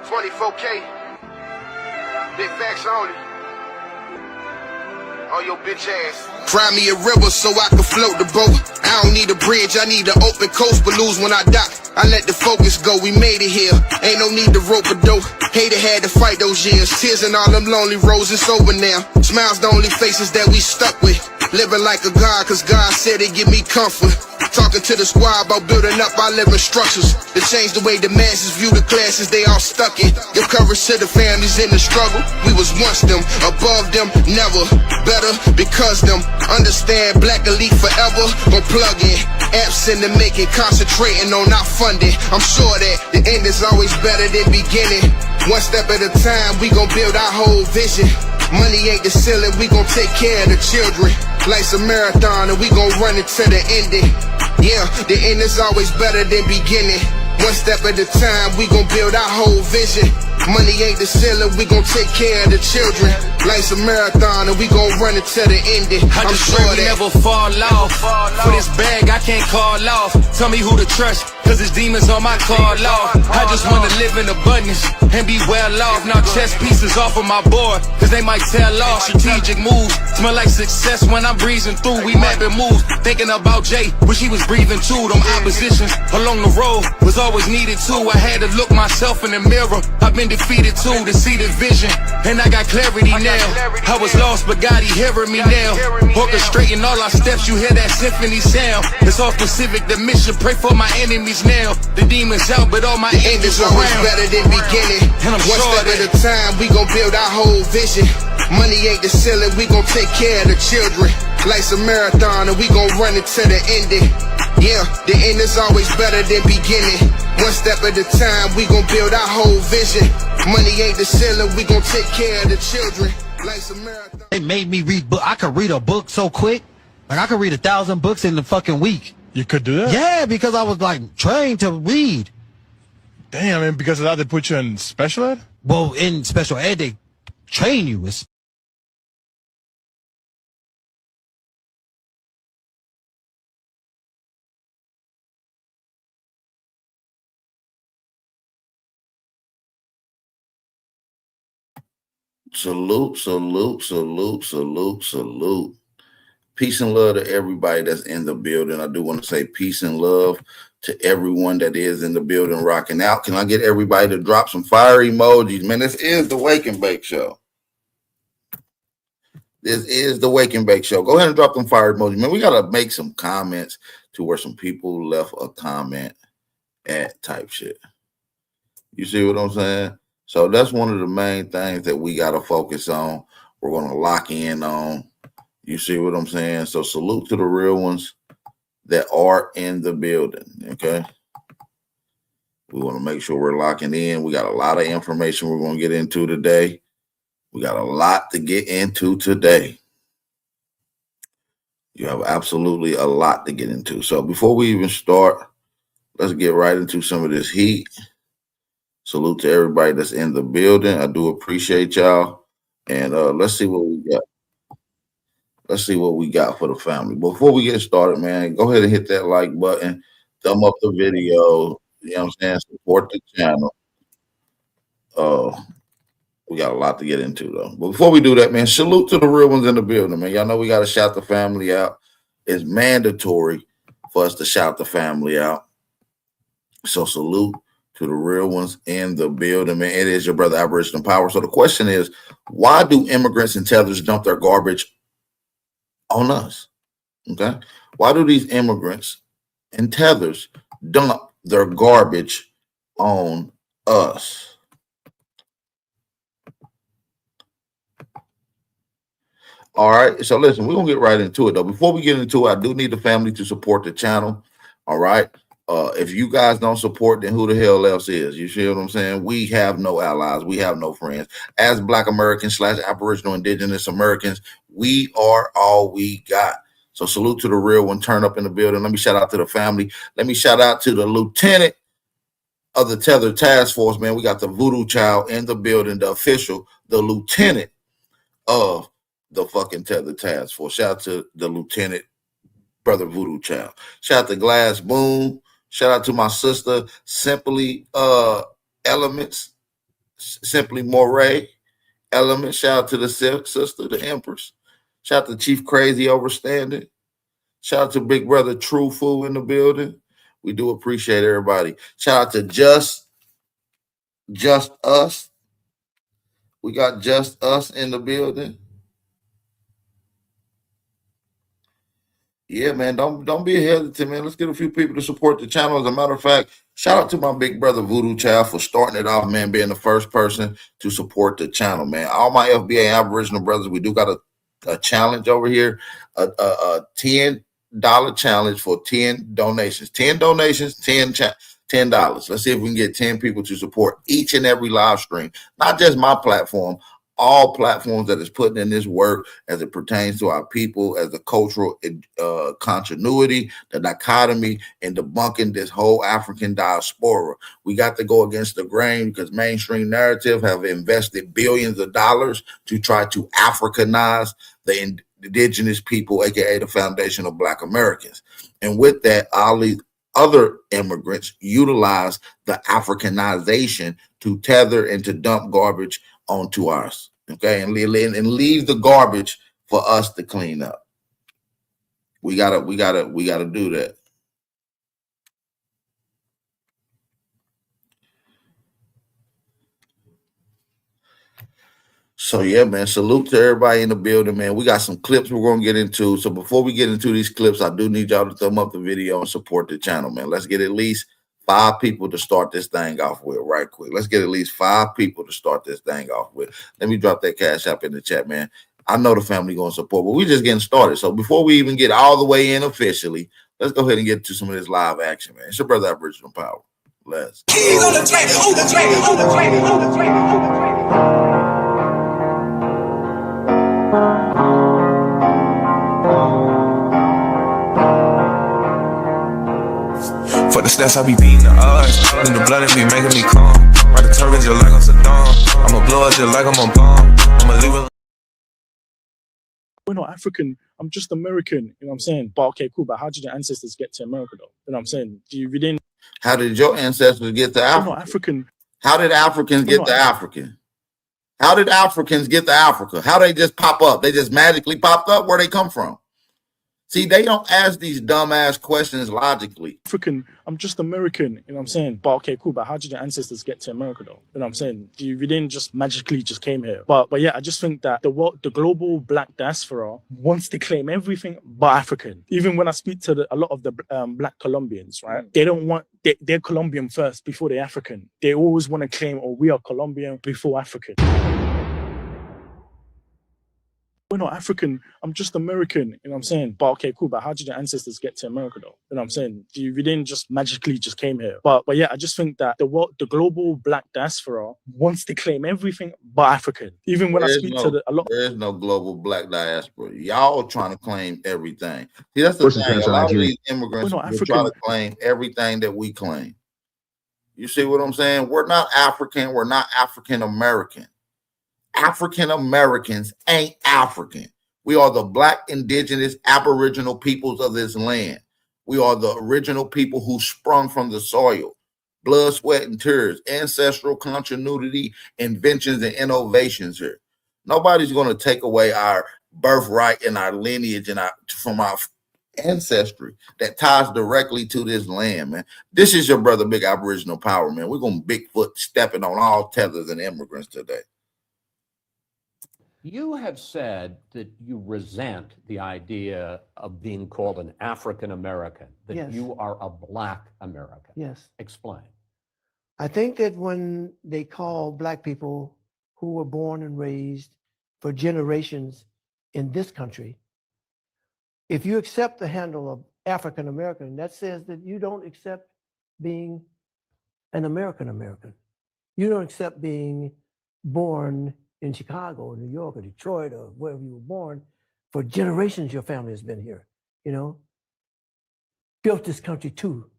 24K, big facts only. On your bitch ass. Cry me a river so I can float the boat. I don't need a bridge, I need an open coast, but lose when I dock. I let the focus go, we made it here. Ain't no need to rope a dope. Hater had to fight those years. Tears and all them lonely roads, it's over now. Smiles the only faces that we stuck with. Living like a god, cause God said it give me comfort. Talking to the squad about building up our living structures to change the way the masses view the classes they all stuck in. Give courage to the families in the struggle. We was once them, above them, never. Better because them. Understand black elite forever. Gon' plug in. Apps in the making, concentrating on our funding. I'm sure that the end is always better than beginning. One step at a time, we gon' build our whole vision. Money ain't the ceiling, we gon' take care of the children. Life's a marathon and we gon' run it to the ending. Yeah, the end is always better than beginning. One step at a time, we gon' build our whole vision. Money ain't the ceiling, we gon' take care of the children. Life's a marathon and we gon' run it to the ending. I'm sure that never fall off. For this bag I can't call off. Tell me who to trust, cause it's demons on my call off. I just wanna live in abundance and be well off. Now chess pieces off of my board, cause they might tell off. Strategic moves, smell like success when I'm breezing through. We mapping moves, thinking about Jay, wish he was breathing too. Them oppositions along the road was always needed too. I had to look myself in the mirror, I've been defeated too, to see the vision, and I got clarity now. I was lost, but God, he hearing me now. Orchestrating all our steps, you hear that symphony sound. It's all specific, the mission, pray for my enemies now. The demons out, but all my angels around. Always better than beginning. And I'm one sure step at a time, we gon' build our whole vision. Money ain't the ceiling, we gon' take care of the children. Life's a marathon and we gon' run it to the ending. Yeah, the end is always better than beginning. One step at a time, we gon' build our whole vision. Money ain't the ceiling, we gon' take care of the children. Life's a marathon. They made me read book. I could read a book so quick. Like I could read 1,000 books in the fucking week. You could do that? Yeah, because I was like trained to read. Damn, and because of that, they put you in special ed? Well, in special ed, they train you. It's Salute, salute, salute, salute, salute. Peace and love to everybody that's in the building. I do want to say peace and love to everyone that is in the building rocking out. Can I get everybody to drop some fire emojis? Man, this is the Wake and Bake Show. This is the Wake and Bake Show. Go ahead and drop them fire emojis. Man, we got to make some comments to where some people left a comment at type shit. You see what I'm saying? So that's one of the main things that we got to focus on. We're going to lock in on. You see what I'm saying? So salute to the real ones that are in the building, okay? We want to make sure we're locking in. We got a lot of information we're going to get into today. We got a lot to get into today. You have absolutely a lot to get into. So before we even start, let's get right into some of this heat. Salute to everybody that's in the building. I do appreciate y'all. And let's see what we got. Let's see what we got for the family. Before we get started, man, go ahead and hit that like button. Thumb up the video. You know what I'm saying? Support the channel. We got a lot to get into, though. But before we do that, man, salute to the real ones in the building, man. Y'all know we got to shout the family out. It's mandatory for us to shout the family out. So salute to the real ones in the building, man. It is your brother, Aboriginal Power. So the question is, why do immigrants and tethers dump their garbage on us? Okay. Why do these immigrants and tethers dump their garbage on us? All right. So listen, we're going to get right into it, though. Before we get into it, I do need the family to support the channel. All right. If you guys don't support, then who the hell else is? You see what I'm saying? We have no allies. We have no friends. As Black Americans / Aboriginal Indigenous Americans, we are all we got. So salute to the real one. Turn up in the building. Let me shout out to the family. Let me shout out to the lieutenant of the Tether Task Force, man. We got the Voodoo Child in the building, the official, the lieutenant of the fucking Tether Task Force. Shout out to the lieutenant, brother Voodoo Child. Shout out to Glass Boom. Shout out to my sister, Simply Elements, Simply Moray Elements. Shout out to the sister, the Empress. Shout out to Chief Crazy Overstanding. Shout out to Big Brother True Fool in the building. We do appreciate everybody. Shout out to Just Us. We got Just Us in the building. Yeah, man, don't be hesitant, man. Let's get a few people to support the channel. As a matter of fact, shout out to my big brother Voodoo Child for starting it off, man, being the first person to support the channel, man. All my FBA Aboriginal brothers, we do got a challenge over here, a $10 challenge for 10 donations. 10 donations, $10. Let's see if we can get 10 people to support each and every live stream, not just my platform, all platforms that is putting in this work as it pertains to our people, as the cultural continuity, the dichotomy, and debunking this whole African diaspora. We got to go against the grain because mainstream narrative have invested billions of dollars to try to Africanize the indigenous people, aka the foundation of Black Americans. And with that, all these other immigrants utilize the Africanization to tether and to dump garbage onto us, okay, and leave the garbage for us to clean up. We gotta do that. So yeah, man, salute to everybody in the building, man. We got some clips we're gonna get into. So before we get into these clips, I do need y'all to thumb up the video and support the channel, man. Let's get at least 5 people to start this thing off with right quick. Let's get at least 5 people to start this thing off with. Let me drop that cash app in the chat, man. I know the family going to support, but we're just getting started. So before we even get all the way in officially, let's go ahead and get to some of this live action, man. It's your brother Aboriginal Power. Let's go. For the stats, I be beating the odds. In the blood, it be making me calm. Ride the turbines just like I'm Saddam. I'ma blow up just like I'm a bomb. I'ma leave it. We're not African. I'm just American. You know what I'm saying? But okay, cool. But how did your ancestors get to America, though? You know what I'm saying? Do you really? How did your ancestors get to Africa? We're not African. How did Africans get to Africa? How did Africans get to Africa? How they just pop up? They just magically popped up? Where they come from? See, they don't ask these dumbass questions logically. African, I'm just American, you know what I'm saying? But okay, cool. But how did your ancestors get to America, though? You know what I'm saying? You didn't just magically just came here. But yeah, I just think that the global Black diaspora wants to claim everything but African. Even when I speak to a lot of the Black Colombians, right? They don't want they're Colombian first before they're African. They always want to claim, oh, we are Colombian before African. We're not African. I'm just American. You know what I'm saying? But okay, cool. But how did your ancestors get to America, though? You know what I'm saying? You didn't just magically just came here. But yeah, I just think that the global Black diaspora wants to claim everything but African. Even when I speak to a lot. There is no global Black diaspora. Y'all trying to claim everything. See, that's the thing. A lot of these immigrants are trying to claim everything that we claim. You see what I'm saying? We're not African. We're not African American. African Americans ain't African. We are the Black, indigenous, aboriginal peoples of this land. We are the original people who sprung from the soil. Blood, sweat, and tears, ancestral continuity, inventions, and innovations here. Nobody's going to take away our birthright and our lineage and from our ancestry that ties directly to this land, man. This is your brother, Big Aboriginal Power, man. We're going to Bigfoot stepping on all tethers and immigrants today. You have said that you resent the idea of being called an African American, that Yes. you are a Black American. Yes. Explain. I think that when they call Black people who were born and raised for generations in this country, if you accept the handle of African American, that says that you don't accept being an American American. You don't accept being born in Chicago or New York or Detroit or wherever you were born. For generations, your family has been here, you know, built this country too.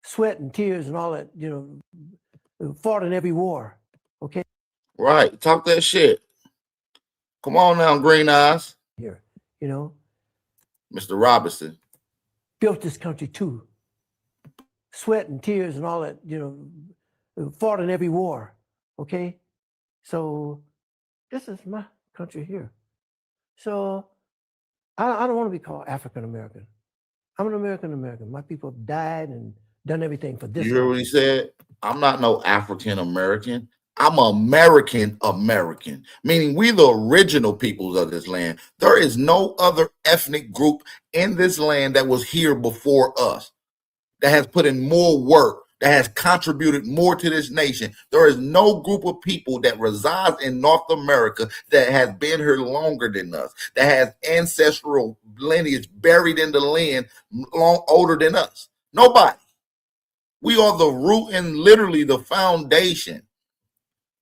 Sweat and tears and all that, you know, fought in every war, okay? Right, talk that shit. Come on now, Green Eyes. Here, you know. Mr. Robinson. Built this country too. sweat and tears and all that, fought in every war. Okay? So this is my country here. So I don't want to be called African American. I'm an American American. My people have died and done everything for this. You hear what he said? I'm not no African American. I'm American American, meaning we the original peoples of this land. There is no other ethnic group in this land that was here before us, that has put in more work, that has contributed more to this nation. There is no group of people that resides in North America that has been here longer than us, that has ancestral lineage buried in the land long older than us. Nobody. We are the root and literally the foundation.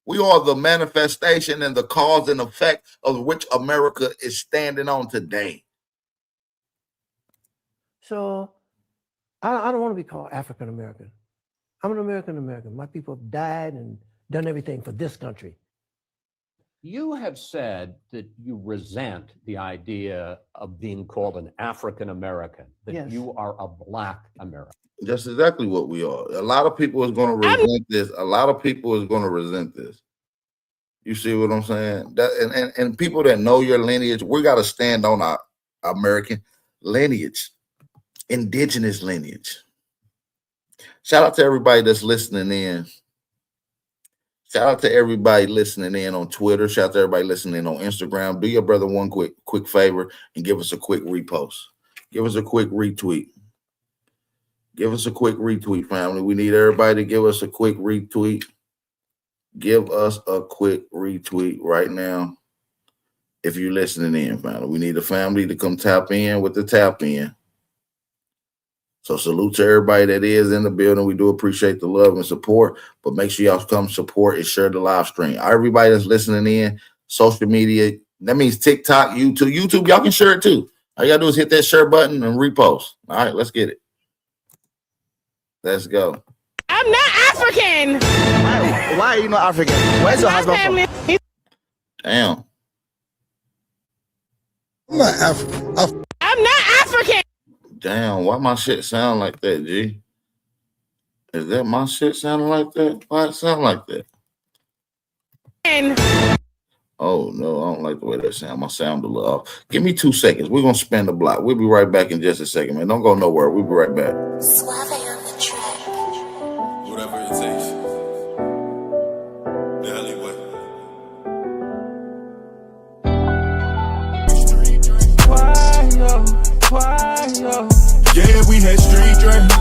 We are the manifestation and the cause and effect of which America is standing on today. So I don't want to be called African American. I'm an American American. My people have died and done everything for this country. You have said that you resent the idea of being called an African American, that Yes. you are a Black American. That's exactly what we are. A lot of people is going to resent this. A lot of people is going to resent this. You see what I'm saying? That and people that know your lineage, we got to stand on our American lineage, indigenous lineage. Shout out to everybody that's listening in. Shout out to everybody listening in on Twitter. Shout out to everybody listening in on Instagram. Do your brother one quick favor and give us a quick repost. Give us a quick retweet. Give us a quick retweet, family. We need everybody to give us a quick retweet. Give us a quick retweet right now. If you're listening in, family, we need a family to come tap in with the tap in. So salute to everybody that is in the building. We do appreciate the love and support, but make sure y'all come support and share the live stream. Everybody that's listening in, social media, that means TikTok, YouTube, y'all can share it too. All you gotta do is hit that share button and repost. All right, let's get it. Let's go. I'm not African. Why are you not African? Where's your husband from? Damn. I'm not African. I'm not African. Damn, why my shit sound like that, G? Is that my shit sounding like that? Why it sound like that? Oh, no, I don't like the way that sound. My sound a little off. Give me 2 seconds. We're going to spin the block. We'll be right back in just a second, man. Don't go nowhere. We'll be right back. Suave on the track. Whatever it takes. The alleyway. Why, yo? Yeah, we had street dreams.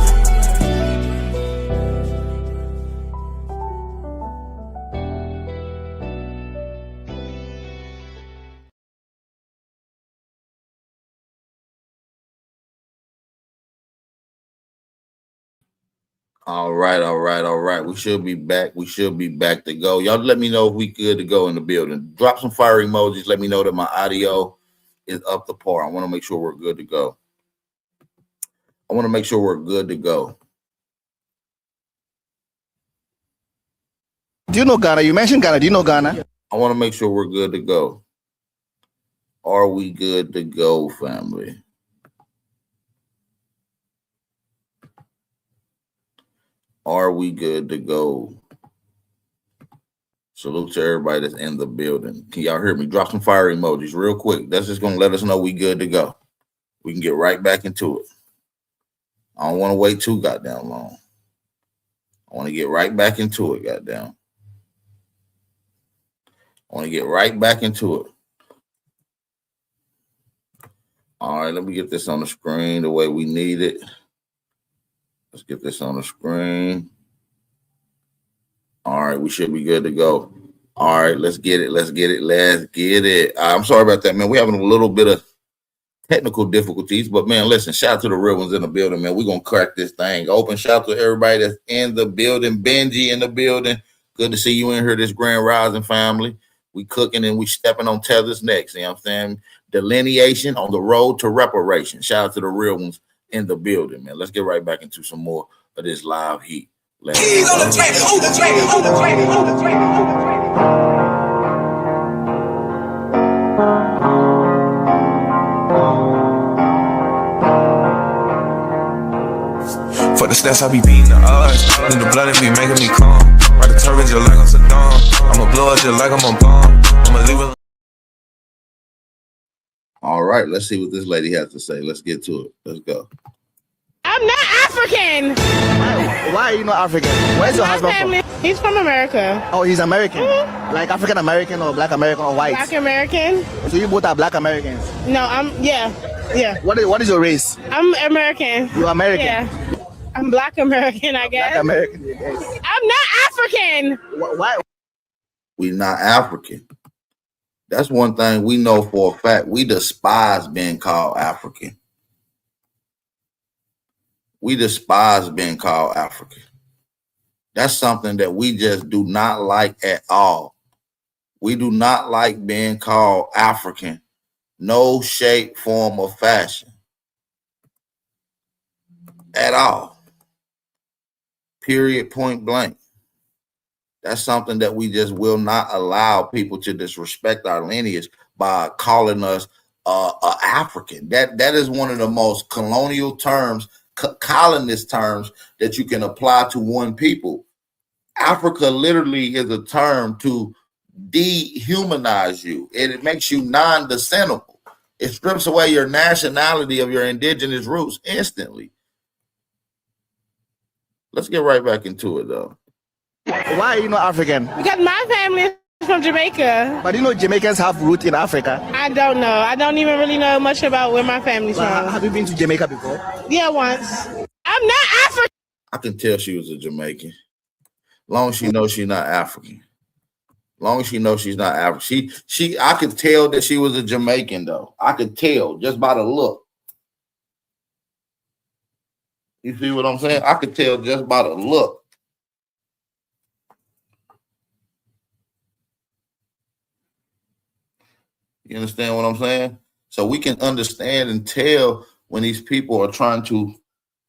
All right. We should be back. We should be back to go. Y'all let me know if we good to go in the building. Drop some fire emojis. Let me know that my audio is up to par. I want to make sure we're good to go. You know Ghana? You mentioned Ghana. Do you know Ghana? I want to make sure we're good to go. Are we good to go, family? Are we good to go? Salute to everybody that's in the building. Can y'all hear me? Drop some fire emojis real quick. That's just going to let us know we good to go. We can get right back into it. I don't want to wait too goddamn long. I want to get right back into it, goddamn. All right, let me get this on the screen the way we need it. Let's get this on the screen. All right, we should be good to go. All right, let's get it. I'm sorry about that, man. We're having a little bit of technical difficulties, but man, listen, shout out to the real ones in the building, man. We're going to crack this thing open. Shout out to everybody that's in the building. Benji in the building. Good to see you in here, this Grand Rising family. We cooking and we stepping on Tethers next. You know what I'm saying? Delineation on the road to reparation. Shout out to the real ones in the building, man. Let's get right back into some more of this live heat. Let's For the The stats I be beating the odds. In the blood, it be making me calm. Ride the turbines just like I'm Saddam. I'ma blow up just like I'm a bomb. I'ma leave it. All right, let's see what this lady has to say. Let's get to it. Let's go. I'm not African. Why are you not African? Where's your My husband family, he's from America. from? Oh, he's American. Like African American or Black American or white? Black American. So you both are Black Americans. No, yeah. What is your race? I'm American. You're American. Yeah. I'm Black American, I guess. Black American. I'm not African. Why? We not African. That's one thing we know for a fact. We despise being called African. We despise being called African. That's something that we just do not like at all. We do not like being called African. No shape, form, or fashion. At all. Period, point blank. That's something that we just will not allow people to disrespect our lineage by calling us African. That is one of the most colonial terms, colonist terms that you can apply to one people. Africa literally is a term to dehumanize you. It makes you non-descendable. It strips away your nationality of your indigenous roots instantly. Let's get right back into it, though. Why are you not African? Because my family is from Jamaica. But you know Jamaicans have roots in Africa. I don't know. I don't even really know much about where my family's from. Have you been to Jamaica before? Yeah, once. I'm not African. I can tell she was a Jamaican. Long as she knows she's not African. Long as she knows she's not African. I could tell that she was a Jamaican, though. I could tell just by the look. You see what I'm saying? I could tell just by the look. You understand what I'm saying? So we can understand and tell when these people are trying to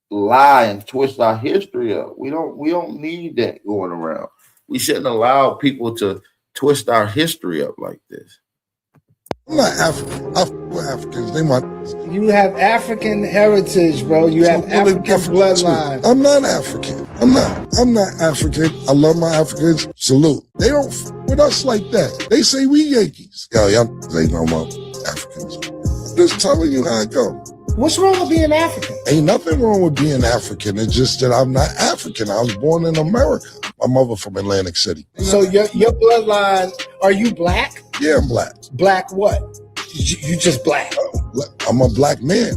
lie and twist our history up. We don't need that going around. We shouldn't allow people to twist our history up like this. I'm not African. I'm with Africans. They want. You have African heritage, bro. You have African bloodline. I'm not African. I'm not African. I love my Africans. Salute. They don't with us like that. They say we Yankees. Yo, y'all ain't no more Africans. I'm just telling you how it go. What's wrong with being African? Ain't nothing wrong with being African. It's just that I'm not African. I was born in America. My mother from Atlantic City. So your bloodline, are you black? Yeah, I'm black. Black what? You just black. I'm a black man.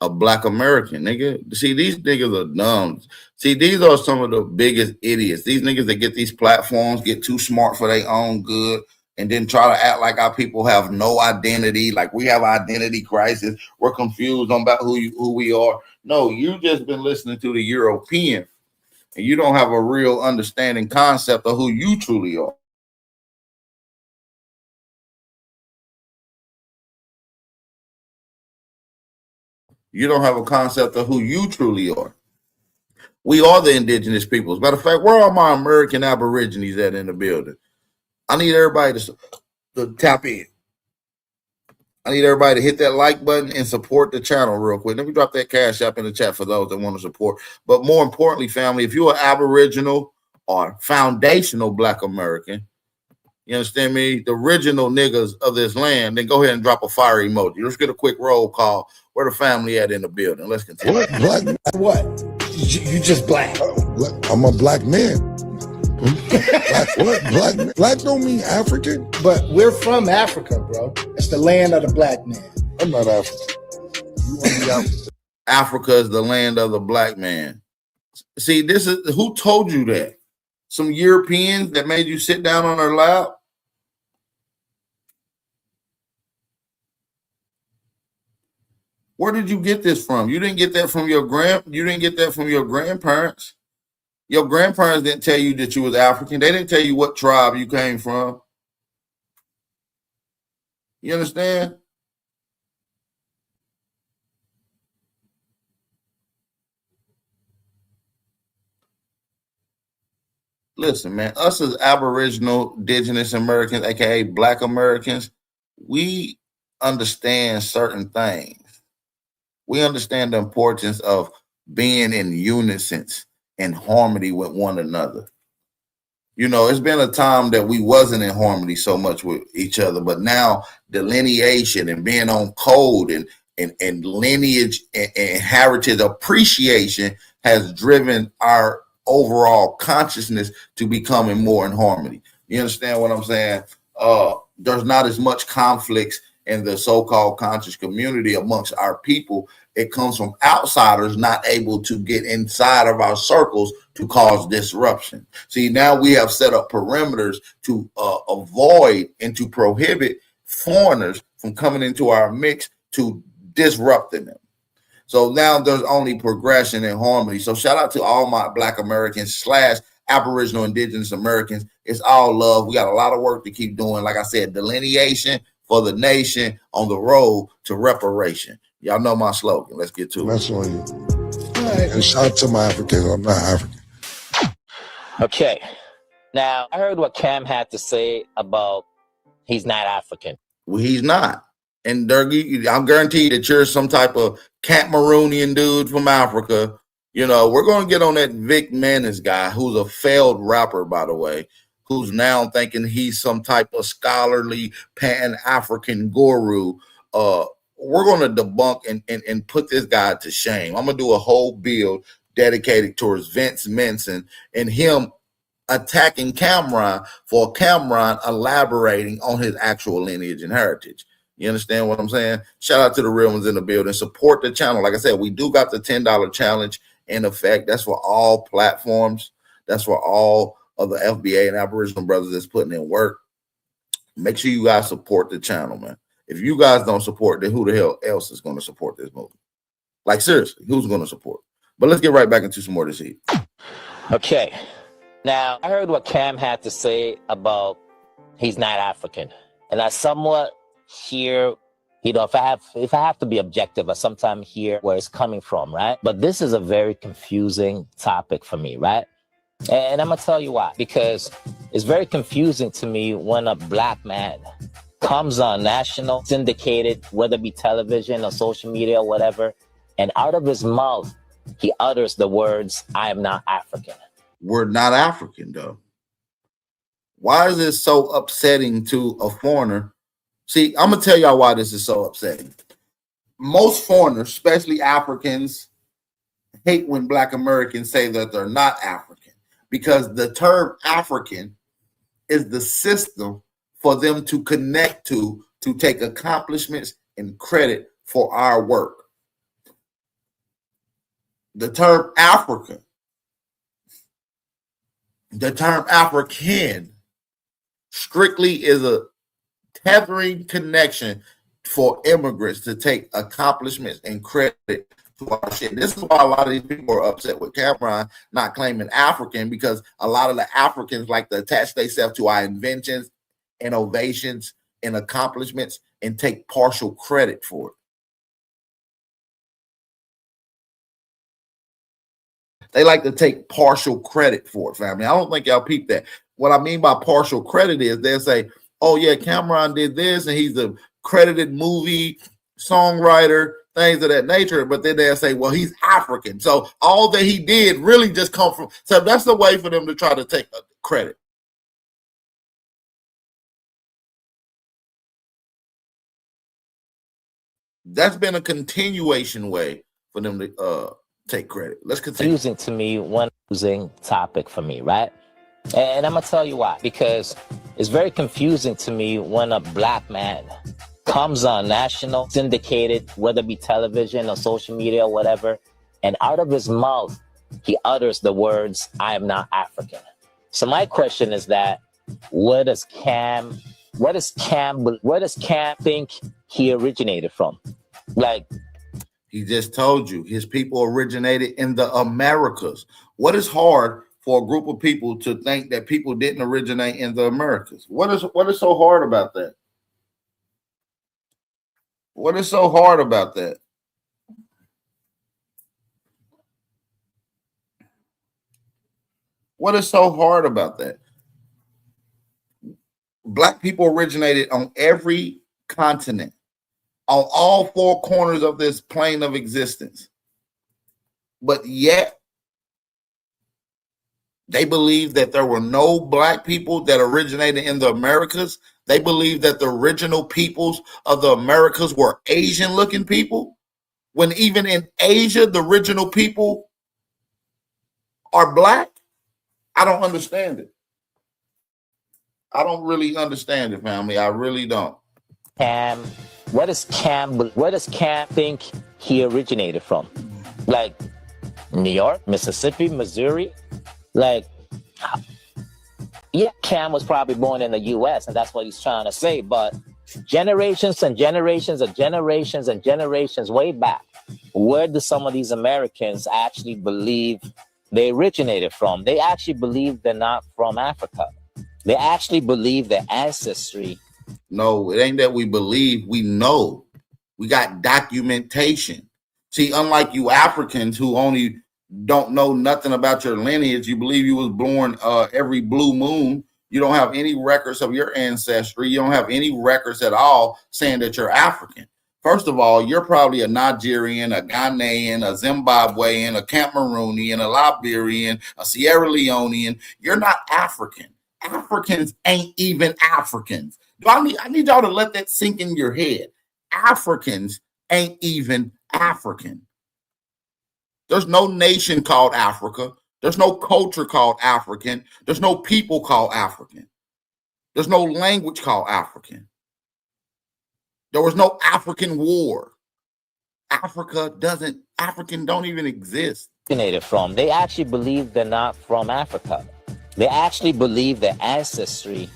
A black American, nigga. See, these niggas are dumb. See, these are some of the biggest idiots. These niggas that get these platforms, get too smart for their own good, and then try to act like our people have no identity, like we have identity crisis. We're confused on about who we are. No, you just been listening to the European, and you don't have a real understanding concept of who you truly are. You don't have a concept of who you truly are. We are the indigenous peoples. Matter of fact, where are my American Aborigines at in the building? I need everybody to tap in. I need everybody to hit that like button and support the channel real quick. Let me drop that cash app in the chat for those that want to support. But more importantly, family, if you're an Aboriginal or foundational Black American, you understand me? The original niggas of this land, then go ahead and drop a fire emoji. Let's get a quick roll call. Where the family at in the building? Let's continue. Black. What? You just black. I'm a black man. Black what? Black don't mean African. But we're from Africa, bro. It's the land of the black man. I'm not African. You want to be African? Africa is the land of the black man. See, this is who told you that? Some Europeans that made you sit down on their lap? Where did you get this from? You didn't get that from your grandparents. Your grandparents didn't tell you that you was African. They didn't tell you what tribe you came from. You understand? Listen, man, us as Aboriginal, Indigenous Americans, aka Black Americans, we understand certain things. We understand the importance of being in unison and harmony with one another. You know, it's been a time that we wasn't in harmony so much with each other, but now delineation and being on code and lineage and heritage appreciation has driven our overall consciousness to becoming more in harmony. You understand what I'm saying? There's not as much conflicts in the so-called conscious community amongst our people. It comes from outsiders not able to get inside of our circles to cause disruption. See, now we have set up perimeters to avoid and to prohibit foreigners from coming into our mix to disrupting them. So now there's only progression and harmony. So shout out to all my Black Americans / Aboriginal Indigenous Americans. It's all love. We got a lot of work to keep doing. Like I said, delineation for the nation on the road to reparation. Y'all know my slogan. Let's get to it. That's on you. And shout out to my Africans. I'm not African. Okay. Now, I heard what Cam had to say about he's not African. Well, he's not. And Durgie, I'm guaranteed that you're some type of Cameroonian dude from Africa. You know, we're going to get on that Vic Menace guy, who's a failed rapper, by the way, who's now thinking he's some type of scholarly Pan-African guru. We're going to debunk and put this guy to shame. I'm going to do a whole build dedicated towards Vince Menson and him attacking Cameron for Cameron elaborating on his actual lineage and heritage. You understand what I'm saying? Shout out to the real ones in the building. Support the channel. Like I said, we do got the $10 challenge in effect. That's for all platforms. That's for all of the FBA and Aboriginal brothers that's putting in work. Make sure you guys support the channel, man. If you guys don't support, then who the hell else is going to support this movie? Like, seriously, who's going to support? But let's get right back into some more of this heat. Okay. Now, I heard what Cam had to say about he's not African. And I somewhat hear, you know, if I have to be objective, I sometimes hear where it's coming from, right? But this is a very confusing topic for me, right? And I'm going to tell you why. Because it's very confusing to me when a Black man comes on national, syndicated, whether it be television or social media or whatever, and out of his mouth, he utters the words, I am not African. We're not African, though. Why is this so upsetting to a foreigner? See, I'm going to tell y'all why this is so upsetting. Most foreigners, especially Africans, hate when Black Americans say that they're not African, because the term African is the system for them to connect to take accomplishments and credit for our work. The term African, the term African strictly is a tethering connection for immigrants to take accomplishments and credit to our shit. This is why a lot of these people are upset with Cameron not claiming African, because a lot of the Africans like to attach themselves to our inventions, innovations, and accomplishments and take partial credit for it. They like to take partial credit for it, family. I don't think y'all peep that. What I mean by partial credit is they'll say, oh, yeah, Cameron did this, and he's a credited movie songwriter, things of that nature. But then they'll say, well, he's African. So all that he did really just come from. So that's the way for them to try to take credit. That's been a continuation way for them to take credit. Let's continue. Confusing to me, one confusing topic for me, right? And I'm going to tell you why. Because it's very confusing to me when a Black man comes on national, syndicated, whether it be television or social media or whatever, and out of his mouth, he utters the words, I am not African. So my question is that, where does Cam think he originated from? Like, he just told you his people originated in the Americas. What is hard for a group of people to think that people didn't originate in the Americas? What is so hard about that? What is so hard about that? What is so hard about that? Black people originated on every continent, on all four corners of this plane of existence. but yet they believe that there were no black people that originated in the Americas. They believe that the original peoples of the Americas were Asian looking people, when even in Asia, the original people are black. I don't understand it. I don't really understand it, family. I really don't. Cam, where does Cam think he originated from? Like New York, Mississippi, Missouri? Like, yeah, Cam was probably born in the US and that's what he's trying to say, but generations and generations and generations and generations way back, where do some of these Americans actually believe they originated from? They actually believe they're not from Africa. They actually believe their ancestry. No, it ain't that we believe, we know. We got documentation. See, unlike you Africans who only don't know nothing about your lineage, you believe you was born every blue moon. You don't have any records of your ancestry. You don't have any records at all saying that you're African. First of all, you're probably a Nigerian, a Ghanaian, a Zimbabwean, a Cameroonian, a Liberian, a Sierra Leonean. You're not African. Africans ain't even Africans. I need y'all to let that sink in your head. Africans ain't even African. There's no nation called Africa. There's no culture called African. There's no people called African. There's no language called African. There was no African war. African don't even exist. From. They actually believe they're not from Africa. They actually believe their ancestry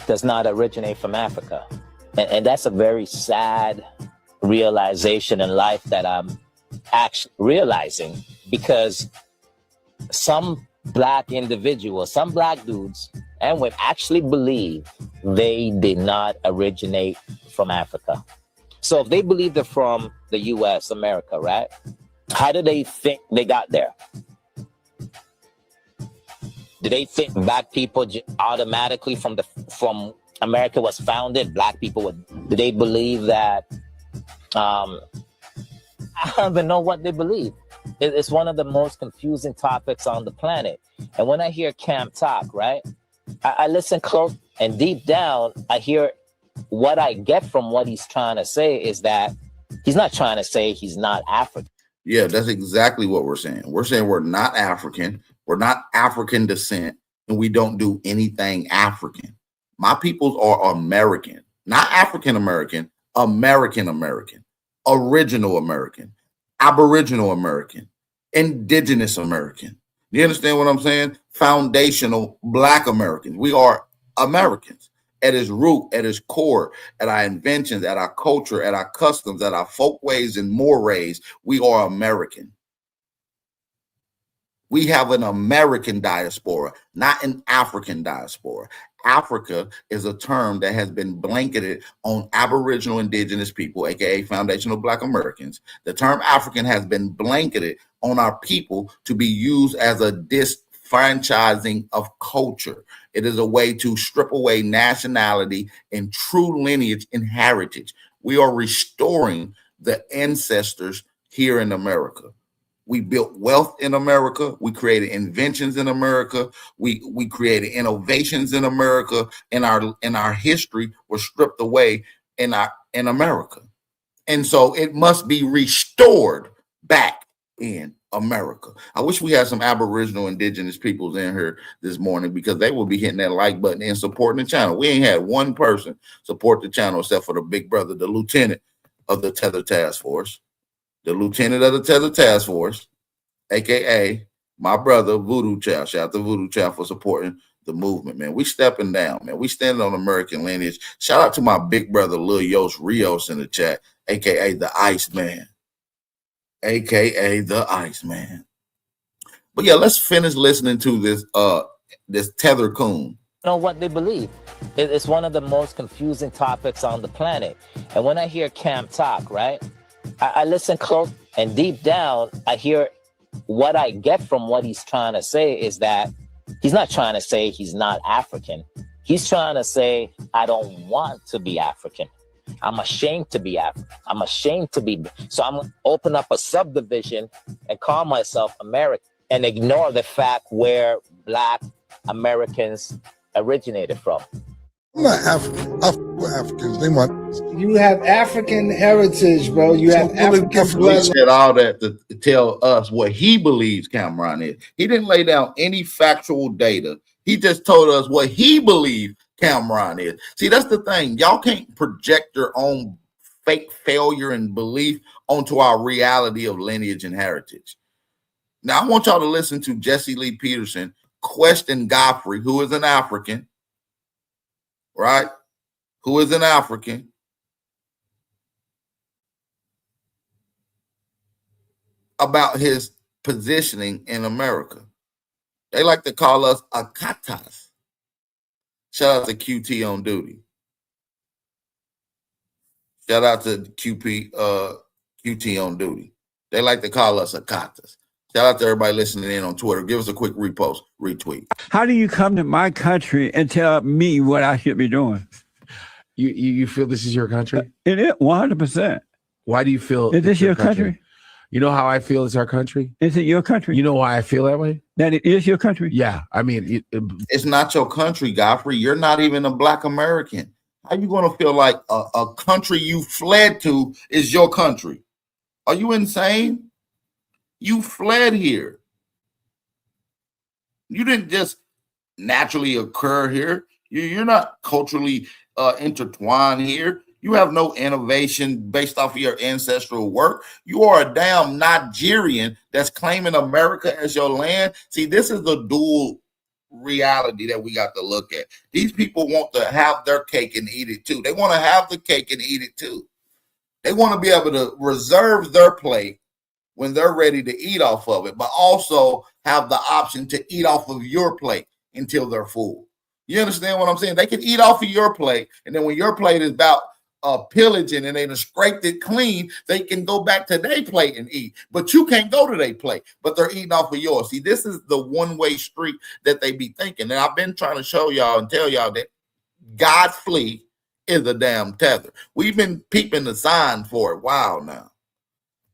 does not originate from Africa. And that's a very sad realization in life that I'm actually realizing, because some black individuals, some black dudes and women actually believe they did not originate from Africa. So if they believe they're from the US, America, right? How do they think they got there? Do they think black people automatically from America was founded? Black people would? Do they believe that? I don't even know what they believe. It's one of the most confusing topics on the planet. And when I hear Cam talk, right, I listen close, and deep down, I hear what I get from what he's trying to say is that he's not trying to say he's not African. Yeah, that's exactly what we're saying. We're saying we're not African. We're not African descent, and we don't do anything African. My peoples are American, not African American, American American, original American, Aboriginal American, Indigenous American. You understand what I'm saying? Foundational Black Americans. We are Americans at its root, at its core, at our inventions, at our culture, at our customs, at our folkways and mores. We are American. We have an American diaspora, not an African diaspora. Africa is a term that has been blanketed on Aboriginal Indigenous people, aka foundational Black Americans. The term African has been blanketed on our people to be used as a disfranchising of culture. It is a way to strip away nationality and true lineage and heritage. We are restoring the ancestors here in America. We built wealth in America. We created inventions in America. We created innovations in America. And our history was stripped away in America. And so it must be restored back in America. I wish we had some Aboriginal Indigenous peoples in here this morning, because they will be hitting that like button and supporting the channel. We ain't had one person support the channel except for the big brother, the lieutenant of the Tether Task Force. The lieutenant of the Tether Task Force, aka my brother Voodoo Child. Shout out to Voodoo Child for supporting the movement, man. We stepping down, man. We standing on American lineage. Shout out to my big brother Lil Yos Rios in the chat, aka the Iceman. AKA the Iceman. But yeah, let's finish listening to this Tether coon. Know what they believe. It's one of the most confusing topics on the planet. And when I hear Cam talk, right, I listen close, and deep down, I hear what I get from what he's trying to say is that he's not trying to say he's not African. He's trying to say, I don't want to be African. I'm ashamed to be African. I'm ashamed to be. So I'm going to open up a subdivision and call myself American and ignore the fact where Black Americans originated from. I'm not African. I fuck with Africans. They want. You have African heritage, bro. You have African He blood. said all that to tell us what he believes Cameron is. He didn't lay down any factual data. He just told us what he believes Cameron is. See, that's the thing. Y'all can't project your own fake failure and belief onto our reality of lineage and heritage. Now, I want y'all to listen to Jesse Lee Peterson question Godfrey, who is an African, right? Who is an African, about his positioning in America. They like to call us Akatas. Shout out to QT on duty. Shout out to QT on duty. They like to call us Akatas. Shout out to everybody listening in on Twitter. Give us a quick repost, retweet. How do you come to my country and tell me what I should be doing? You feel this is your country? It is 100%. Why do you feel is this your country? You know how I feel it's our country? Is it your country? You know why I feel that way? That it is your country? Yeah. I mean, it's not your country, Godfrey. You're not even a Black American. How you going to feel like a country you fled to is your country? Are you insane? You fled here. You didn't just naturally occur here. You're not culturally intertwined here. You have no innovation based off of your ancestral work. You are a damn Nigerian that's claiming America as your land. See, this is the dual reality that we got to look at. These people want to have their cake and eat it too. They want to have the cake and eat it too. They want to be able to reserve their plate when they're ready to eat off of it, but also have the option to eat off of your plate until they're full. You understand what I'm saying? They can eat off of your plate, and then when your plate is about pillaging and they done scraped it clean, they can go back to their plate and eat. But you can't go to their plate, but they're eating off of yours. See, this is the one-way street that they be thinking. And I've been trying to show y'all and tell y'all that Godfrey is a damn tether. We've been peeping the sign for a while now.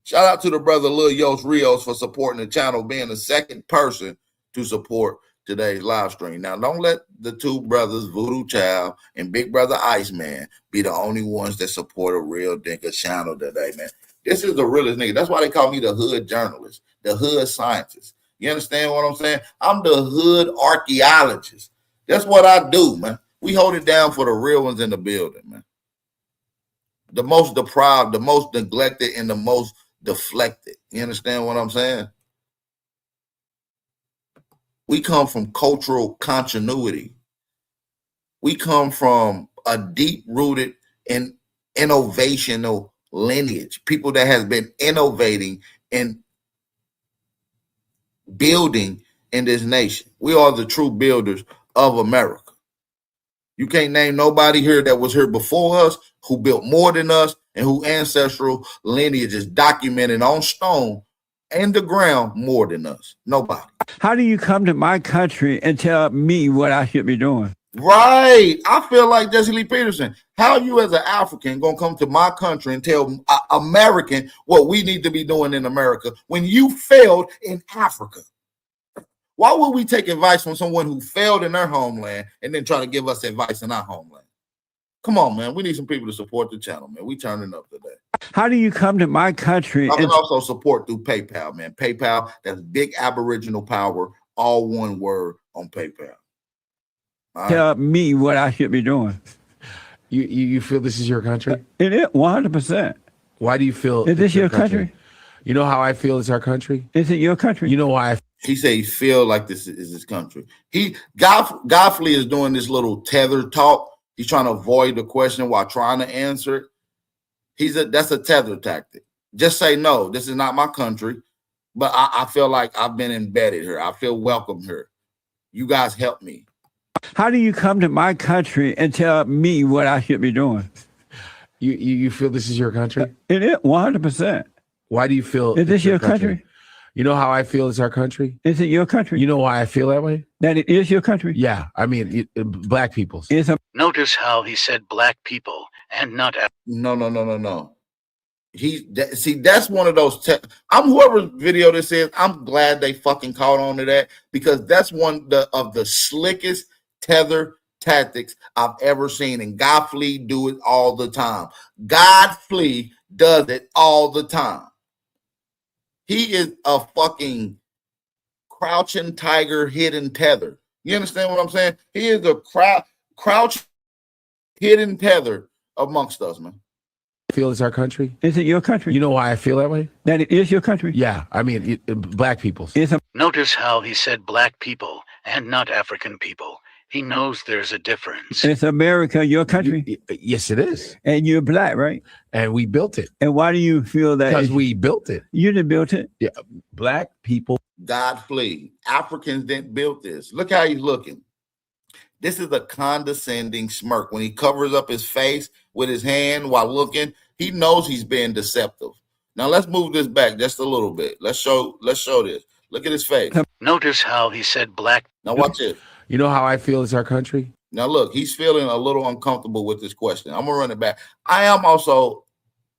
Shout out to the brother Lil Yos Rios for supporting the channel, being the second person to support today's live stream. Now, don't let the two brothers, Voodoo Child and Big Brother Iceman, be the only ones that support a real Dinka channel today, man. This is the realest nigga. That's why they call me the hood journalist, the hood scientist. You understand what I'm saying? I'm the hood archaeologist. That's what I do, man. We hold it down for the real ones in the building, man. The most deprived, the most neglected, and the most deflected. You understand what I'm saying? We come from cultural continuity. We come from a deep-rooted and innovational lineage. People that has been innovating and building in this nation. We are the true builders of America. You can't name nobody here that was here before us, who built more than us, and who ancestral lineage is documented on stone and the ground more than us. Nobody. How do you come to my country and tell me what I should be doing? Right. I feel like Jesse Lee Peterson. How you as an African going to come to my country and tell American what we need to be doing in America when you failed in Africa? Why would we take advice from someone who failed in their homeland and then try to give us advice in our homeland? Come on, man. We need some people to support the channel, man. We turning up today. How do you come to my country? I can also support through PayPal, man. PayPal, that's big Aboriginal power, all one word on PayPal. Tell me what I should be doing. You feel this is your country? It is 100%. Why do you feel is this your country? You know how I feel it's our country? Is it your country? You know why he say he feel like this is his country. Godfrey is doing this little tether talk. He's trying to avoid the question while trying to answer it. That's a tether tactic. Just say, no, this is not my country, but I feel like I've been embedded here. I feel welcome here. You guys help me. How do you come to my country and tell me what I should be doing? You feel this is your country? It is 100%. Why do you feel is this your country? You know how I feel is our country? Is it your country? You know why I feel that way? That it is your country? Yeah, I mean, black people's. Notice how he said black people and not. No. See, that's one of those. I'm whoever's video this is. I'm glad they fucking caught on to that, because that's one of the slickest tether tactics I've ever seen. And Godfrey do it all the time. Godfrey does it all the time. He is a fucking crouching tiger, hidden tether. You understand what I'm saying? He is a crouch, hidden tether amongst us, man. Feel is our country? Is it your country? You know why I feel that way? That it is your country? Yeah, I mean, black people's. Notice how he said black people and not African people. He knows there's a difference. It's America, your country? Yes, it is. And you're black, right? And we built it. And why do you feel that? Because we built it. You didn't build it? Yeah, black people. Godfrey. Africans didn't build this. Look how he's looking. This is a condescending smirk. When he covers up his face with his hand while looking, he knows he's being deceptive. Now let's move this back just a little bit. Let's show this. Look at his face. Notice how he said black. Now watch it. You know how I feel is our country? Now look, he's feeling a little uncomfortable with this question. I'm gonna run it back. I am also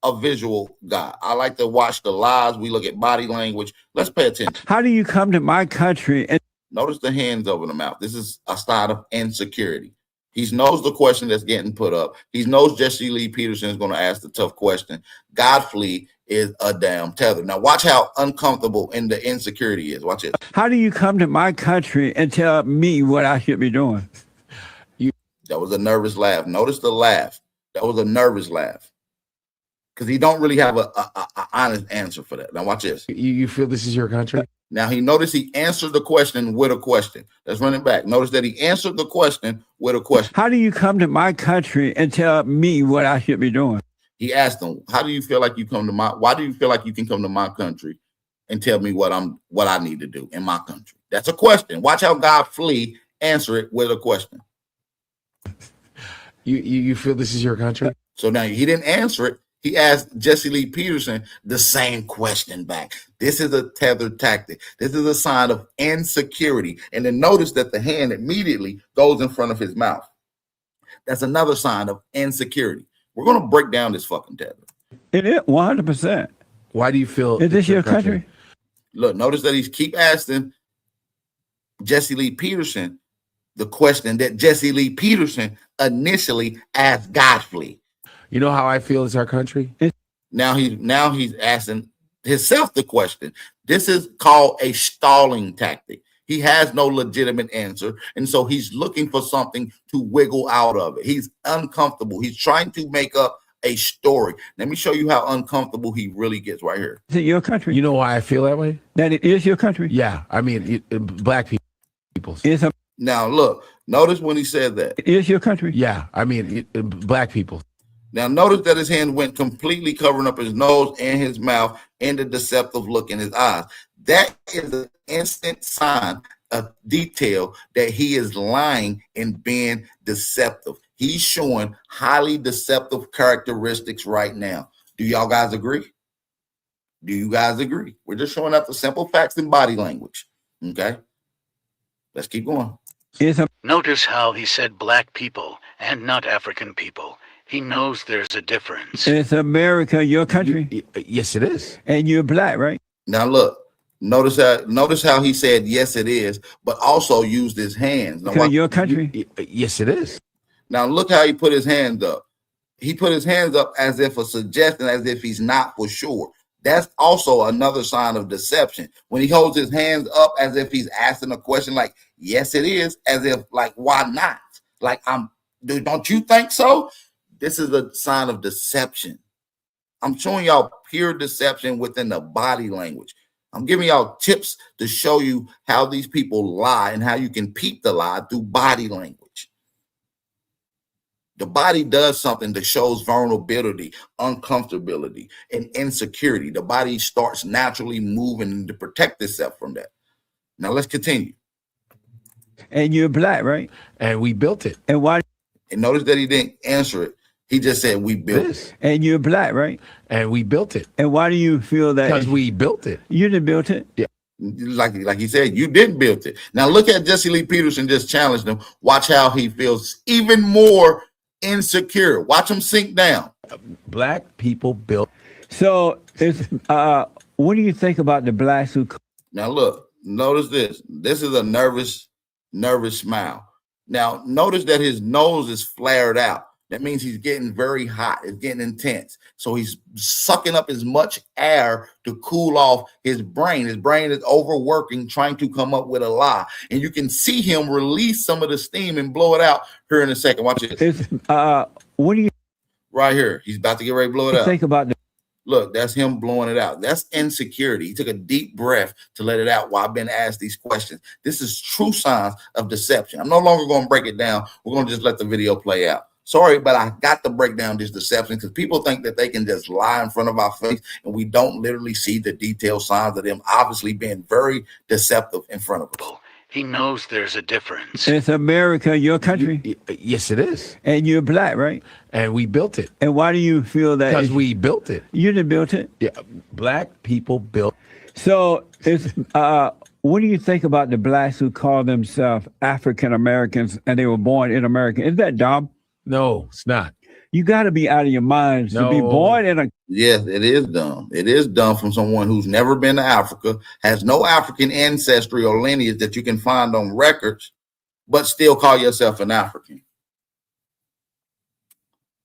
a visual guy. I like to watch the lives. We look at body language. Let's pay attention. How do you come to my country and notice the hands over the mouth? This is a sign of insecurity. He knows the question that's getting put up. He knows Jesse Lee Peterson is going to ask the tough question. Godfrey is a damn tether. Now watch how uncomfortable in the insecurity is. Watch it. How do you come to my country and tell me what I should be doing? That was a nervous laugh. Notice the laugh. That was a nervous laugh. Because he don't really have a honest answer for that. Now watch this. You feel this is your country? Now he noticed he answered the question with a question. Let's run it back. Notice that he answered the question with a question. How do you come to my country and tell me what I should be doing? He asked him, how do you feel like you come to why do you feel like you can come to my country and tell me what I need to do in my country? That's a question. Watch how Godfrey answer it with a question. You feel this is your country? So now he didn't answer it. He asked Jesse Lee Peterson the same question back. This is a tethered tactic. This is a sign of insecurity. And then notice that the hand immediately goes in front of his mouth. That's another sign of insecurity. We're going to break down this fucking tether. It is 100%. Why do you feel? Is this your country? Look, notice that he's keep asking Jesse Lee Peterson the question that Jesse Lee Peterson initially asked Godfrey. You know how I feel is our country? Now he's asking himself the question. This is called a stalling tactic. He has no legitimate answer, and so he's looking for something to wiggle out of it. He's uncomfortable. He's trying to make up a story. Let me show you how uncomfortable he really gets right here. Is it your country? You know why I feel that way? That it is your country? Yeah, I mean, black people. Now look, notice when he said that. It is your country? Yeah, I mean, black people. Now, notice that his hand went completely covering up his nose and his mouth and the deceptive look in his eyes. That is an instant sign of detail that he is lying and being deceptive. He's showing highly deceptive characteristics right now. Do y'all guys agree? Do you guys agree? We're just showing up the simple facts in body language. Okay? Let's keep going. Notice how he said black people and not African people. He knows there's a difference. It's America, your country? Yes, it is. And you're black, right? Now look, notice how he said yes it is, but also used his hands. Now, your country? Yes, it is. Now look how he put his hands up. He put his hands up as if a suggestion, as if he's not for sure. That's also another sign of deception. When he holds his hands up as if he's asking a question like, yes, it is, as if like, why not? Like, don't you think so? This is a sign of deception. I'm showing y'all pure deception within the body language. I'm giving y'all tips to show you how these people lie and how you can peep the lie through body language. The body does something that shows vulnerability, uncomfortability, and insecurity. The body starts naturally moving to protect itself from that. Now let's continue. And you're black, right? And we built it. And why? And notice that he didn't answer it. He just said we built it. And you're black, right? And we built it. And why do you feel that? Because we built it. You didn't build it? Yeah. Like he said, you didn't build it. Now look at Jesse Lee Peterson just challenged him. Watch how he feels even more insecure. Watch him sink down. Black people built. So it's what do you think about the blacks who? Now look, notice this. This is a nervous smile. Now notice that his nose is flared out. That means he's getting very hot. It's getting intense. So he's sucking up as much air to cool off his brain. His brain is overworking, trying to come up with a lie. And you can see him release some of the steam and blow it out here in a second. Watch this. What do you? Right here. He's about to get ready to blow it out. Think about the. Look, that's him blowing it out. That's insecurity. He took a deep breath to let it out while I've been asked these questions. This is true signs of deception. I'm no longer going to break it down. We're going to just let the video play out. Sorry, but I got to break down this deception because people think that they can just lie in front of our face and we don't literally see the detailed signs of them obviously being very deceptive in front of us. He knows there's a difference. It's America, your country. Yes, it is. And you're black, right? And we built it. And why do you feel that? Because we built it. You didn't build it? Yeah. Black people built. So it's what do you think about the blacks who call themselves African Americans and they were born in America? Is that dumb? No, it's not. You got to be out of your minds to be born in a. Yes, it is dumb. It is dumb from someone who's never been to Africa, has no African ancestry or lineage that you can find on records, but still call yourself an African.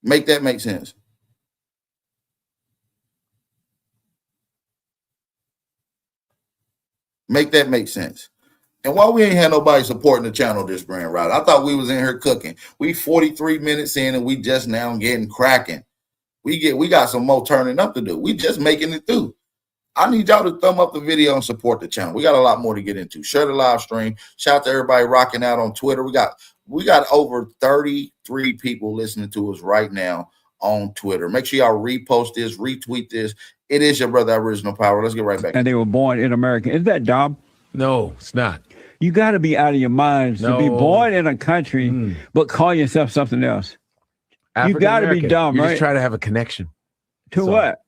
Make that make sense. Make that make sense. And while we ain't had nobody supporting the channel this grand ride, I thought we was in here cooking. We 43 minutes in and we just now getting cracking. We got some more turning up to do. We just making it through. I need y'all to thumb up the video and support the channel. We got a lot more to get into. Share the live stream. Shout out to everybody rocking out on Twitter. We got over 33 people listening to us right now on Twitter. Make sure y'all repost this, retweet this. It is your brother Original Power. Let's get right back. And they were born in America. Is that dumb? No, it's not. You got to be out of your minds to be born in a country, but call yourself something else. You got to be dumb, you right? Just try to have a connection. To what?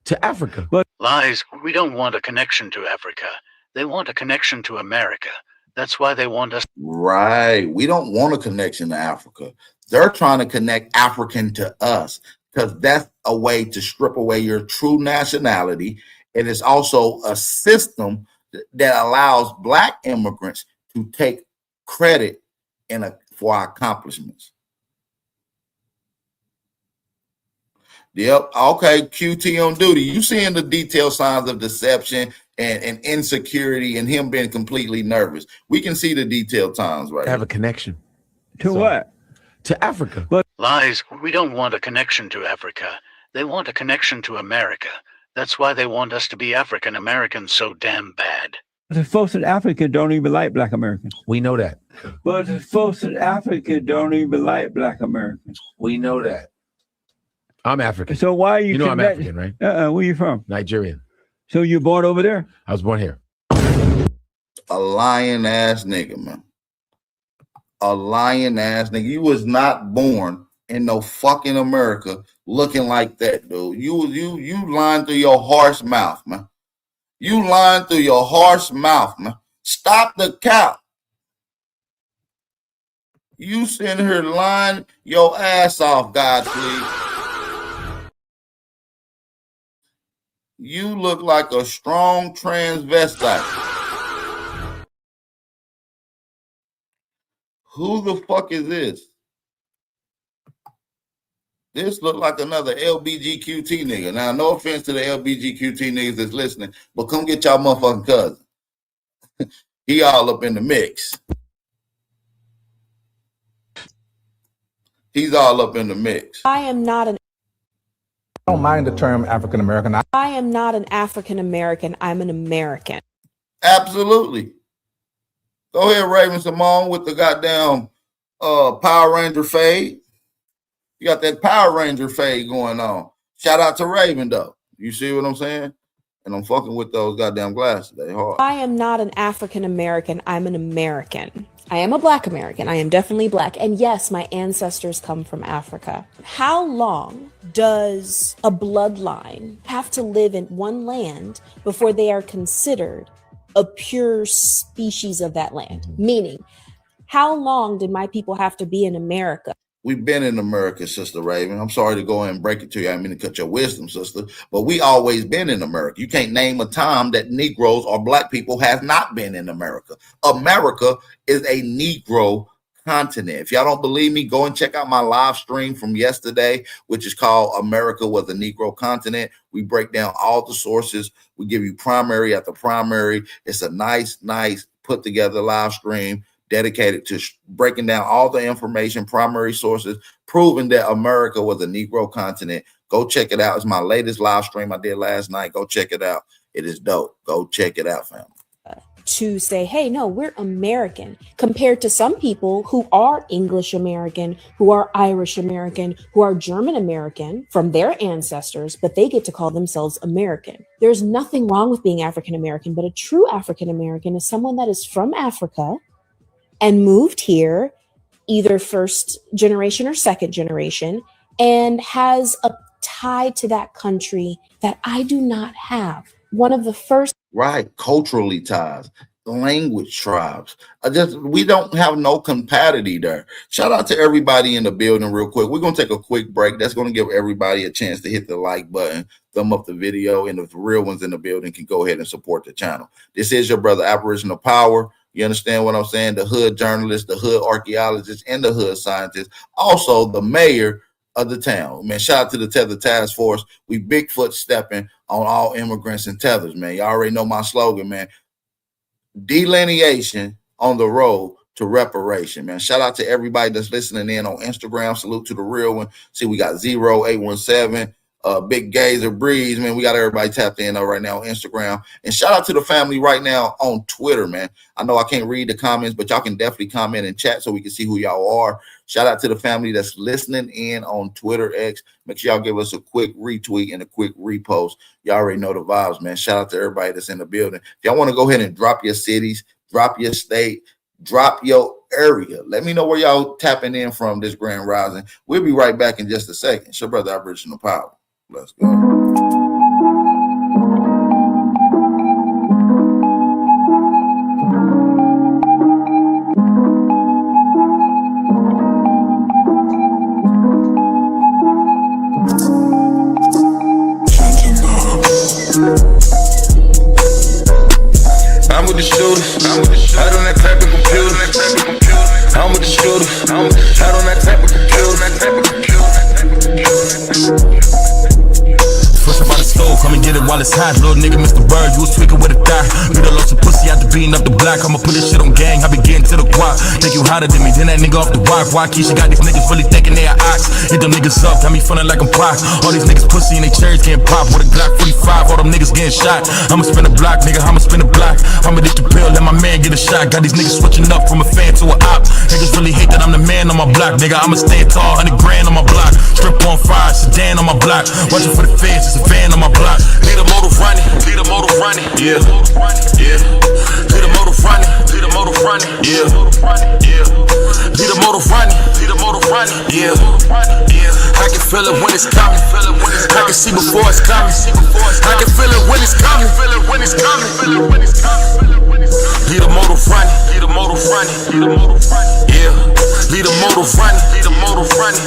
To Africa. But Lies. We don't want a connection to Africa. They want a connection to America. That's why they want us. Right. We don't want a connection to Africa. They're trying to connect African to us because that's a way to strip away your true nationality. And it's also a system that allows black immigrants to take credit for our accomplishments. Yep. Okay. QT on duty. You seeing the detailed signs of deception and insecurity and him being completely nervous. We can see the detailed signs right Have a connection. To what? To Africa. But Lies. We don't want a connection to Africa. They want a connection to America. That's why they want us to be African Americans so damn bad. the folks in Africa don't even like black Americans. We know that. But the folks in Africa don't even like black Americans. We know that. I'm African. So why are you? You know I'm African, right? Where you from? Nigerian. So you born over there? I was born here. A lying ass nigga, man. A lying ass nigga. You was not born in no fucking America looking like that, dude. You lying through your harsh mouth, man. You lying through your harsh mouth, man. Stop the cap. You sitting here lying your ass off, God, please. You look like a strong transvestite. Who the fuck is this? This look like another LBGQT nigga. Now, no offense to the LBGQT niggas that's listening, but come get y'all motherfucking cousin. He all up in the mix. He's all up in the mix. I am not an I don't mind the term African American. I am not an African American. I'm an American. Absolutely. Go ahead, Raven Simone, with the goddamn Power Ranger fade. You got that Power Ranger fade going on. Shout out to Raven, though. You see what I'm saying? And I'm fucking with those goddamn glasses. They hard. I am not an African American. I'm an American. I am a Black American. I am definitely Black. And yes, my ancestors come from Africa. How long does a bloodline have to live in one land before they are considered a pure species of that land? Meaning, how long did my people have to be in America? We've been in America, Sister Raven. I'm sorry to go and break it to you. I mean to cut your wisdom, sister. But we always been in America. You can't name a time that Negroes or Black people have not been in America. America is a Negro continent. If y'all don't believe me, go and check out my live stream from yesterday, which is called America Was a Negro Continent. We break down all the sources. We give you primary after primary. It's a nice put together live stream dedicated to breaking down all the information, primary sources, proving that America was a Negro continent. Go check it out. It's my latest live stream I did last night. Go check it out. It is dope. Go check it out, family. To say, hey, no, we're American, compared to some people who are English American, who are Irish American, who are German American from their ancestors, but they get to call themselves American. There's nothing wrong with being African American, but a true African American is someone that is from Africa and moved here, either first generation or second generation, and has a tie to that country that I do not have. One of the first. Right, culturally ties, language tribes. We don't have no compatibility there. Shout out to everybody in the building real quick. We're going to take a quick break. That's going to give everybody a chance to hit the like button, thumb up the video, and if the real ones in the building can go ahead and support the channel. This is your brother, Aboriginal Power. You understand what I'm saying? The hood journalist, the hood archaeologist, and the hood scientist. Also, the mayor of the town. Man, shout out to the Tether Task Force. We Bigfoot stepping on all immigrants and tethers, man. You already know my slogan, man. Delineation on the road to reparation, man. Shout out to everybody that's listening in on Instagram. Salute to the real one. See, we got 0817. Big Gazer Breeze, man. We got everybody tapped in right now on Instagram. And shout out to the family right now on Twitter, man. I know I can't read the comments, but y'all can definitely comment and chat so we can see who y'all are. Shout out to the family that's listening in on Twitter X. Make sure y'all give us a quick retweet and a quick repost. Y'all already know the vibes, man. Shout out to everybody that's in the building. If y'all want to go ahead and drop your cities, drop your state, drop your area. Let me know where y'all tapping in from this grand rising. We'll be right back in just a second. It's your brother, Aboriginal Power. Let's go. I'm with the shooters. I on that type of computer. I'm with the shooters. I on that type of computer. Fresh up out the stove, come and get it while it's hot. Little nigga, Mr. Bird, you was tweaking with a thigh. We done lost some pussy out the beating up the block. I'ma put this shit on gang, I be getting to the guap. Think you hotter than me, then that nigga off the block. Why Keisha got these niggas really thinking they are ox? Hit them niggas up, got me feeling like I'm Pac. All these niggas pussy and they cherries getting pop. With a Glock 45, all them niggas getting shot. I'ma spin a block, nigga, I'ma spin a block. I'ma dip the pill, let my man get a shot. Got these niggas switching up from a fan to a op. Niggas really hate that I'm the man on my block. Nigga, I'ma stand tall, 100 grand on my block. Strip on fire, sedan on my block. Watching for the feds, it's a van on my block. Lead a motor running, lead a motor running, yeah, yeah. Lead a motor running, lead a motor running, yeah, yeah. Lead a motor running, lead a motor running, yeah, yeah. I can feel it when it's coming, I can see before it's coming. I can feel it when it's coming, when it's coming, Lead a motor running, lead a motor running, lead a motor running, yeah. Lead a motor running, lead a motor running,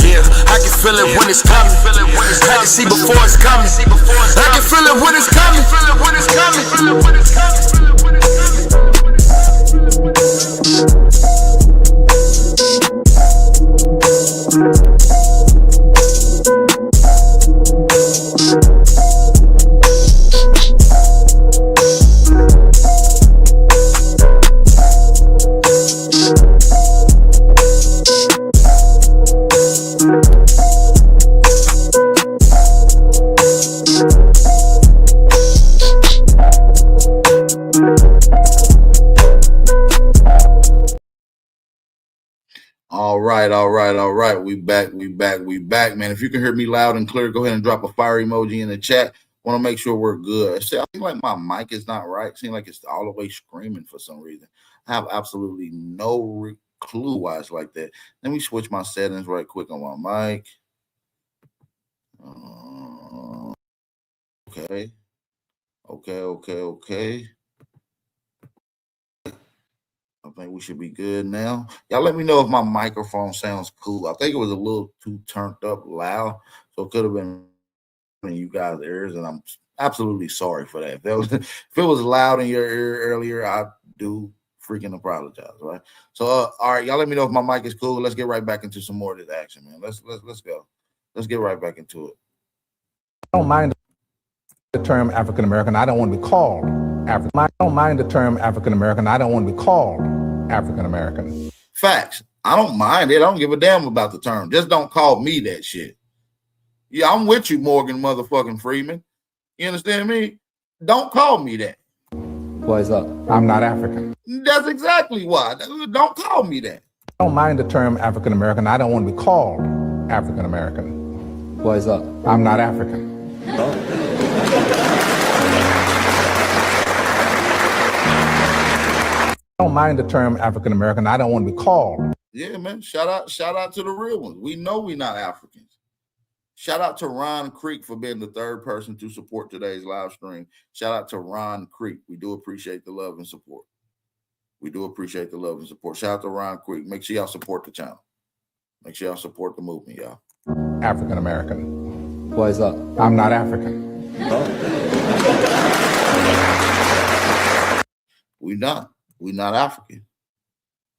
yeah. I can feel it when it's coming, I can see before it's coming. I can feel it when it's coming, when it's coming, when it's coming. All right. We back, man. If you can hear me loud and clear, go ahead and drop a fire emoji in the chat. Want to make sure we're good. See, I think like my mic is not right. It seems like it's all the way screaming for some reason. I have absolutely no clue why it's like that. Let me switch my settings right quick on my mic. Okay. I think we should be good now. Y'all let me know if my microphone sounds cool. I think it was a little too turned up loud, so it could have been in you guys' ears, and I'm absolutely sorry for that. If it was loud in your ear earlier, I do freaking apologize, right? So, all right, y'all let me know if my mic is cool. Let's get right back into some more of this action, man. Let's go. Let's get right back into it. I don't mind the term African American. I don't want to be called African. I don't mind the term African American. I don't want to be called African American. Facts. I don't mind it. I don't give a damn about the term. Just don't call me that shit. Yeah, I'm with you, Morgan motherfucking Freeman. You understand me? Don't call me that. Why is that? I'm not African. That's exactly why. Don't call me that. I don't mind the term African American. I don't want to be called African American. Why is that? I'm not African. I don't mind the term African American. I don't want to be called. Yeah, man. Shout out to the real ones. We know we're not Africans. Shout out to Ron Creek for being the third person to support today's live stream. Shout out to Ron Creek. We do appreciate the love and support. Shout out to Ron Creek. Make sure y'all support the channel. Make sure y'all support the movement, y'all. African American. Why is that? I'm not African. We're not African.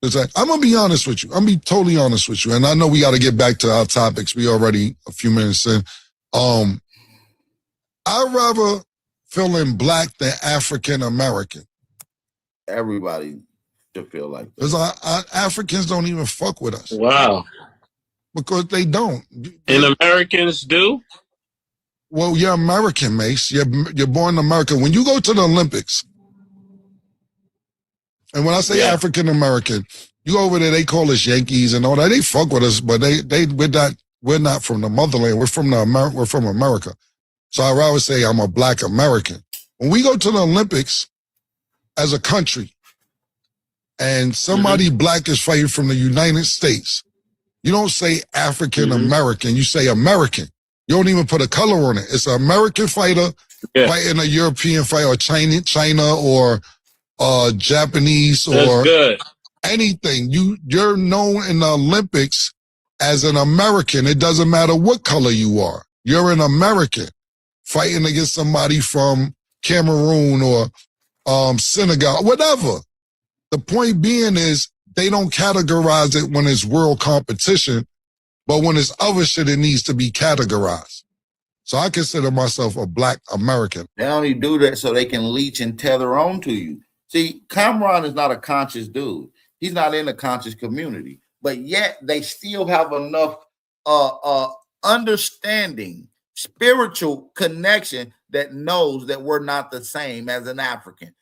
It's like, I'm gonna be honest with you. I'm gonna be totally honest with you. And I know we got to get back to our topics. We already a few minutes in. I'd rather feeling black than African American. Everybody should feel like that. Because Africans don't even fuck with us. Wow. Because they don't. And Americans do? Well, you're American, Mace. You're born in America. When you go to the Olympics, and when I say African American, you go over there, they call us Yankees and all that. They fuck with us, but we're not from the motherland. We're from America. So I'd rather say I'm a black American. When we go to the Olympics as a country, and somebody black is fighting from the United States, you don't say African American. You say American. You don't even put a color on it. It's an American fighter fighting a European fighter, or China or Japanese or anything. You're known in the Olympics as an American. It doesn't matter what color you are. You're an American fighting against somebody from Cameroon or Senegal, whatever. The point being is they don't categorize it when it's world competition, but when it's other shit, it needs to be categorized. So I consider myself a black American. They only do that so they can leech and tether on to you. See, Cameron is not a conscious dude. He's not in a conscious community, but yet they still have enough understanding, spiritual connection that knows that we're not the same as an African.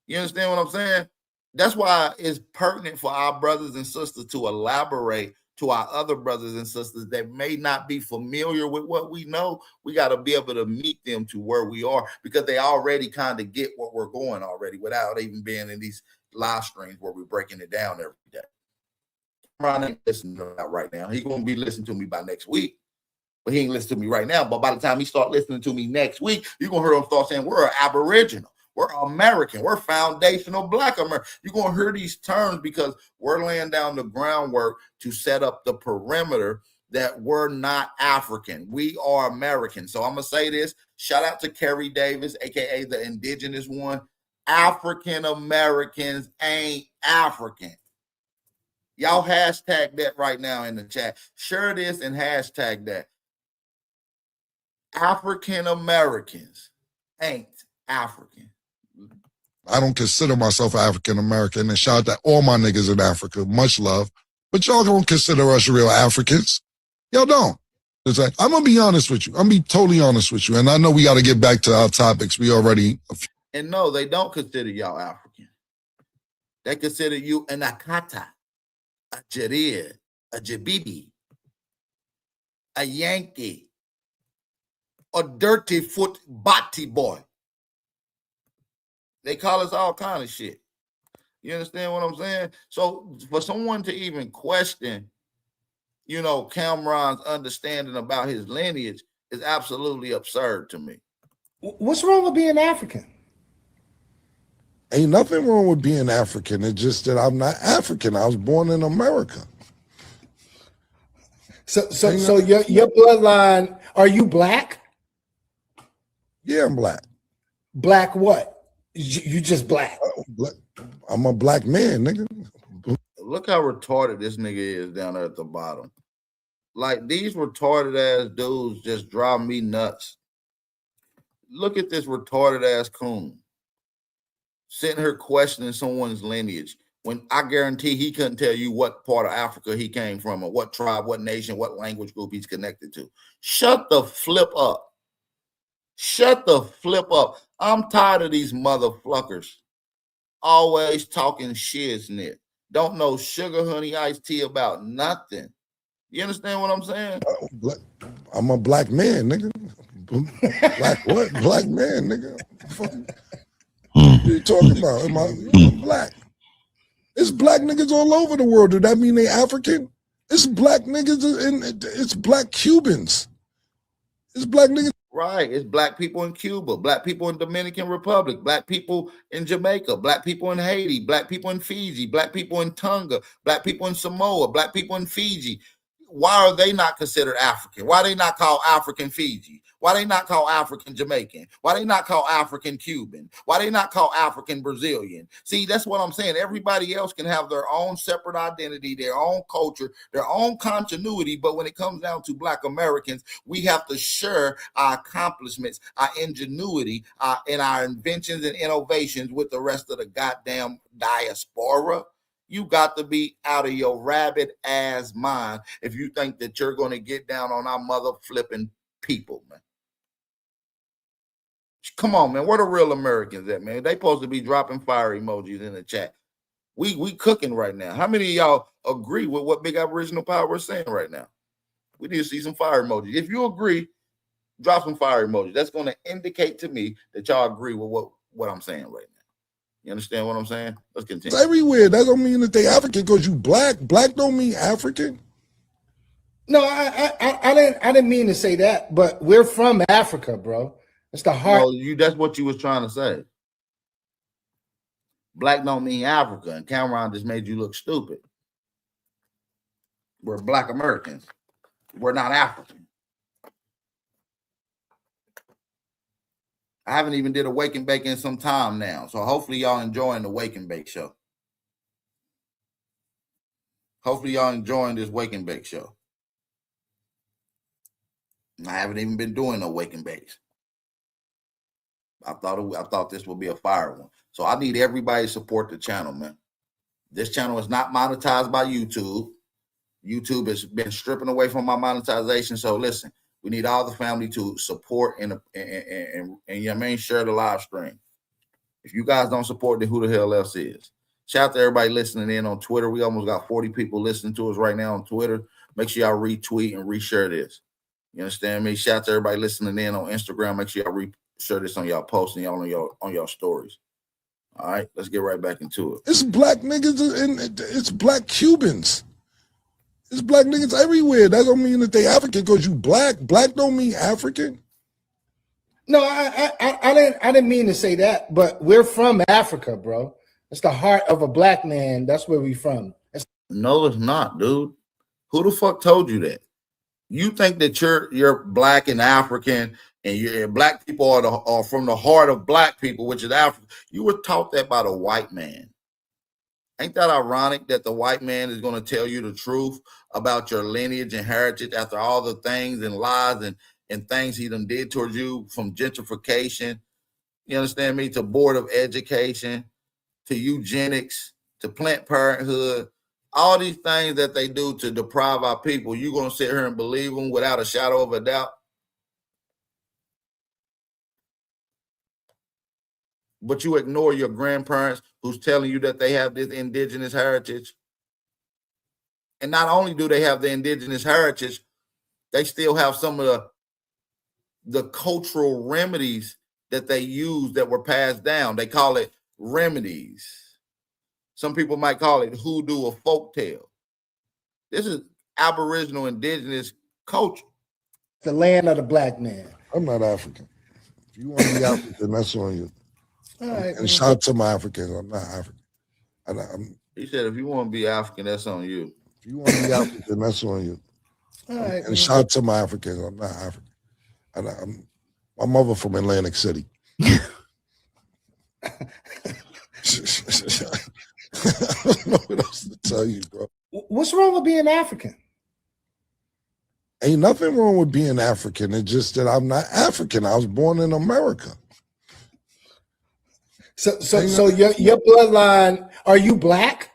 You understand what I'm saying? That's why it's pertinent for our brothers and sisters to elaborate to our other brothers and sisters that may not be familiar with what we know. We got to be able to meet them to where we are, because they already kind of get what we're going already without even being in these live streams where we're breaking it down every day. Ron ain't listening to that right now. He's going to be listening to me by next week, but he ain't listening to me right now. But by the time he start listening to me next week, you're going to hear him start saying we're Aboriginal. We're American. We're foundational black American. You're going to hear these terms because we're laying down the groundwork to set up the perimeter that we're not African. We are American. So I'm going to say this. Shout out to Kerry Davis, a.k.a. the indigenous one. African Americans ain't African. Y'all hashtag that right now in the chat. Share this and hashtag that. African Americans ain't African. I don't consider myself African American, and shout out to all my niggas in Africa. Much love. But y'all don't consider us real Africans. Y'all don't. It's like, I'm going to be honest with you. I'm going to be totally honest with you. And I know we got to get back to our topics. We already... And no, they don't consider y'all African. They consider you an Akata, a Jarir, a Jabibi, a Yankee. a dirty foot body boy. They call us all kind of shit. You understand what I'm saying? So for someone to even question, you know, Cameron's understanding about his lineage is absolutely absurd to me. What's wrong with being African? Ain't nothing wrong with being African. It's just that I'm not African. I was born in America. So your bloodline, are you black? Yeah, I'm black. Black what? You just black. I'm a black man, nigga. Look how retarded this nigga is down there at the bottom. Like, these retarded ass dudes just drive me nuts. Look at this retarded ass coon sitting here questioning someone's lineage when I guarantee he couldn't tell you what part of Africa he came from or what tribe, what nation, what language group he's connected to. Shut the flip up. Shut the flip up. I'm tired of these motherfuckers always talking shiznit. Don't know sugar, honey, iced tea about nothing. You understand what I'm saying? I'm a black man, nigga. Black what? Black man, nigga. What you talking about? I'm black. It's black niggas all over the world. Do that mean they African? It's black niggas and it's black Cubans. It's black niggas. Right. It's black people in Cuba, black people in Dominican Republic, black people in Jamaica, black people in Haiti, black people in Fiji, black people in Tonga, black people in Samoa, black people in Fiji. Why are they not considered African? Why they not called African Fiji? Why they not called African Jamaican? Why they not called African Cuban? Why they not called African Brazilian? See, that's what I'm saying. Everybody else can have their own separate identity, their own culture, their own continuity. But when it comes down to Black Americans, we have to share our accomplishments, our ingenuity, and our inventions and innovations with the rest of the goddamn diaspora. You got to be out of your rabbit ass mind if you think that you're going to get down on our mother flipping people, man. Come on, man. Where the real Americans at, man? They supposed to be dropping fire emojis in the chat. We cooking right now. How many of y'all agree with what Big Aboriginal Power is saying right now? We need to see some fire emojis. If you agree, drop some fire emojis. That's going to indicate to me that y'all agree with what I'm saying right now. You understand what I'm saying? Let's continue. It's everywhere. That don't mean that they African because you black. Black don't mean African. No, I didn't mean to say that, but we're from Africa, bro. It's the heart. No, that's what you was trying to say. Black don't mean Africa, and Cameron just made you look stupid. We're Black Americans. We're not African. I haven't even did a wake and bake in some time now, so hopefully y'all enjoying the wake and bake show. Hopefully y'all enjoying this wake and bake show. I haven't even been doing no wake and bakes. I thought this would be a fire one. So I need everybody to support the channel, man. This channel is not monetized by YouTube. YouTube has been stripping away from my monetization. So listen, we need all the family to support and you mean share the live stream. If you guys don't support, then who the hell else is? Shout out to everybody listening in on Twitter. We almost got 40 people listening to us right now on Twitter. Make sure y'all retweet and reshare this. You understand me? Shout out to everybody listening in on Instagram. Make sure y'all reshare this on y'all posts and y'all on y'all stories. All right, let's get right back into it. It's black niggas and it's black Cubans. It's black niggas everywhere. That don't mean that they African because you black. Black don't mean African. No, I didn't mean to say that, but we're from Africa, bro. It's the heart of a black man. That's where we from. No, it's not, dude. Who the fuck told you that? You think that you're black and African, and black people are from the heart of black people, which is Africa. You were taught that by the white man. Ain't that ironic that the white man is going to tell you the truth about your lineage and heritage after all the things and lies and things he done did towards you, from gentrification, you understand me, to Board of Education, to eugenics, to Planned Parenthood, all these things that they do to deprive our people. You going to sit here and believe them without a shadow of a doubt? But you ignore your grandparents who's telling you that they have this indigenous heritage. And not only do they have the indigenous heritage, they still have some of the cultural remedies that they use that were passed down. They call it remedies. Some people might call it hoodoo or folktale. This is Aboriginal indigenous culture. The land of the black man. I'm not African. If you want to be African, that's on you. All right, And shout out to my Africans. I'm not African. He said, if you want to be African, that's on you. If you want to be African, that's on you. all right. And shout out to my Africans. I'm not African. My mother from Atlantic City. I don't know what else to tell you, bro. What's wrong with being African? Ain't nothing wrong with being African. It's just that I'm not African. I was born in America. So your bloodline, are you black?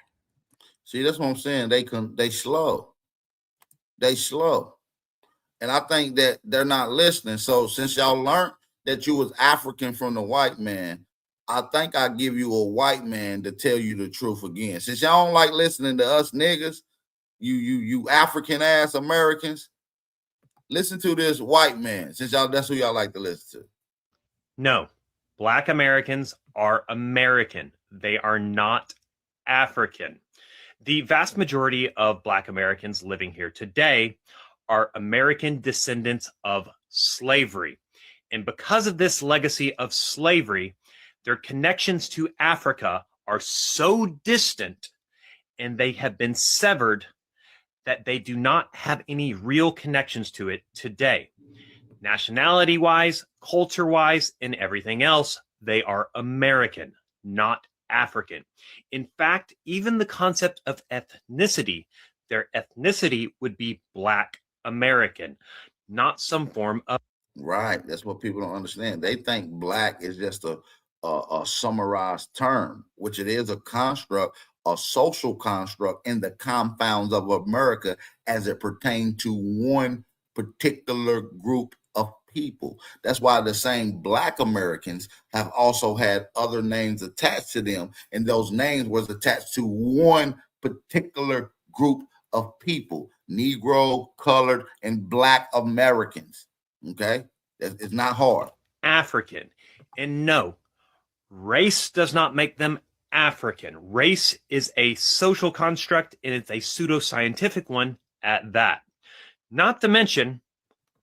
See, that's what I'm saying. They slow. They slow. And I think that they're not listening. So since y'all learned that you was African from the white man, I think I give you a white man to tell you the truth again. Since y'all don't like listening to us niggas, you African ass Americans, listen to this white man. Since y'all, that's who y'all like to listen to. No, Black Americans are American. They are not African. The vast majority of Black Americans living here today are American descendants of slavery. And because of this legacy of slavery, their connections to Africa are so distant and they have been severed that they do not have any real connections to it today. Nationality-wise, culture-wise, and everything else, they are American, not African. In fact, even the concept of ethnicity, their ethnicity would be Black American, not some form of... Right. That's what people don't understand. They think Black is just a summarized term, which it is a construct, a social construct in the confounds of America as it pertains to one particular group of people. That's why the same Black Americans have also had other names attached to them, and those names was attached to one particular group of people: Negro, colored, and Black Americans. Okay, it's not hard. African. And no, race does not make them African. Race is a social construct, and it's a pseudoscientific one at that. Not to mention,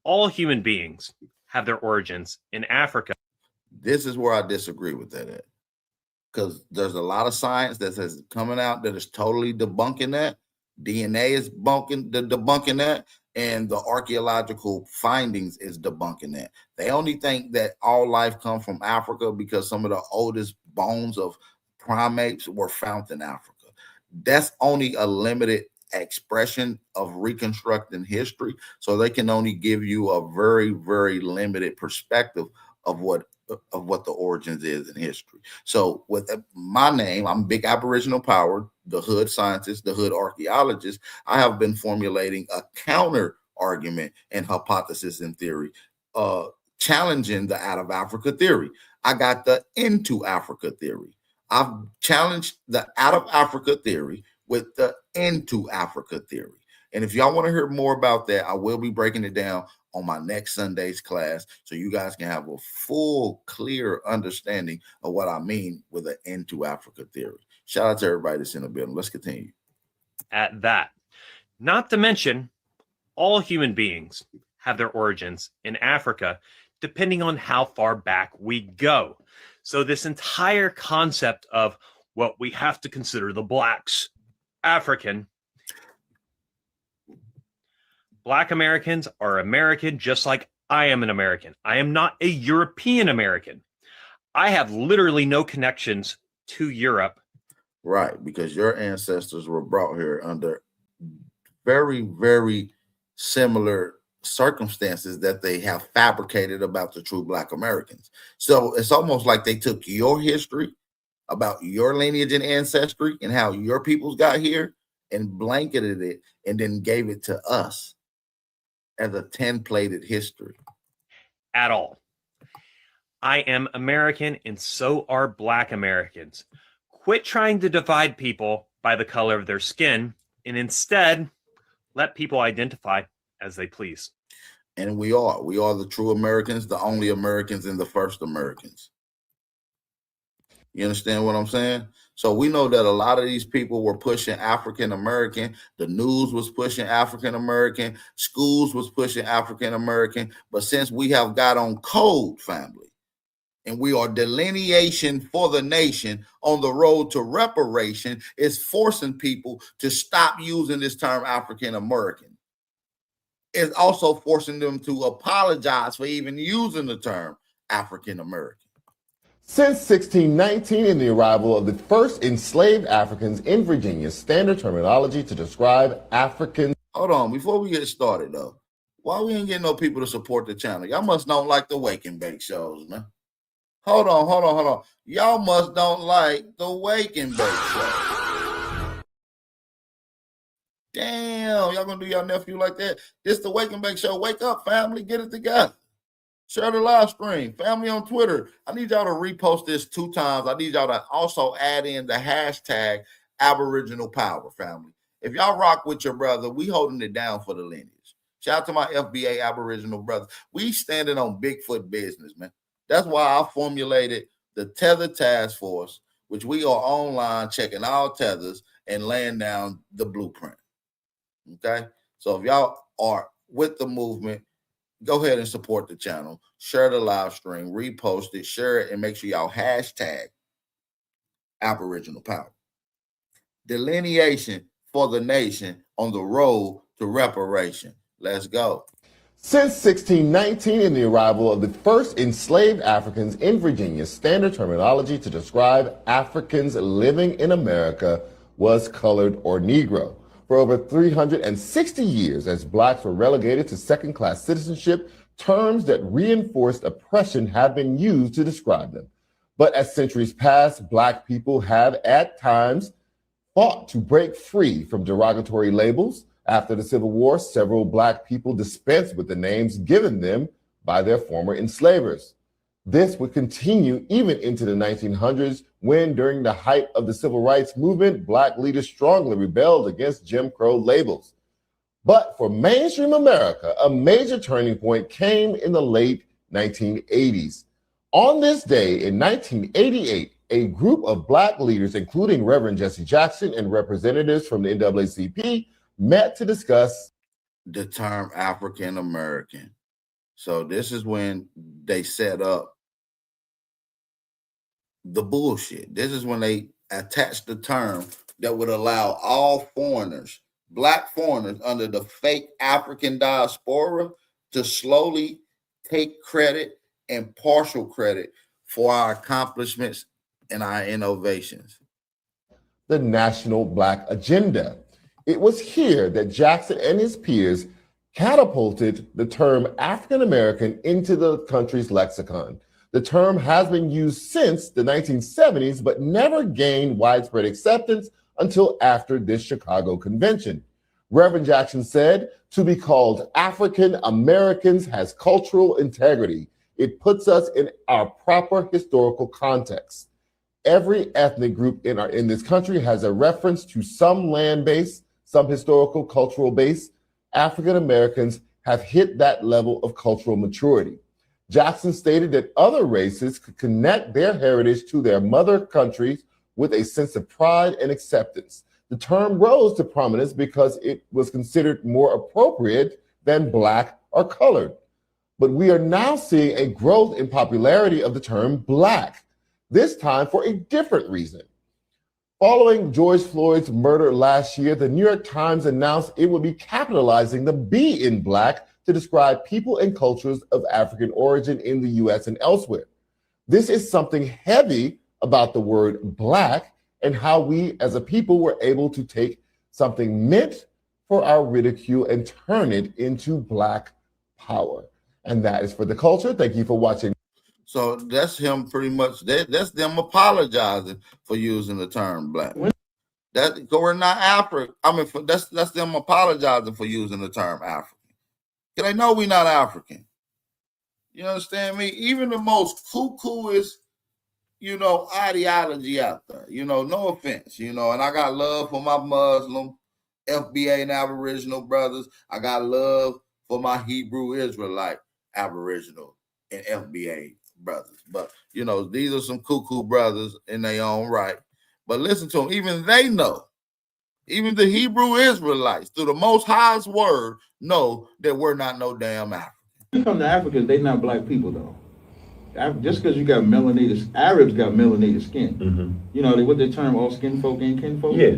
all human beings have their origins in Africa. This is where I disagree with that, because there's a lot of science that is coming out that is totally debunking that. DNA is debunking that, and the archaeological findings is debunking that. They only think that all life comes from Africa because some of the oldest bones of primates were found in Africa. That's only a limited expression of reconstructing history, so they can only give you a very, very limited perspective of what the origins is in history. So with my name, I'm Big Aboriginal Power, the hood scientist, the hood archaeologist. I have been formulating a counter argument and hypothesis and theory, challenging the out of Africa theory. I got the into Africa theory. I've challenged the out of Africa theory with the into Africa theory. And if y'all want to hear more about that, I will be breaking it down on my next Sunday's class, so you guys can have a full, clear understanding of what I mean with an into Africa theory. Shout out to everybody that's in the building. Let's continue. At that. Not to mention, all human beings have their origins in Africa, depending on how far back we go. So this entire concept of, well, we have to consider the Blacks African. Black Americans are American just like I am an American. I am not a European American. I have literally no connections to Europe. Right, because your ancestors were brought here under very, very similar circumstances that they have fabricated about the true Black Americans. So it's almost like they took your history about your lineage and ancestry and how your peoples got here and blanketed it and then gave it to us as a templated history. At all. I am American, and so are Black Americans. Quit trying to divide people by the color of their skin, and instead let people identify as they please. And we are. We are the true Americans, the only Americans, and the first Americans. You understand what I'm saying? So we know that a lot of these people were pushing African American. The news was pushing African American. Schools was pushing African American. But since we have got on code, family, and we are delineation for the nation on the road to reparation, it's forcing people to stop using this term African American. It's also forcing them to apologize for even using the term African American. Since 1619 and the arrival of the first enslaved Africans in Virginia, standard terminology to describe Africans. Hold on, before we get started though, why we ain't getting no people to support the channel? Y'all must don't like the Wake and Bake shows, man. Hold on. Y'all must don't like the Wake and Bake show. Damn, y'all gonna do your nephew like that? This the Wake and Bake show. Wake up, family, get it together. Share the live stream. Family on Twitter. I need y'all to repost this 2 times. I need y'all to also add in the hashtag Aboriginal Power, family. If y'all rock with your brother, we holding it down for the lineage. Shout out to my FBA Aboriginal brothers. We standing on Bigfoot business, man. That's why I formulated the Tether Task Force, which we are online checking all tethers and laying down the blueprint. Okay? So if y'all are with the movement, go ahead and support the channel. Share the live stream, repost it, share it, and make sure y'all hashtag Aboriginal Power. Delineation for the nation on the road to reparation. Let's go. Since 1619 and the arrival of the first enslaved Africans in Virginia, standard terminology to describe Africans living in America was colored or Negro. For over 360 years, as blacks were relegated to second-class citizenship, terms that reinforced oppression have been used to describe them. But as centuries pass, black people have at times fought to break free from derogatory labels. After the Civil War, several black people dispensed with the names given them by their former enslavers. This would continue even into the 1900s when, during the height of the civil rights movement, black leaders strongly rebelled against Jim Crow labels. But for mainstream America, a major turning point came in the late 1980s. On this day in 1988, a group of black leaders, including Reverend Jesse Jackson and representatives from the NAACP, met to discuss the term African American. So this is when they set up the bullshit. This is when they attached the term that would allow all foreigners, black foreigners under the fake African diaspora, to slowly take credit and partial credit for our accomplishments and our innovations. The National Black Agenda. It was here that Jackson and his peers catapulted the term African American into the country's lexicon. The term has been used since the 1970s, but never gained widespread acceptance until after this Chicago convention. Reverend Jackson said, "To be called African Americans has cultural integrity. It puts us in our proper historical context. Every ethnic group in this country has a reference to some land base, some historical cultural base. African Americans have hit that level of cultural maturity." Jackson stated that other races could connect their heritage to their mother countries with a sense of pride and acceptance. The term rose to prominence because it was considered more appropriate than black or colored. But we are now seeing a growth in popularity of the term black, this time for a different reason. Following George Floyd's murder last year, the New York Times announced it would be capitalizing the B in black to describe people and cultures of African origin in the US and elsewhere. This is something heavy about the word black and how we as a people were able to take something meant for our ridicule and turn it into black power. And that is for the culture. Thank you for watching. So that's him pretty much. That's them apologizing for using the term black. That we're not African. I mean, that's them apologizing for using the term African. Because they know we're not African. You understand me? Even the most cuckooest, ideology out there. No offense. And I got love for my Muslim, FBA, and Aboriginal brothers. I got love for my Hebrew Israelite, Aboriginal, and FBA brothers. But you know, these are some cuckoo brothers in their own right. But listen to them, even they know, even the Hebrew Israelites, through the Most High's word, know that we're not no damn African. When you come to Africans, they not black people though. Just because you got melanated, Arabs got melanated skin. You know, what the term all skin folk ain't kinfolk? Yeah.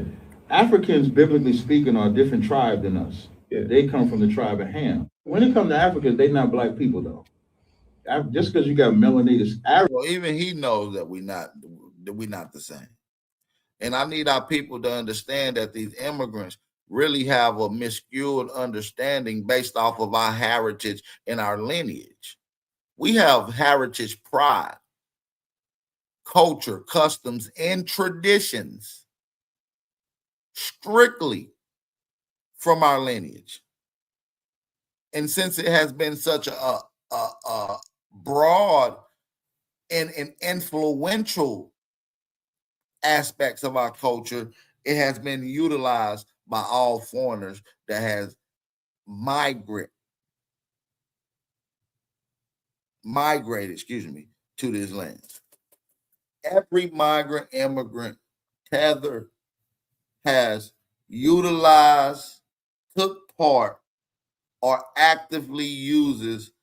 Africans, biblically speaking, are a different tribe than us. Yeah. They come from the tribe of Ham. When it comes to Africans, they not black people though. Just because you got melanated Arabs. Well, even he knows that we're not the same. And I need our people to understand that these immigrants really have a miscued understanding based off of our heritage and our lineage. We have heritage pride, culture, customs, and traditions strictly from our lineage. And since it has been such a broad and influential aspects of our culture, it has been utilized by all foreigners that has migrated, to this land. Every migrant, immigrant, tether has utilized, took part, or actively uses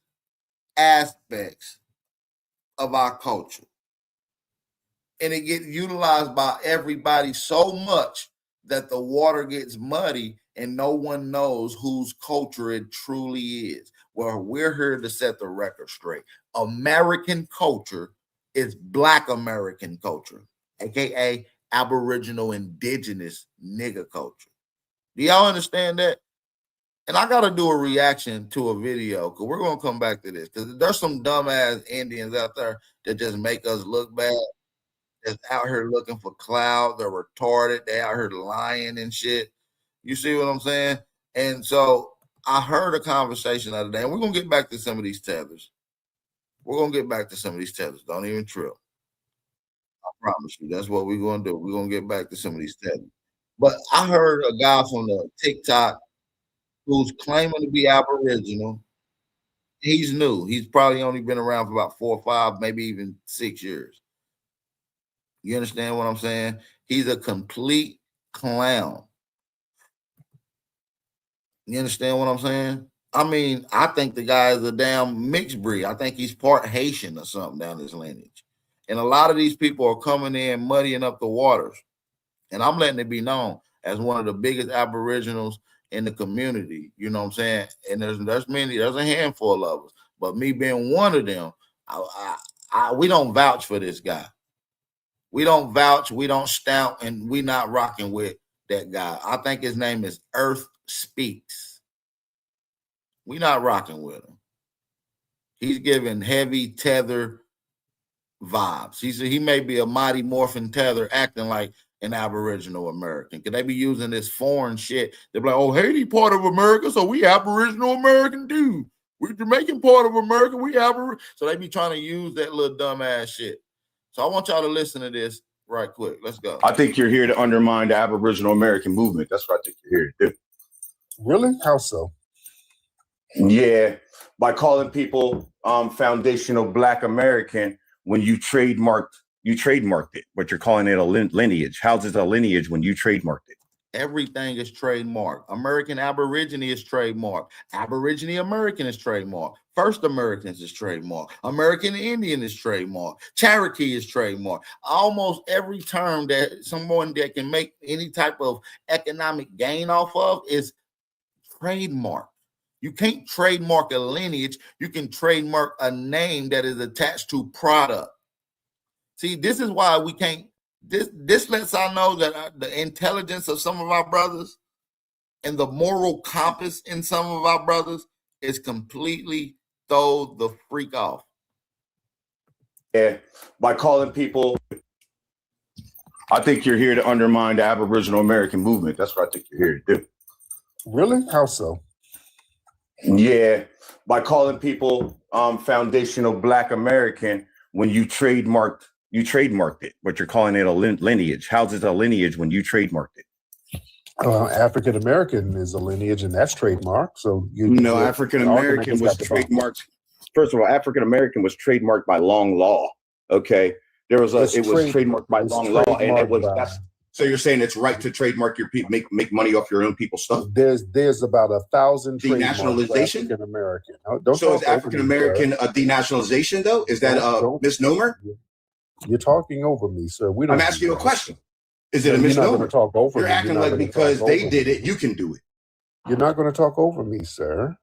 aspects of our culture. And it gets utilized by everybody so much that the water gets muddy and no one knows whose culture it truly is. Well, we're here to set the record straight. American culture is Black American culture, aka Aboriginal Indigenous nigger culture. Do y'all understand that? And I got to do a reaction to a video because we're going to come back to this because there's some dumbass Indians out there that just make us look bad. That's out here looking for clout. They're retarded. They out here lying and shit. You see what I'm saying? And so I heard a conversation the other day, and we're going to get back to some of these tethers. We're going to get back to some of these tethers. Don't even trip. I promise you. That's what we're going to do. We're going to get back to some of these tethers. But I heard a guy from the TikTok who's claiming to be Aboriginal. He's new. He's probably only been around for about 4 or 5, maybe even 6 years. You understand what I'm saying? He's a complete clown. You understand what I'm saying? I mean, I think the guy is a damn mixed breed. I think he's part Haitian or something down his lineage. And a lot of these people are coming in muddying up the waters. And I'm letting it be known as one of the biggest Aboriginals in the community. You know what I'm saying? And there's a handful of us. But me being one of them, we don't vouch for this guy. We don't vouch, we don't stamp, and we not rocking with that guy. I think his name is Earth Speaks. We not rocking with him. He's giving heavy tether vibes. He may be a Mighty Morphin Tether acting like an Aboriginal American. Could they be using this foreign shit? They're like, oh, Haiti part of America, so we Aboriginal American too. We're Jamaican part of America, we Aboriginal. So they be trying to use that little dumbass shit. So I want y'all to listen to this right quick. Let's go. I think you're here to undermine the Aboriginal American movement. That's what I think you're here to do. Really? How so? Yeah, by calling people foundational Black American when you trademarked it, but you're calling it a lineage. How's it a lineage when you trademarked it? Everything is trademarked. American Aborigine is trademarked. Aborigine American is trademarked. First Americans is trademarked. American Indian is trademarked. Cherokee is trademarked. Almost every term that someone that can make any type of economic gain off of is trademarked. You can't trademark a lineage. You can trademark a name that is attached to product. See, this is why we can't. This lets I know that the intelligence of some of our brothers and the moral compass in some of our brothers is completely throw the freak off. Yeah, by calling people. I think you're here to undermine the Aboriginal American movement. That's what I think you're here to do. Really? How so? Yeah, by calling people foundational Black American when you trademarked it, but you're calling it a lineage. How's it a lineage when you trademarked it? African American is a lineage, and that's trademark. So African American was trademarked. First of all, African American was trademarked by long law. Okay, it was trademarked by long law, and it was so you're saying it's right to trademark your people, make money off your own people's stuff. There's about 1,000 denationalization. African American. So is African American a denationalization though? Is that a misnomer? You're talking over me, sir. I'm asking you a question. Is it a misnomer? Talk over You're me. acting like because they did it, you can do it. You're not going to talk over me, sir,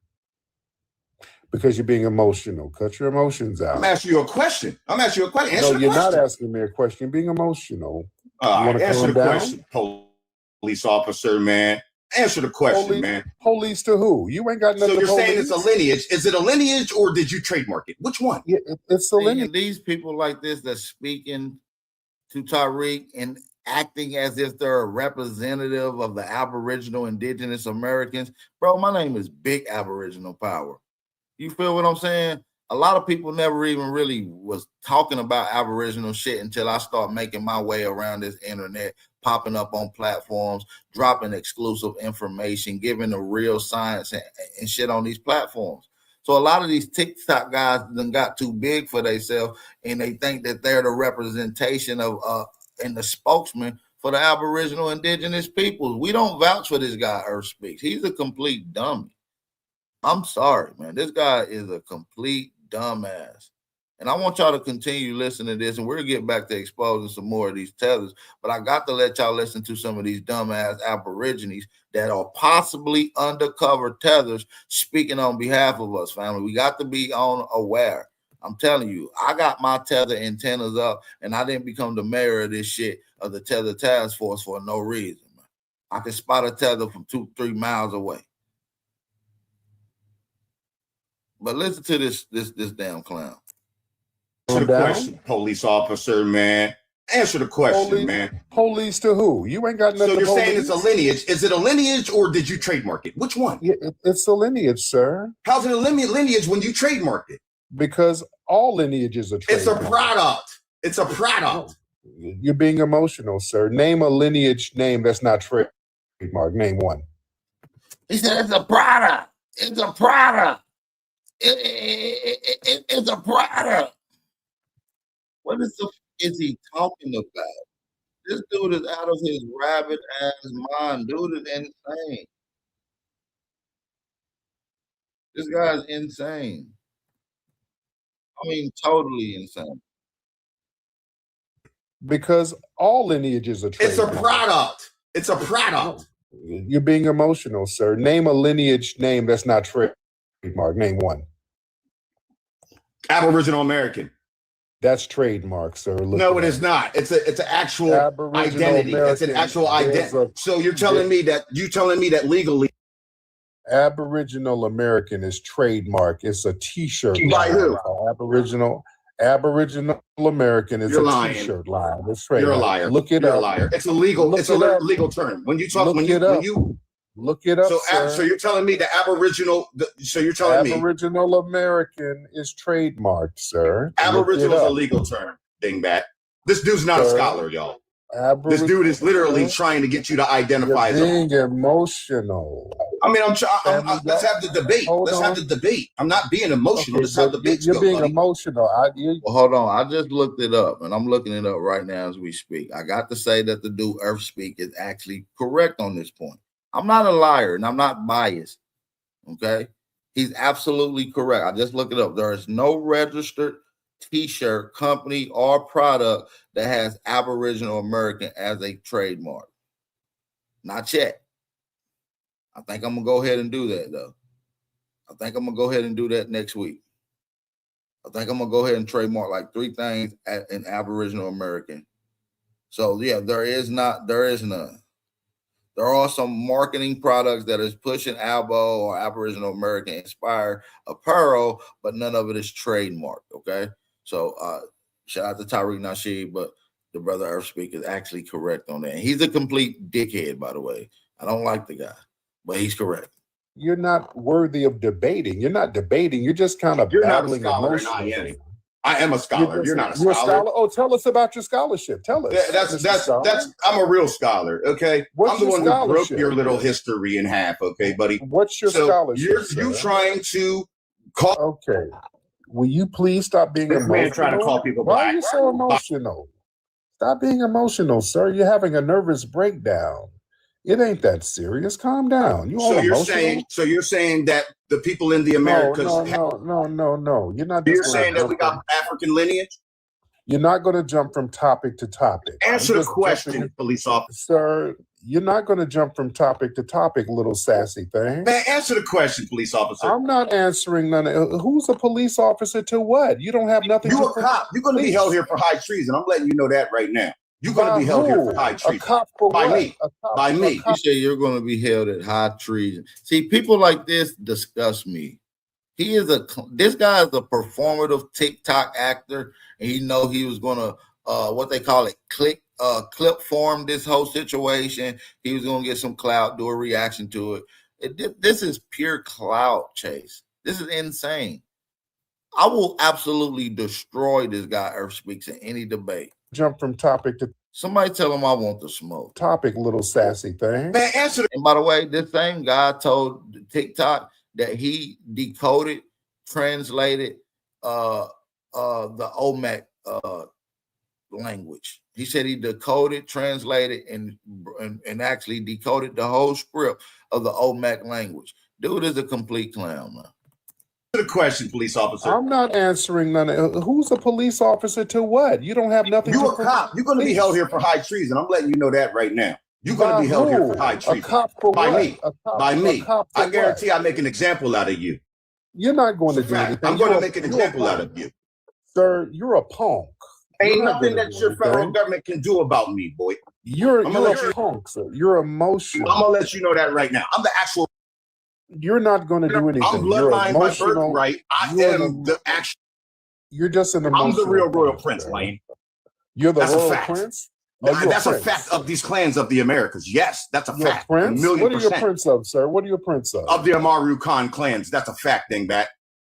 because you're being emotional. Cut your emotions out. I'm asking you a question. Answer no, you're not asking me a question. You're being emotional. Answer the question, police officer, man. Answer the question, man. Police to who? You ain't got nothing. So you're saying it's a lineage. Is it a lineage or did you trademark it? Which one? Yeah, it's a lineage. These people like this that's speaking to Tariq and acting as if they're a representative of the Aboriginal Indigenous Americans. Bro, my name is Big Aboriginal Power. You feel what I'm saying? A lot of people never even really was talking about Aboriginal shit until I start making my way around this internet, popping up on platforms, dropping exclusive information, giving the real science and shit on these platforms. So a lot of these TikTok guys done got too big for themselves, and they think that they're the representation of and the spokesman for the Aboriginal Indigenous peoples. We don't vouch for this guy, Earth Speaks. He's a complete dummy. I'm sorry, man. This guy is a complete dumbass. And I want y'all to continue listening to this, and we'll get back to exposing some more of these tethers. But I got to let y'all listen to some of these dumbass Aborigines that are possibly undercover tethers speaking on behalf of us, family. We got to be on aware. I'm telling you, I got my tether antennas up, and I didn't become the mayor of this shit of the Tether Task Force for no reason, man. I can spot a tether from 2-3 miles away. But listen to this damn clown. Answer the question, police officer, man. Answer the question, man. Police to who? You ain't got nothing. So you're saying it's a lineage. Is it a lineage or did you trademark it? Which one? Yeah, it's a lineage, sir. How's it a lineage when you trademarked it? Because all lineages are trademarked. It's a product. It's a product. You're being emotional, sir. Name a lineage name that's not trademarked. Name one. He said it's a product. It's a product. It's a product. What is he talking about? This dude is out of his rabbit ass mind. Dude is insane. This guy's insane. I mean, totally insane. Because all lineages are trademarked. It's a product. It's a product. You're being emotional, sir. Name a lineage name that's not trademarked. Name one. Aboriginal American. That's trademark, sir. No, it is not. It's an actual identity. It's an actual identity. So you're telling me that legally Aboriginal American is trademark. It's a T-shirt. By who? Aboriginal American is a T-shirt line. It's trademark. You're a liar. Look it You're up. a liar. It's a legal. It's a legal term. When you talk, look it up. So you're telling me the Aboriginal. So you're telling me Aboriginal American is trademarked, sir. Aboriginal is a legal term. Dingbat. This dude's not a scholar, y'all. This dude is literally trying to get you to identify as being emotional. I mean, let's have the debate. Let's have the debate. I'm not being emotional. Let's have the debate. You're being emotional. Well, hold on. I just looked it up, and I'm looking it up right now as we speak. I got to say that the dude Earth Speak is actually correct on this point. I'm not a liar, and I'm not biased. Okay? He's absolutely correct. I just looked it up. There is no registered T-shirt company or product that has Aboriginal American as a trademark. Not yet. I think I'm going to go ahead and do that, though. I think I'm going to go ahead and do that next week. I think I'm going to go ahead and trademark like 3 things in Aboriginal American. So, yeah, there is none. There are some marketing products that is pushing Abo or Aboriginal American inspired apparel, but none of it is trademarked, okay? So shout out to Tariq Nasheed, but the brother Earth Speak is actually correct on that. And he's a complete dickhead, by the way. I don't like the guy, but he's correct. You're not worthy of debating. You're not debating. You're just kind of babbling emotions. I am a scholar. You're not a You're scholar. Oh, tell us about your scholarship. Tell us. That's I'm a real scholar. Okay, What's I'm the your one who broke scholarship? your little history in half. Okay, buddy. What's your So scholarship? you sir? trying to call? Okay. Will you please stop being This emotional? man trying to call people Why black. are you so emotional? Stop being emotional, sir. You're having a nervous breakdown. It ain't that serious. Calm down. You all So emotional? you're saying that the people in the Americas No. You're not. you're Just saying that we got African lineage? You're not going to jump from topic to topic. Answer You're the just question, jumping- police officer. Sir, you're not going to jump from topic to topic, little sassy thing. Man, answer the question, police officer. I'm not answering none of who's a police officer to what? You don't have nothing You to a cop. You're going to be police. held here for high treason. I'm letting you know that right now. You're going to be held here for high treason. A cop for by what? me. A cop, By me. You say you're going to be held at high treason. See, people like this disgust me. This guy is a performative TikTok actor, and he know he was going to what they call it clip form this whole situation. He was going to get some clout, do a reaction to it. This is pure clout chase. This is insane. I will absolutely destroy this guy Earth Speaks in any debate. Jump from topic to somebody tell him I want the smoke. Topic, little sassy thing. Man, answer the- And by the way, this same guy told TikTok that he decoded, translated the Olmec language. He said he decoded, translated, and actually decoded the whole script of the Olmec language. Dude is a complete clown, man. The question, police officer. I'm not answering none of who's a police officer to what? You don't have nothing You to a cop. You're going to be held here for high treason. I'm letting you know that right now. You're going to be held here for high treason. A cop for by what? me. A cop, By me. A cop for I guarantee what? I make an example out of you. You're not going to It's a do fact. anything. I'm going You're to make an example out of you. Sir, you're a punk. Ain't You're not nothing gonna that do your federal anything. government can do about me, boy. You're I'm gonna a let you- punk, sir. You're emotional. I'm going to let you know that right now. I'm the actual. You're not going to do anything. I'm You're bloodline by emotional. birthright. I You're am the actual. You're just an emotional. I'm the real royal prince, prince, sir. Wayne. You're the That's a royal fact. prince. Oh, you're That's a prince. fact of these clans of the Americas. Yes, that's a You're fact. a prince. A million What are you a percent. prince of, sir? What are you a prince of? Of the Amaru Khan clans. That's a fact, dingbat.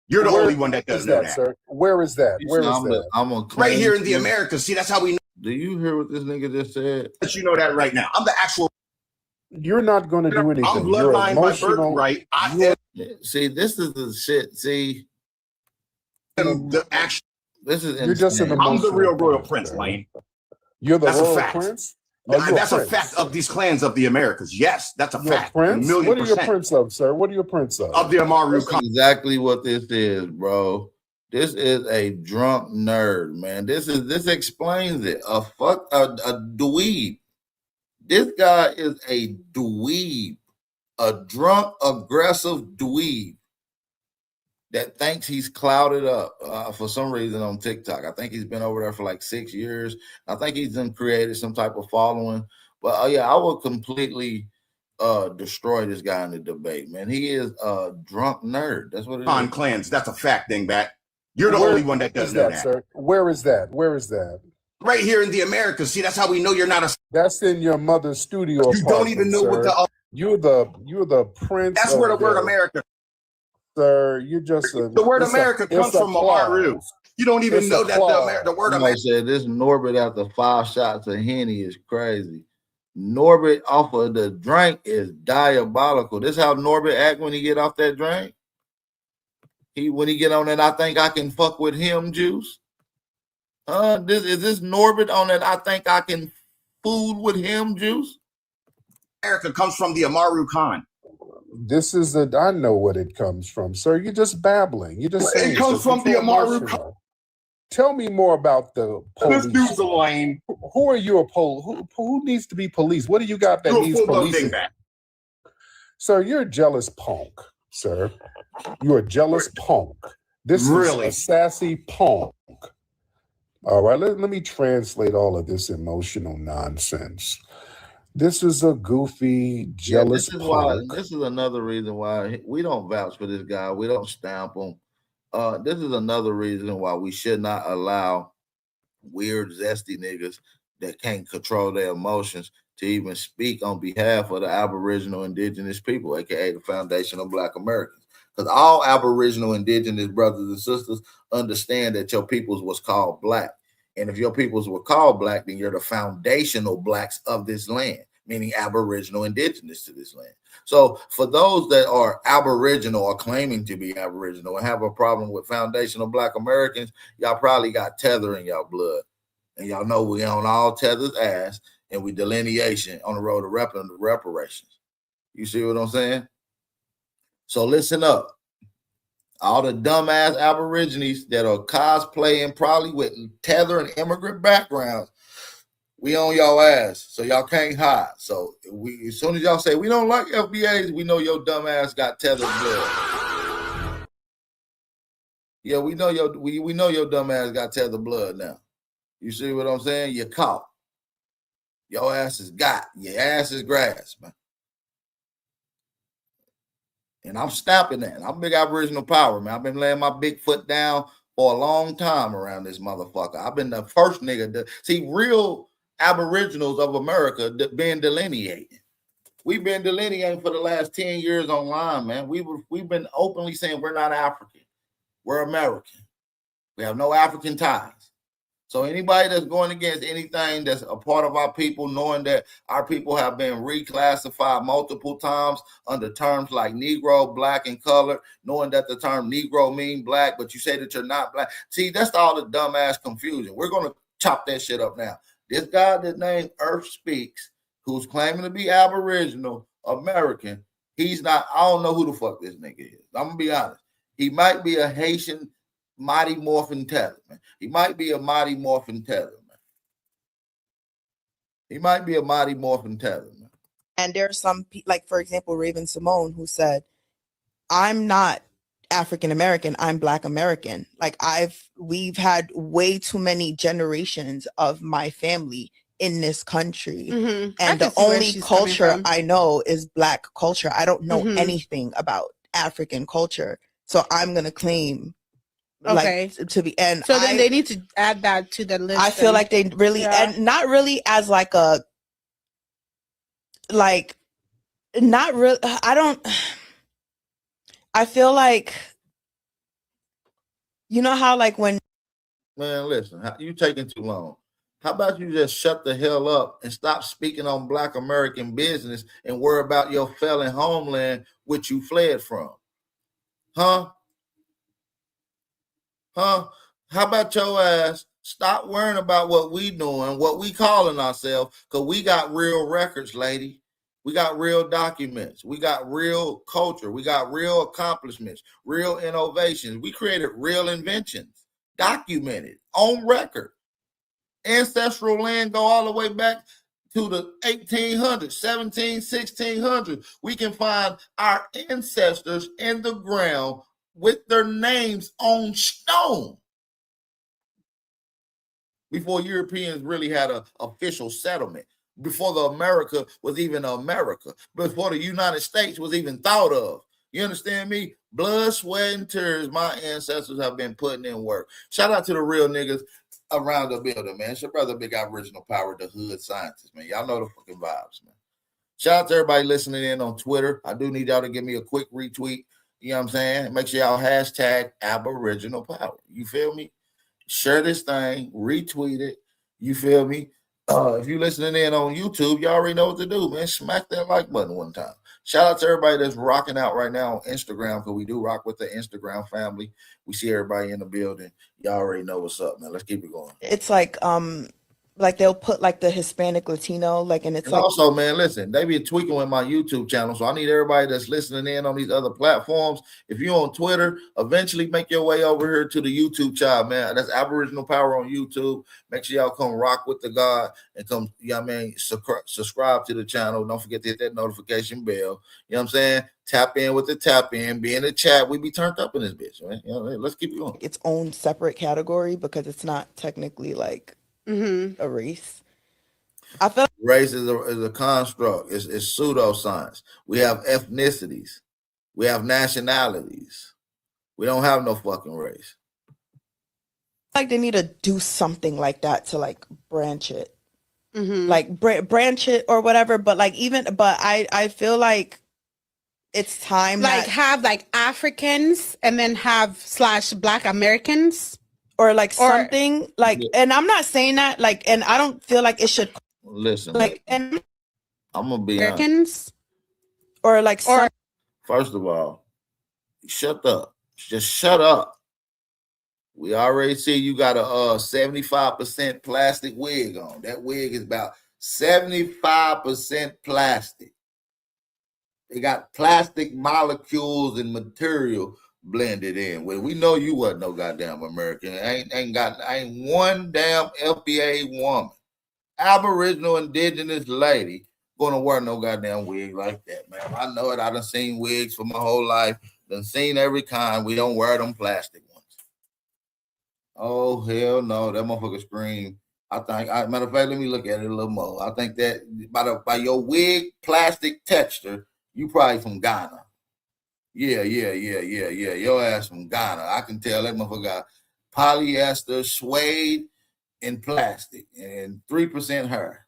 You're the Where only one that is doesn't know that. sir? Where is that? Where is that? I'm a Right here in the Americas. See, that's how we know. Do you hear what this nigga just said? Let you know that right now. I'm the actual. You're not going to do anything. I'm You're bloodline by emotional. birthright. I You're- See, this is the shit. See, am the actual. this is You're just an insane. I'm the emotional real royal prince, prince, Wayne. You're the That's a royal fact. prince. Oh, you're That's a prince. fact of these clans of the Americas. Yes, that's a You're a fact. prince. A million What are you a percent. prince of, sir? What are you a prince of? Of the Amaru That's Khan. exactly what this is, bro. This is a drunk nerd, man. This explains it. A dweeb. This guy is a dweeb, a drunk, aggressive dweeb that thinks he's clouded up for some reason on TikTok. I think he's been over there for like 6 years. I think he's then created some type of following. But yeah, I would completely destroy this guy in the debate, man. He is a drunk nerd. That's what it Khan is. clans. That's a fact, dingbat. You're the Where only one that is doesn't know that. sir? Where is that? Where is that? Right here in the Americas. See, that's how we know you're not a. That's in your mother's studio. You don't even know what sir. the. You're the prince. That's of where the word America. Sir, you're just The word America comes from Amaru. You don't even know that the word Somebody America. said this Norbert after 5 shots of Henny is crazy. Norbert off of the drink is diabolical. This how Norbert act when he get off that drink. When he get on that, I think I can fuck with him juice. This Norbert on that? I think I can fool with him juice. America comes from the Amaru Khan. This is I know what it comes from, sir. You're just babbling. You're just saying It comes stuff. from the You're Amaru Khan. emotional. Tell me more about the police. This dude's a lame. Who are you a who needs to be police? What do you got that You're a needs full-blown policing? dingbat. Sir, you're a jealous punk, sir. You're a jealous punk. This Really? is a sassy punk. All right, let me translate all of this emotional nonsense. This is a goofy, jealous this is why. punk. This is another reason why we don't vouch for this guy. We don't stamp him. This is another reason why we should not allow weird, zesty niggas that can't control their emotions to even speak on behalf of the Aboriginal Indigenous people, aka the Foundation of Black Americans. Because all Aboriginal Indigenous brothers and sisters understand that your peoples was called Black. And if your peoples were called Black, then you're the foundational Blacks of this land, meaning Aboriginal Indigenous to this land. So for those that are Aboriginal or claiming to be Aboriginal and have a problem with foundational Black Americans, y'all probably got tether in y'all blood. And y'all know we on all Tethers' ass, and we delineation on the road to reparations. You see what I'm saying? So listen up. All the dumbass Aborigines that are cosplaying probably with tether and immigrant backgrounds, we on y'all ass, so y'all can't hide. So we, as soon as y'all say we don't like FBAs, we know your dumb ass got tethered blood. Yeah, we know your dumb ass got tethered blood now. You see what I'm saying? You're caught. Your ass is got. Your ass is grass, man. And I'm stopping that. I'm big Aboriginal power, man. I've been laying my big foot down for a long time around this motherfucker. I've been the first nigga to see real Aboriginals of America been delineating. We've been delineating for the last 10 years online, man. We've been openly saying we're not African. We're American. We have no African ties. So anybody that's going against anything that's a part of our people, knowing that our people have been reclassified multiple times under terms like Negro, Black, and colored, knowing that the term Negro means Black, but you say that you're not Black. See, that's all the dumbass confusion. We're going to chop that shit up now. This guy that's named Earth Speaks, who's claiming to be Aboriginal American, he's not, I don't know who the fuck this nigga is. I'm going to be honest. He might be a Haitian Mighty Morphin Tether, man. He might be a Mighty Morphin Tether, man. He might be a Mighty Morphin Tether, man. And there are some, like, for example, Raven Simone, who said, I'm not African American, I'm Black American. Like, we've had way too many generations of my family in this country. And the only culture I know is Black culture. I don't know anything about African culture. So I'm going to claim Okay. like to be, and so then they need to add that to the list. I feel like they really, and not really as like a, like, not really, I feel like, you know how like when. Man, listen, you taking too long. How about you just shut the hell up and stop speaking on Black American business and worry about your felon homeland which you fled from? Huh? How about your ass stop worrying about what we doing, what we calling ourselves, because we got real records, lady. We got real documents. We got real culture. We got real accomplishments, real innovations. We created real inventions, documented, on record. Ancestral land go all the way back to the 1800s, 17, 1600s. We can find our ancestors in the ground with their names on stone before Europeans really had an official settlement, before the America was even America, before the United States was even thought of. You understand me? Blood, sweat, and tears, my ancestors have been putting in work. Shout out to the real niggas around the building, man. It's your brother, Big Aboriginal Power, the hood scientist, man. Y'all know the fucking vibes, man. Shout out to everybody listening in on Twitter. I do need y'all to give me a quick retweet. You know what I'm saying? Make sure y'all hashtag Aboriginal Power. You feel me? Share this thing, retweet it. You feel me? If you listening in on YouTube, you already know what to do, man. Smack that like button one time. Shout out to everybody that's rocking out right now on Instagram, because we do rock with the Instagram family. We see everybody in the building. Y'all already know what's up, man. Let's keep it going. It's like they'll put like the Hispanic Latino, like, and it's and like also, man, listen, they be tweaking with my YouTube channel. So I need everybody that's listening in on these other platforms. If you're on Twitter, eventually make your way over here to the YouTube channel, man. That's Aboriginal Power on YouTube. Make sure y'all come rock with the God and come, you know what I mean, subscribe to the channel. Don't forget to hit that notification bell. You know what I'm saying? Tap in with the tap in, be in the chat. We be turned up in this bitch, man. You know, let's keep it going. its own separate category because it's not technically like a race. I feel race is a construct. It's pseudoscience. We have ethnicities. We have nationalities. We don't have no fucking race. like they need to do something like that to like branch it. like branch it or whatever. But like I feel like it's time like that, have like Africans and then have / Black Americans or like something like, and I'm not saying that like, and I don't feel like it should Listen, like, and I'm gonna be honest. Americans or like First of all, shut up. Just shut up. We already see you got a 75% plastic wig on. That wig is about 75% plastic. They got plastic molecules and material blended in. Well, we know you wasn't no goddamn American. Ain't one damn FBA woman, Aboriginal indigenous lady, gonna wear no goddamn wig like that, man. I know it. I done seen wigs for my whole life. Done seen every kind. We don't wear them plastic ones. Oh, hell no. That motherfucker scream. I think, matter of fact, let me look at it a little more. I think that by your wig plastic texture, you probably from Ghana. Yeah. Your ass from Ghana. I can tell that motherfucker got polyester, suede, and plastic, and 3% hair.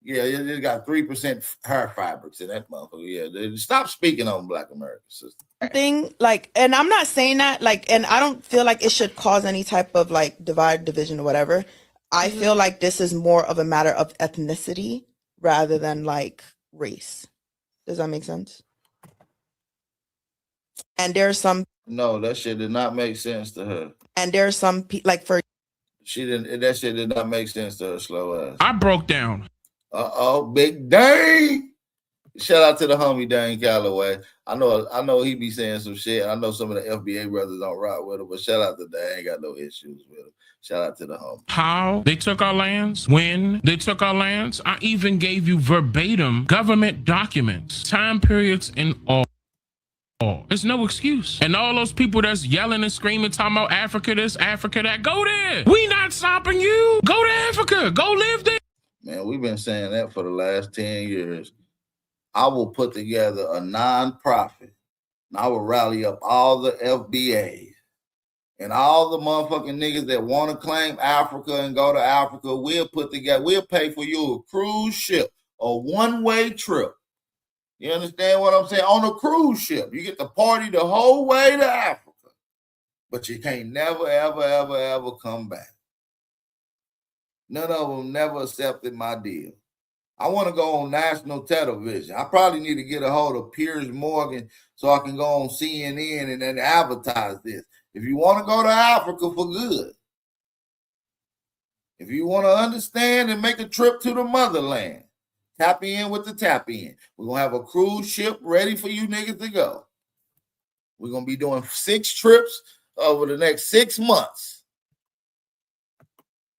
Yeah, it got 3% hair fabrics in that motherfucker. Yeah, stop speaking on Black Americans. thing like, and I'm not saying that like, and I don't feel like it should cause any type of like division or whatever. I feel like this is more of a matter of ethnicity rather than like race. Does that make sense? And there's some. No, that shit did not make sense to her. And there's some like for. She didn't. That shit did not make sense to her slow ass. I broke down. Big Dane. Shout out to the homie Dane Calloway. I know he be saying some shit. I know some of the FBA brothers don't rock with him, but shout out to Dane. Ain't got no issues with him. Shout out to the homie. How they took our lands, when they took our lands. I even gave you verbatim government documents, time periods, and all. There's no excuse. And all those people that's yelling and screaming, talking about Africa this, Africa that, go there. We not stopping you. Go to Africa. Go live there. Man, we've been saying that for the last 10 years. I will put together a non-profit, and I will rally up all the FBAs and all the motherfucking niggas that want to claim Africa and go to Africa. We'll pay for you a cruise ship, a one-way trip. You understand what I'm saying? On a cruise ship, you get to party the whole way to Africa, but you can't never, ever, ever, ever come back. None of them never accepted my deal. I want to go on national television. I probably need to get a hold of Piers Morgan so I can go on CNN and then advertise this. If you want to go to Africa for good, if you want to understand and make a trip to the motherland, tap in with the tap in. We're going to have a cruise ship ready for you niggas to go. We're going to be doing 6 trips over the next 6 months.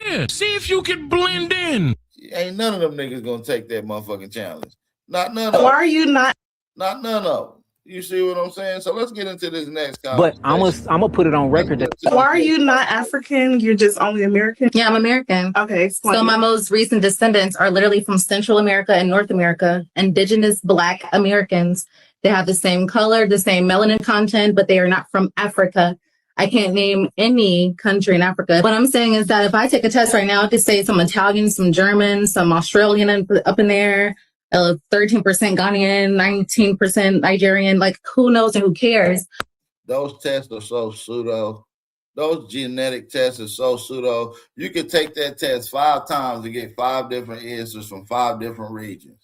Yeah, see if you can blend in. Ain't none of them niggas going to take that motherfucking challenge. Not none of them. Why are you not? Not none of them. You see what I'm saying? So let's get into this next conversation. But I'm gonna put it on record. Why are you not African? You're just only American? Yeah, I'm American. Okay, explain. So my most recent descendants are literally from Central America and North America, indigenous Black Americans. They have the same color, the same melanin content, but they are not from Africa. I can't name any country in Africa. What I'm saying is that if I take a test right now, I could say some Italian, some German, some Australian up in there, 13% Ghanaian, 19% Nigerian, like who knows and who cares? Those tests are so pseudo. Those genetic tests are so pseudo. You could take that test 5 times to get 5 different answers from 5 different regions.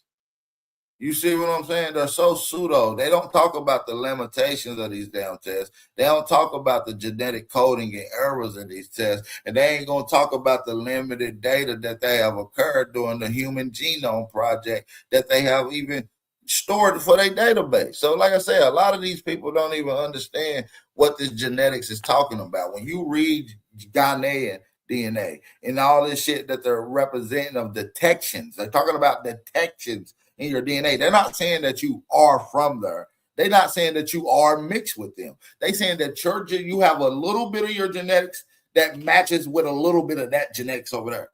You see what I'm saying? They're so pseudo. They don't talk about the limitations of these damn tests. They don't talk about the genetic coding and errors in these tests. And they ain't going to talk about the limited data that they have occurred during the Human Genome Project that they have even stored for their database. So like I said, a lot of these people don't even understand what this genetics is talking about. When you read Ghanaian DNA and all this shit that they're representing of detections, they're talking about detections in your DNA. They're not saying that you are from there. They're not saying that you are mixed with them. They're saying that you have a little bit of your genetics that matches with a little bit of that genetics over there.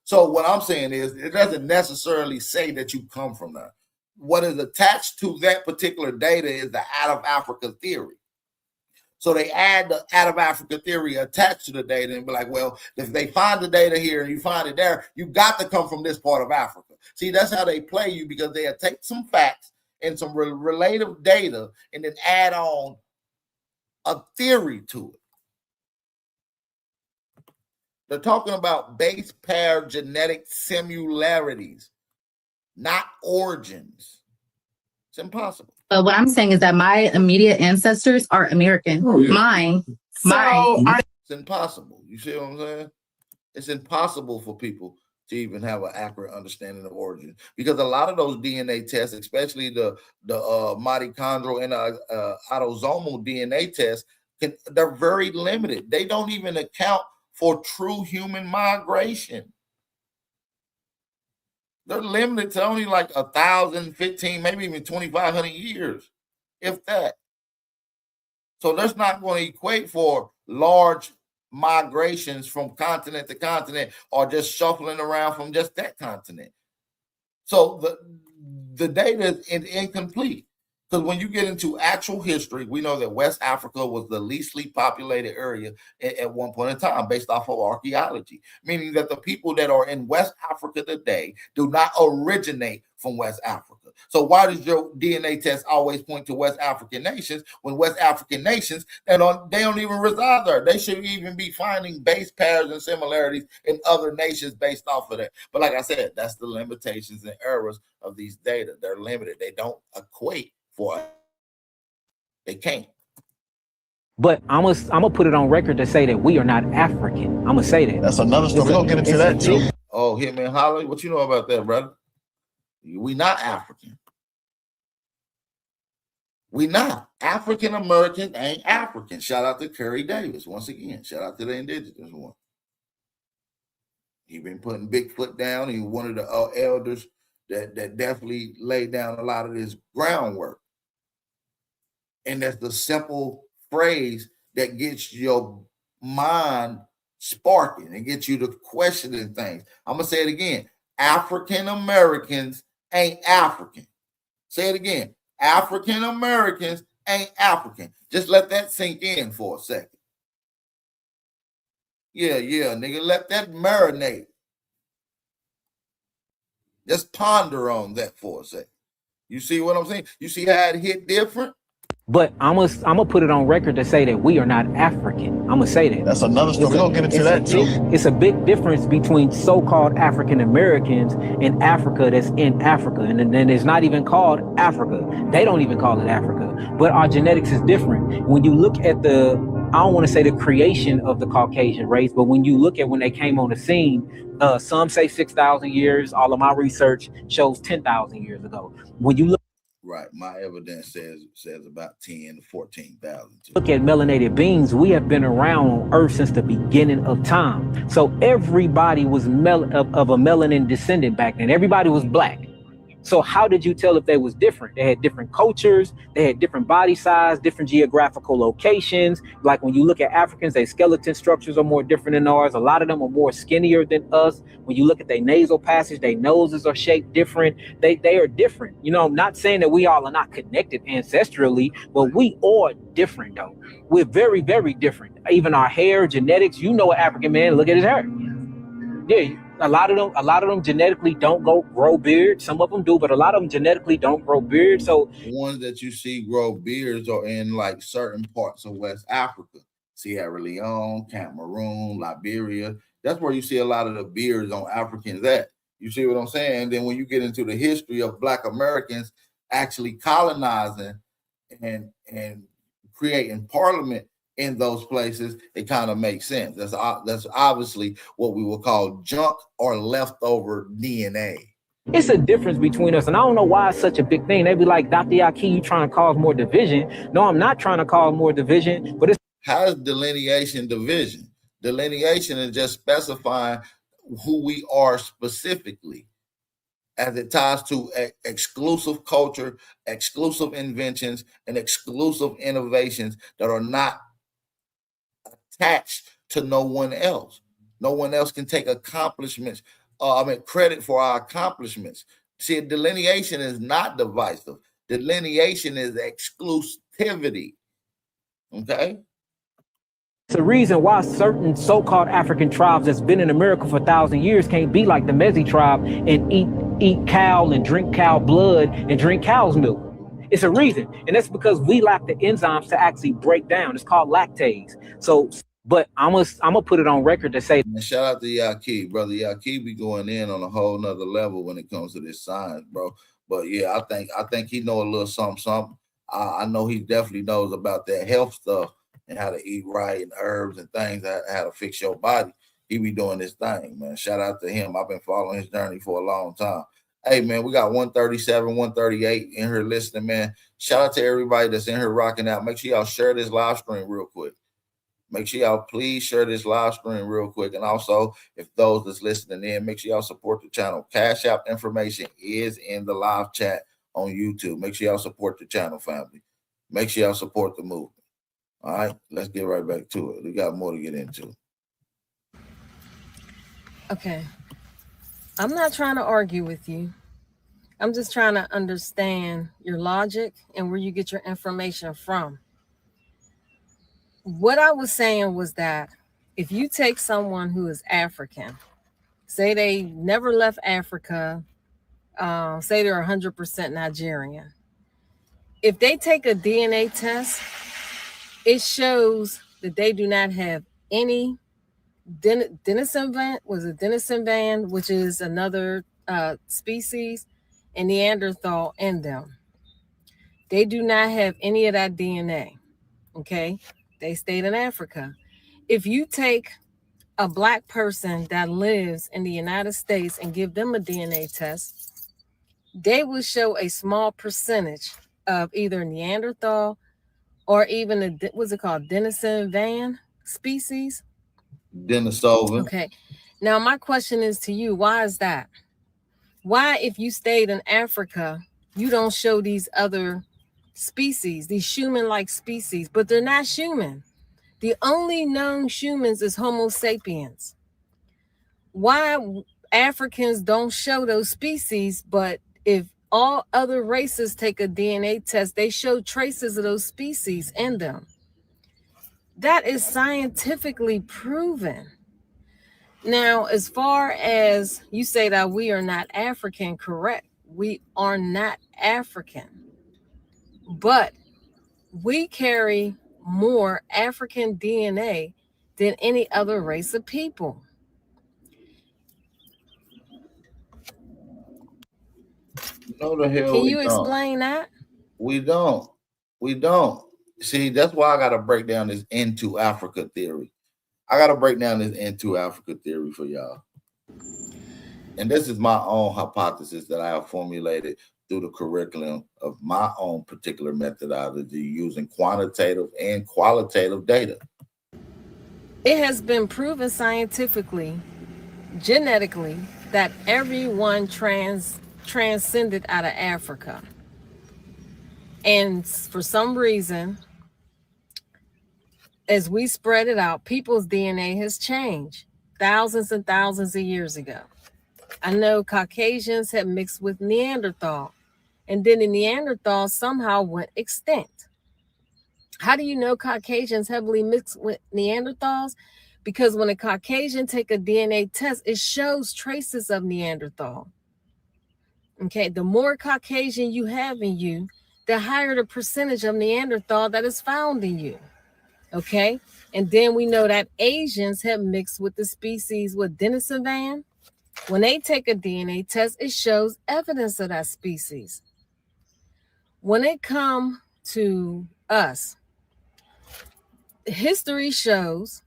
So what I'm saying is it doesn't necessarily say that you come from there. What is attached to that particular data is the out of Africa theory. So they add the out of Africa theory attached to the data and be like, well, if they find the data here and you find it there, you got to come from this part of Africa. See, that's how they play you, because they take some facts and some relative data and then add on a theory to it. They're talking about base pair genetic similarities, not origins. It's impossible. But what I'm saying is that my immediate ancestors are American. Oh, yeah. Mine. It's impossible. You see what I'm saying? It's impossible for people to even have an accurate understanding of origin, because a lot of those DNA tests, especially the mitochondrial and autosomal DNA tests, they're very limited. They don't even account for true human migration. They're limited to only like 1,000, 15, maybe even 2,500 years, if that. So that's not going to equate for large migrations from continent to continent, or just shuffling around from just that continent. So the data is incomplete, because when you get into actual history, we know that West Africa was the leastly populated area at one point in time based off of archaeology, meaning that the people that are in West Africa today do not originate from West Africa. So why does your DNA test always point to West African nations, when West African nations, they don't even reside there? They should even be finding base pairs and similarities in other nations based off of that. But like I said, that's the limitations and errors of these data. They're limited. They don't equate for it. They can't. But I'm gonna put it on record to say that we are not African. I'm gonna say that. That's another story. We're gonna get into that too. Oh, Hitman Holly, what you know about that, brother? We not African. We not. African Americans ain't African. Shout out to Curry Davis once again. Shout out to the indigenous one. He been putting Bigfoot down. He was one of the elders that definitely laid down a lot of this groundwork. And that's the simple phrase that gets your mind sparking and gets you to questioning things. I'm gonna say it again. African Americans ain't African. Say it again. African Americans ain't African. Just let that sink in for a second. Yeah, nigga. Let that marinate. Just ponder on that for a second. You see what I'm saying? You see how it hit different? But I'm gonna put it on record to say that we are not African. I'm gonna say that. That's another story. We're gonna get into that too. It's a big difference between so-called African Americans and Africa that's in Africa, and then it's not even called Africa. They don't even call it Africa. But our genetics is different. When you look at I don't want to say the creation of the Caucasian race, but when you look at when they came on the scene, some say 6,000 years. All of my research shows 10,000 years ago. When you look. Right, my evidence says about 10 to 14,000. Look at melanated beings. We have been around on Earth since the beginning of time. So everybody was of a melanin descendant back then. Everybody was black. So how did you tell if they was different? They had different cultures, they had different body size, different geographical locations. Like when you look at Africans, their skeleton structures are more different than ours. A lot of them are more skinnier than us. When you look at their nasal passage, their noses are shaped different. They are different. You know, I'm not saying that we all are not connected ancestrally, but we are different though. We're very, very different. Even our hair, genetics, you know, an African man, look at his hair. Yeah. A lot of them genetically don't grow beards. Some of them do, but a lot of them genetically don't grow beards. So the ones that you see grow beards are in like certain parts of West Africa, Sierra Leone, Cameroon, Liberia. That's where you see a lot of the beards on Africans at. You see what I'm saying? And then when you get into the history of Black Americans actually colonizing and creating parliament in those places, it kind of makes sense. That's obviously what we would call junk or leftover DNA. It's a difference between us, and I don't know why it's such a big thing. They be like, Dr. Yaki, you trying to cause more division. No, I'm not trying to cause more division, but it's... How is delineation division? Delineation is just specifying who we are specifically as it ties to exclusive culture, exclusive inventions, and exclusive innovations that are not attached to no one else. No one else can take accomplishments, credit for our accomplishments. See, delineation is not divisive. Delineation is exclusivity. Okay? It's the reason why certain so-called African tribes that's been in America for 1,000 years can't be like the Mezi tribe and eat cow and drink cow blood and drink cow's milk. It's a reason, and that's because we lack the enzymes to actually break down. It's called lactase. So, but I'm gonna put it on record to say. And shout out to Yaqui, brother. Yaqui be going in on a whole nother level when it comes to this science, bro. But yeah, I think he know a little something. I know he definitely knows about that health stuff and how to eat right and herbs and things, how to fix your body. He be doing this thing, man. Shout out to him. I've been following his journey for a long time. Hey, man, we got 137, 138 in here listening, man. Shout out to everybody that's in here rocking out. Make sure y'all share this live stream real quick. Make sure y'all please share this live stream real quick. And also, if those that's listening in, make sure y'all support the channel. Cash App information is in the live chat on YouTube. Make sure y'all support the channel, family. Make sure y'all support the movement. All right, let's get right back to it. We got more to get into. Okay. I'm not trying to argue with you. I'm just trying to understand your logic and where you get your information from. What I was saying was that if you take someone who is African, say they never left Africa, say they're 100% Nigerian. If they take a DNA test, it shows that they do not have any denizen band, which is another species, and Neanderthal in them. They do not have any of that DNA. Okay, they stayed in Africa. If you take a Black person that lives in the United States and give them a DNA test, they will show a small percentage of either Neanderthal or even what's it called, Denizen van species. Denisovan. Okay. Now my question is to you, why is that? Why, if you stayed in Africa, you don't show these other species, these human-like species, but they're not human. The only known humans is Homo sapiens. Why Africans don't show those species, but if all other races take a DNA test, they show traces of those species in them. That is scientifically proven. Now, as far as you say that we are not African, correct. We are not African. But we carry more African DNA than any other race of people. No, the hell Can we you don't. explain that? We don't. We don't. See, that's why I got to break down this into Africa theory. I got to break down this into Africa theory for y'all. And this is my own hypothesis that I have formulated through the curriculum of my own particular methodology using quantitative and qualitative data. It has been proven scientifically, genetically, that everyone transcended out of Africa. And for some reason, as we spread it out, people's DNA has changed thousands and thousands of years ago. I know Caucasians had mixed with Neanderthal, and then the Neanderthal somehow went extinct. How do you know Caucasians heavily mixed with Neanderthals? Because when a Caucasian take a DNA test, it shows traces of Neanderthal. Okay, the more Caucasian you have in you, the higher the percentage of Neanderthal that is found in you. Okay, and then we know that Asians have mixed with the species with Denizen van. When they take a DNA test, it shows evidence of that species. When it comes to us, history shows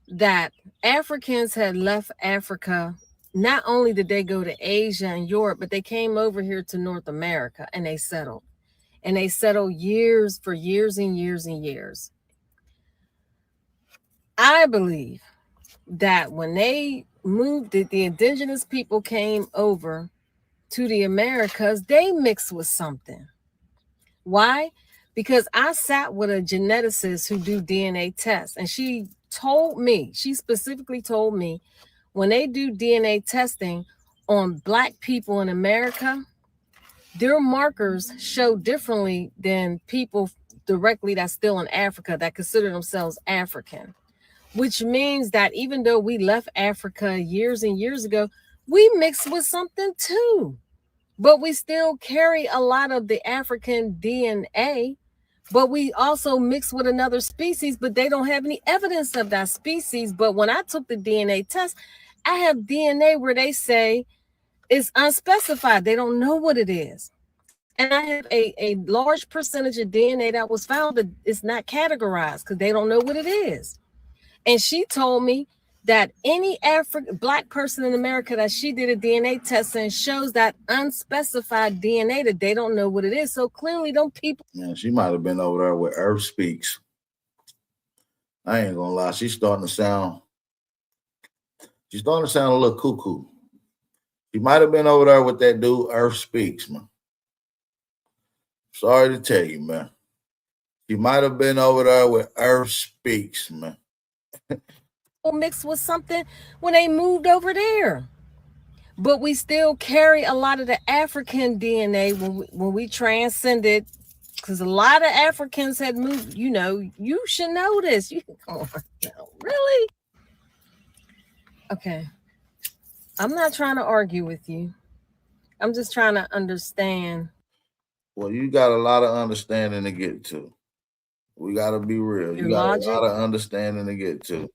that Africans had left Africa. Not only did they go to Asia and Europe, but they came over here to North America and they settled. And they settled for years and years and years. I believe that when they moved, the indigenous people came over to the Americas, they mixed with something. Why? Because I sat with a geneticist who do DNA tests, and she specifically told me, when they do DNA testing on Black people in America, their markers show differently than people directly that's still in Africa that consider themselves African, which means that even though we left Africa years and years ago, we mixed with something too. But we still carry a lot of the African DNA, but we also mix with another species, but they don't have any evidence of that species. But when I took the DNA test, I have DNA where they say it's unspecified. They don't know what it is. And I have a large percentage of DNA that was found, but it's not categorized because they don't know what it is. And she told me that any Black person in America that she did a DNA test and shows that unspecified DNA that they don't know what it is. So clearly, don't people. Yeah, she might have been over there with Earth Speaks. I ain't gonna lie, she's starting to sound a little cuckoo. She might have been over there with that dude Earth Speaks, man. Sorry to tell you, man. She might have been over there with Earth Speaks, man. Mixed with something when they moved over there, but we still carry a lot of the African DNA when we transcended, because a lot of Africans had moved. You know, you should know this. You come on, no, really? Okay, I'm not trying to argue with you. I'm just trying to understand. Well, you got a lot of understanding to get to. We got to be real. You got a lot of understanding to get to.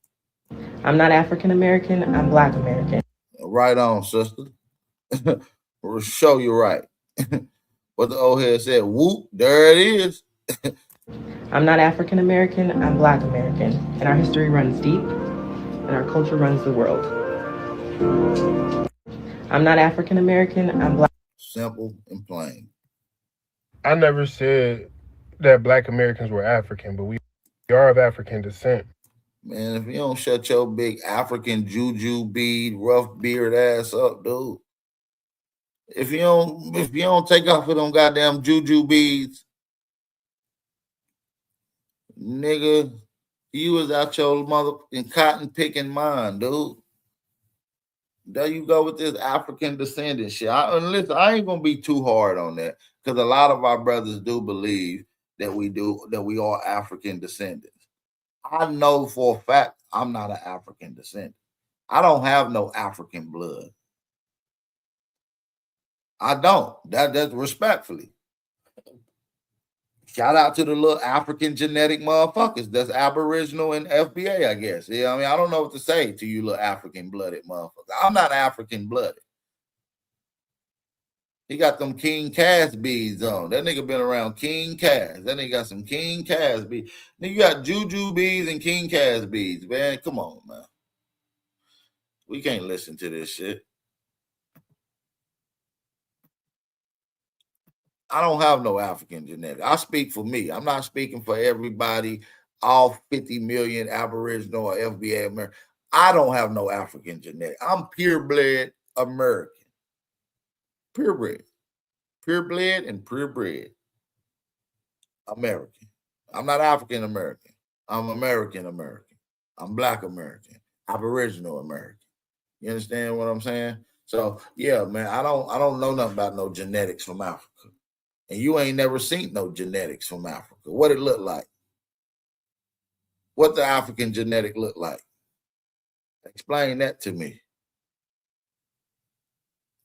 I'm not African American. I'm Black American. Right on, sister. We'll show you right. What the old head said, whoop, there it is. I'm not African American. I'm Black American. And our history runs deep, and our culture runs the world. I'm not African American. I'm Black. Simple and plain. I never said that Black Americans were African, but we are of African descent. Man, if you don't shut your big African juju bead, rough beard ass up, dude. If you don't take off of them goddamn juju beads, nigga, you was out your motherfucking cotton picking mind, dude. There you go with this African descendant shit. Listen, I ain't gonna be too hard on that because a lot of our brothers do believe that we are African descendants. I know for a fact I'm not an African descendant. I don't have no African blood. I don't. That's respectfully. Shout out to the little African genetic motherfuckers that's Aboriginal and FBA, I guess. Yeah, I mean, I don't know what to say to you little African blooded motherfuckers. I'm not African blooded. He got them King Cass beads on. That nigga been around King Cass. That nigga got some King Cass beads. Nigga, you got Juju beads and King Cass beads, man. Come on, man. We can't listen to this shit. I don't have no African genetics. I speak for me. I'm not speaking for everybody, all 50 million Aboriginal or FBA American. I don't have no African genetics. I'm purebred American. Purebred. Purebred and purebred American. I'm not African American. I'm American American. I'm Black American. Aboriginal American. You understand what I'm saying? So yeah, man, I don't know nothing about no genetics from Africa. And you ain't never seen no genetics from Africa. What it look like? What the African genetic look like? Explain that to me.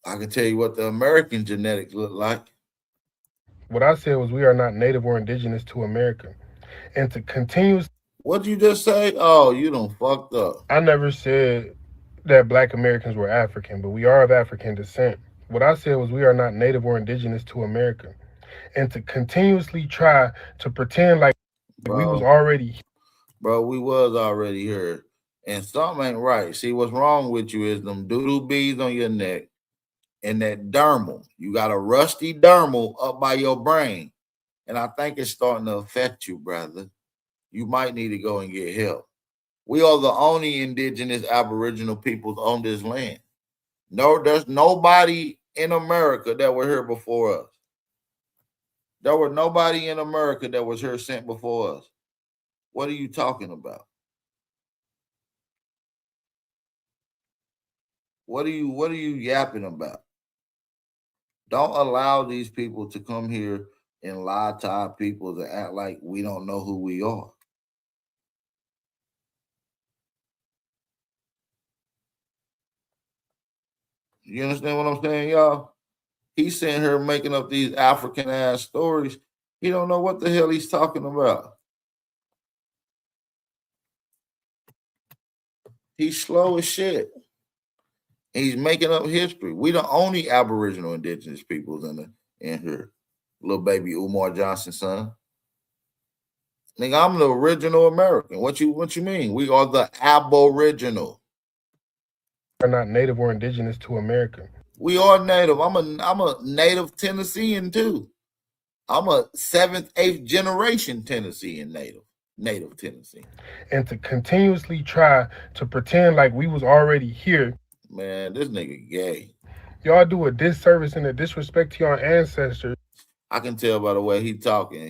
I can tell you what the American genetics look like. What I said was we are not native or indigenous to America. And to continue. What'd you just say? Oh, you done fucked up. I never said that Black Americans were African, but we are of African descent. What I said was we are not native or indigenous to America. And to continuously try to pretend like we was already. Bro, we was already here. And something ain't right. See, what's wrong with you is them doodoo beads on your neck and that dermal. You got a rusty dermal up by your brain. And I think it's starting to affect you, brother. You might need to go and get help. We are the only indigenous Aboriginal peoples on this land. No, there's nobody in America that were here before us. There were nobody in America that was here sent before us. What are you talking about? What are you yapping about? Don't allow these people to come here and lie to our people to act like we don't know who we are. You understand what I'm saying, y'all? He's sitting here making up these African ass stories. He don't know what the hell he's talking about. He's slow as shit. He's making up history. We the only Aboriginal indigenous peoples in here. Little baby Umar Johnson's son. Nigga, I'm the original American. What you mean? We are the Aboriginal. Are not native or indigenous to America. We are native. I'm a native Tennessean too. I'm a 7th, 8th generation Tennessean native Tennessee. And to continuously try to pretend like we was already here. Man, this nigga gay. Y'all do a disservice and a disrespect to your ancestors. I can tell by the way he talking.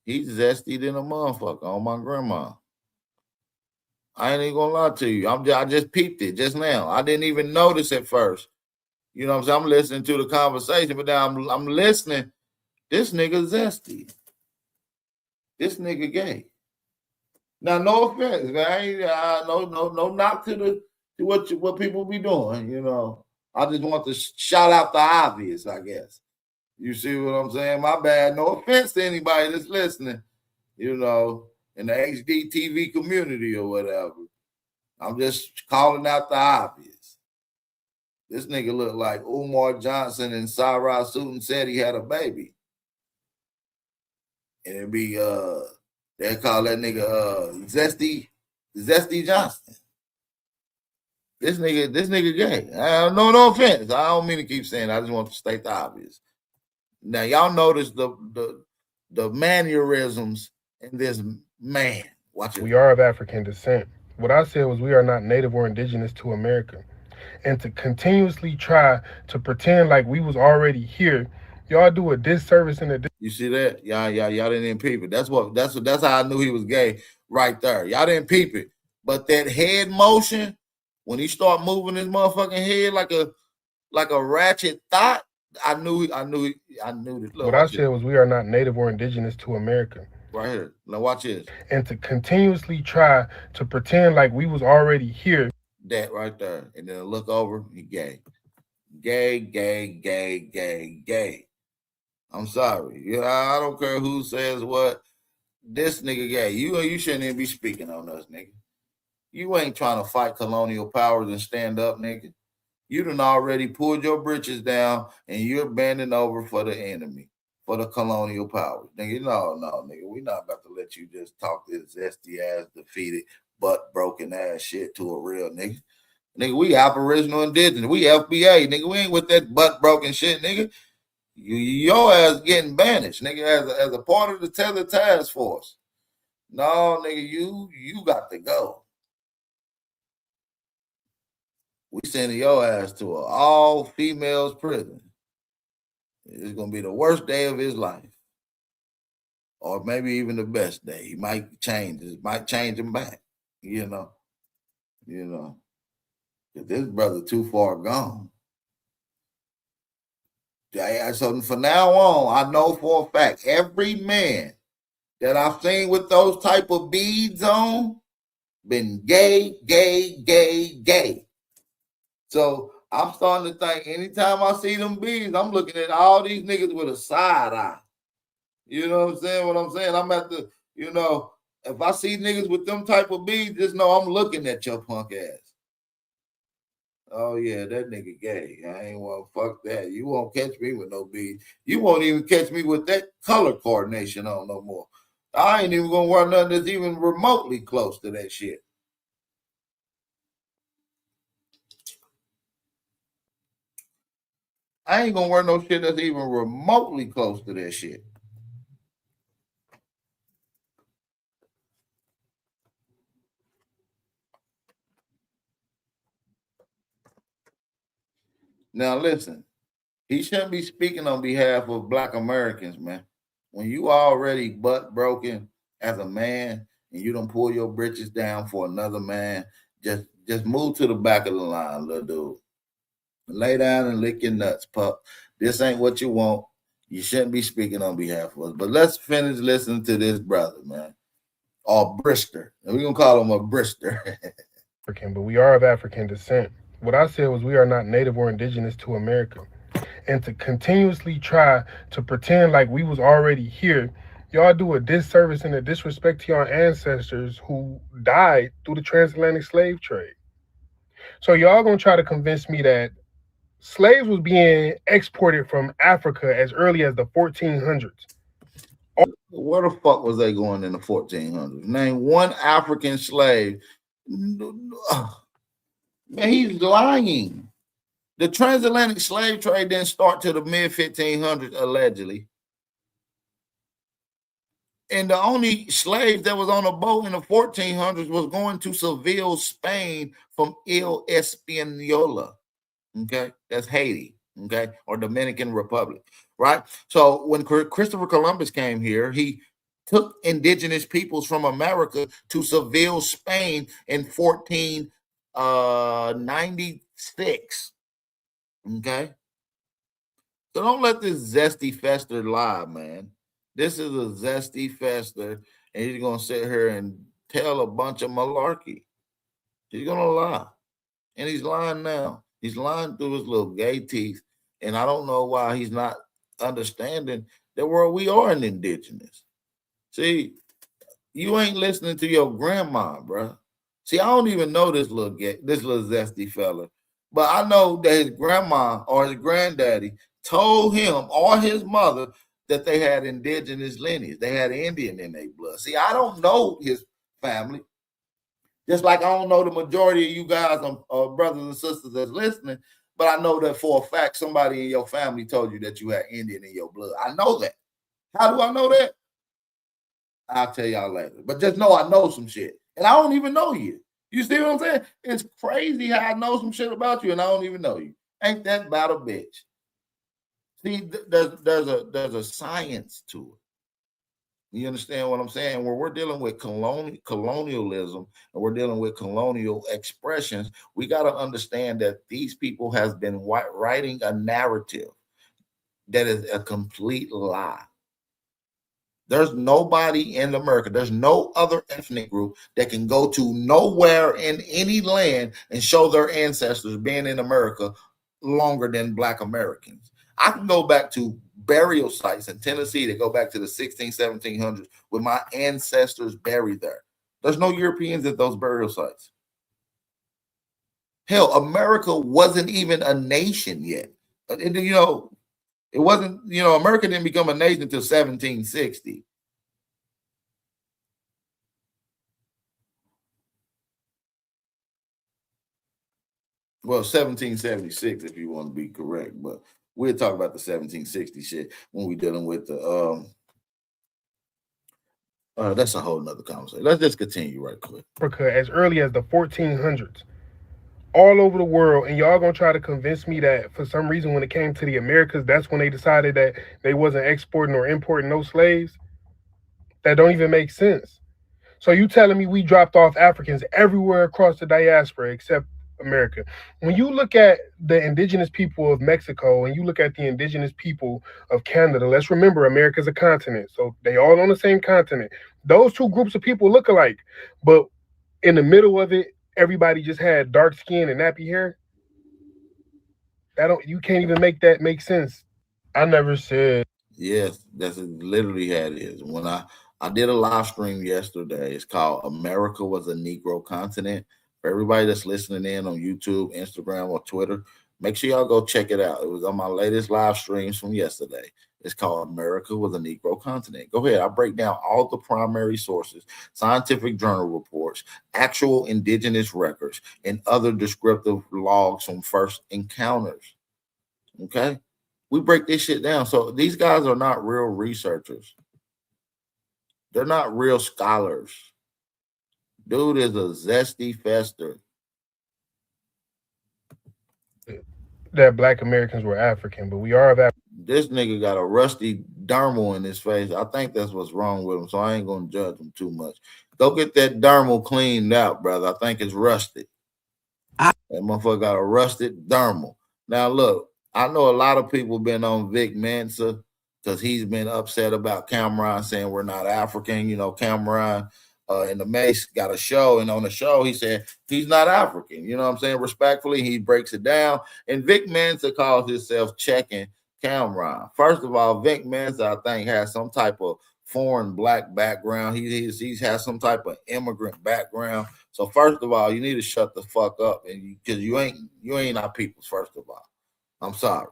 He's zesty than a motherfucker on my grandma. I ain't even gonna lie to you. I just peeped it just now. I didn't even notice at first. You know what I'm saying? I'm listening to the conversation, but now I'm listening. This nigga zesty. This nigga gay. Now, no offense, man. No knock to what people be doing. You know, I just want to shout out the obvious, I guess. You see what I'm saying? My bad. No offense to anybody that's listening. You know, in the HD TV community or whatever. I'm just calling out the obvious. This nigga look like Umar Johnson and Sarah Sutton said he had a baby. And it'd be they call that nigga Zesty Johnson. This nigga gay. No offense. I don't mean to keep saying it. I just want to state the obvious. Now y'all notice the mannerisms in this man. Watch it. We are of African descent. What I said was we are not native or indigenous to America. And to continuously try to pretend like we was already here, y'all do a disservice and a You see that? Y'all didn't peep it. That's how I knew he was gay right there. Y'all didn't peep it. But that head motion, when he start moving his motherfucking head like a ratchet thought, I knew this. What I said was we are not native or indigenous to America. Right here. Now watch this. And to continuously try to pretend like we was already here. That right there. And then look over, he gay. Gay. I'm sorry. Yeah, I don't care who says what. This nigga gay. You shouldn't even be speaking on us, nigga. You ain't trying to fight colonial powers and stand up, nigga. You done already pulled your britches down and you're bending over for the enemy, for the colonial powers. Nigga, no, nigga. We're not about to let you just talk this zesty ass, defeated, butt broken ass shit to a real nigga. Nigga, we Aboriginal indigenous. We FBA, nigga. We ain't with that butt broken shit, nigga. Your ass getting banished, nigga, as a part of the Tether task force. No, nigga, you got to go. We sending your ass to an all-females prison. It's gonna be the worst day of his life, or maybe even the best day. He might change. It might change him back. You know. This brother too far gone. So from now on, I know for a fact every man that I've seen with those type of beads on been gay. So I'm starting to think anytime I see them beads, I'm looking at all these niggas with a side eye. You know what I'm saying? What I'm saying? I'm at the, if I see niggas with them type of beads, just know I'm looking at your punk ass. Oh yeah, that nigga gay. I ain't want to fuck that. You won't catch me with no beads. You won't even catch me with that color coordination on no more. I ain't even gonna wear nothing that's even remotely close to that shit. I ain't gonna wear no shit that's even remotely close to that shit. Now listen, he shouldn't be speaking on behalf of Black Americans, man. When you already butt broken as a man and you don't pull your britches down for another man, just move to the back of the line, little dude. Lay down and lick your nuts, pup. This ain't what you want. You shouldn't be speaking on behalf of us. But let's finish listening to this brother, man. Or Brister. And we're going to call him a Brister. African, but we are of African descent. What I said was we are not native or indigenous to America. And to continuously try to pretend like we was already here, y'all do a disservice and a disrespect to your ancestors who died through the transatlantic slave trade. So y'all gonna try to convince me that slaves was being exported from Africa as early as the 1400s. Where the fuck was they going in the 1400s? Name one African slave. Man, he's lying. The transatlantic slave trade didn't start till the mid 1500s, allegedly. And the only slave that was on a boat in the 1400s was going to Seville, Spain from Il Española. Okay, that's Haiti, okay, or Dominican Republic, right? So when Christopher Columbus came here, he took indigenous peoples from America to Seville, Spain in 1496. Okay, so don't let this zesty fester lie, man. This is a zesty fester, and he's gonna sit here and tell a bunch of malarkey. He's gonna lie, and he's lying now. He's lying through his little gay teeth, and I don't know why he's not understanding that we are an indigenous. See, you ain't listening to your grandma, bro. See, I don't even know this little zesty fella, but I know that his grandma or his granddaddy told him or his mother that they had indigenous lineage. They had Indian in their blood. See, I don't know his family. Just like I don't know the majority of you guys, brothers and sisters that's listening, but I know that for a fact somebody in your family told you that you had Indian in your blood. I know that. How do I know that? I'll tell y'all later. But just know I know some shit. And I don't even know you. You see what I'm saying? It's crazy how I know some shit about you and I don't even know you. Ain't that about a bitch? See, there's a science to it. You understand what I'm saying? Where we're dealing with colonialism and we're dealing with colonial expressions, we got to understand that these people has been writing a narrative that is a complete lie. There's nobody in America, there's no other ethnic group that can go to nowhere in any land and show their ancestors being in America longer than Black Americans. I can go back to burial sites in Tennessee that go back to the 1700s with my ancestors buried there. There's no Europeans at those burial sites. Hell, America wasn't even a nation yet. It wasn't, America didn't become a nation until 1760. Well, 1776, if you want to be correct, but we'll talk about the 1760 shit when we're dealing with the that's a whole nother conversation. Let's just continue right quick. Africa as early as the 1400s, all over the world, and y'all gonna try to convince me that for some reason when it came to the Americas, that's when they decided that they wasn't exporting or importing no slaves? That don't even make sense. So you telling me we dropped off Africans everywhere across the diaspora except America? When you look at the indigenous people of Mexico and you look at the indigenous people of Canada, let's remember America's a continent, so they all on the same continent. Those two groups of people look alike, but in the middle of it, everybody just had dark skin and nappy hair. You can't even make that make sense. I never said. Yes, that's literally how it is. When I did a live stream yesterday, it's called America Was a Negro Continent. For everybody that's listening in on YouTube, Instagram, or Twitter, make sure y'all go check it out. It was on my latest live streams from yesterday. It's called America Was a Negro Continent. Go ahead. I break down all the primary sources, scientific journal reports, actual indigenous records, and other descriptive logs from first encounters. Okay? We break this shit down. So these guys are not real researchers. They're not real scholars. Dude is a zesty fester. That Black Americans were African, but we are of African. This nigga got a rusty dermal in his face. I think that's what's wrong with him, so I ain't gonna judge him too much. Go get that dermal cleaned out, brother. I think it's rusted. That motherfucker got a rusted dermal. Now look, I know a lot of people been on Vic Mensa because he's been upset about Cameron saying we're not African. You know, Cameron in the Mace got a show, and on the show he said he's not African. You know what I'm saying? Respectfully, he breaks it down. And Vic Mensa calls himself checking Cameron. First of all, Vic Mensa, I think, has some type of foreign black background. He's has some type of immigrant background. So first of all, you need to shut the fuck up, and because you ain't our people's. First of all, I'm sorry.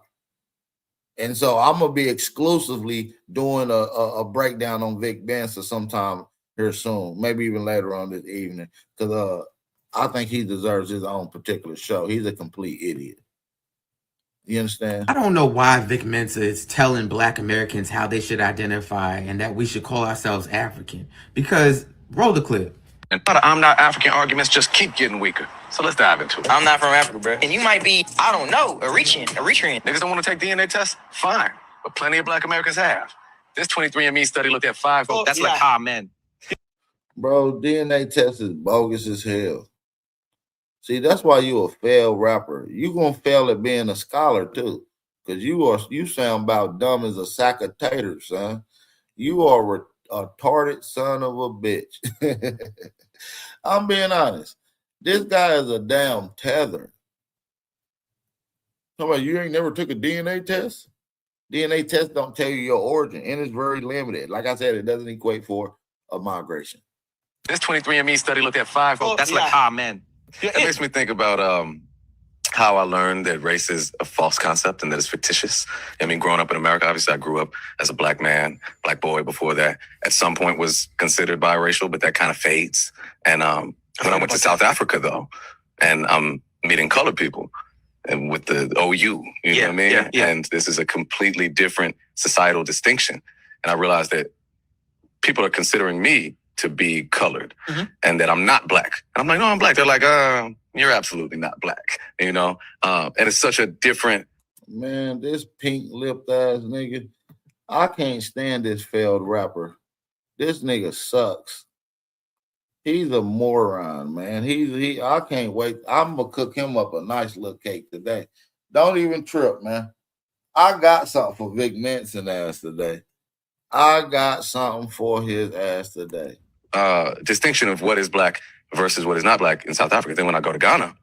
And so I'm gonna be exclusively doing a breakdown on Vic Mensa sometime here soon, maybe even later on this evening, because I think he deserves his own particular show. He's a complete idiot. You understand? I don't know why Vic Mensa is telling Black Americans how they should identify and that we should call ourselves African. Because, roll the clip. And I'm not African arguments just keep getting weaker. So let's dive into it. I'm not from Africa, bro. And you might be, I don't know, Eritrean. Niggas don't want to take DNA tests? Fine. But plenty of Black Americans have. This 23andMe study looked at 5. That's like how men. Bro, DNA test is bogus as hell. See, that's why you a failed rapper. You gonna fail at being a scholar too, because you sound about dumb as a sack of taters, son. You are a retarded son of a bitch. I'm being honest. This guy is a damn tether. Come on, you ain't never took a DNA test? DNA test don't tell you your origin, and it's very limited. Like I said, it doesn't equate for a migration. This 23andMe study looked at 5. That's like how men. It makes me think about how I learned that race is a false concept and that it's fictitious. I mean, growing up in America, obviously I grew up as a Black man, Black boy. Before that, at some point was considered biracial, but that kind of fades. And when I went to South Africa, though, and I'm meeting colored people, and with the OU, you know what I mean? Yeah. And this is a completely different societal distinction. And I realized that people are considering me to be colored and that I'm not Black. And I'm like, no, I'm Black. They're like, you're absolutely not Black, you know? And it's such a different. Man, this pink-lipped ass nigga, I can't stand this failed rapper. This nigga sucks. He's a moron, man. I can't wait. I'm gonna cook him up a nice little cake today. Don't even trip, man. I got something for Vic Mensa's ass today. I got something for his ass today. Distinction of what is Black versus what is not Black in South Africa. Then when I go to Ghana,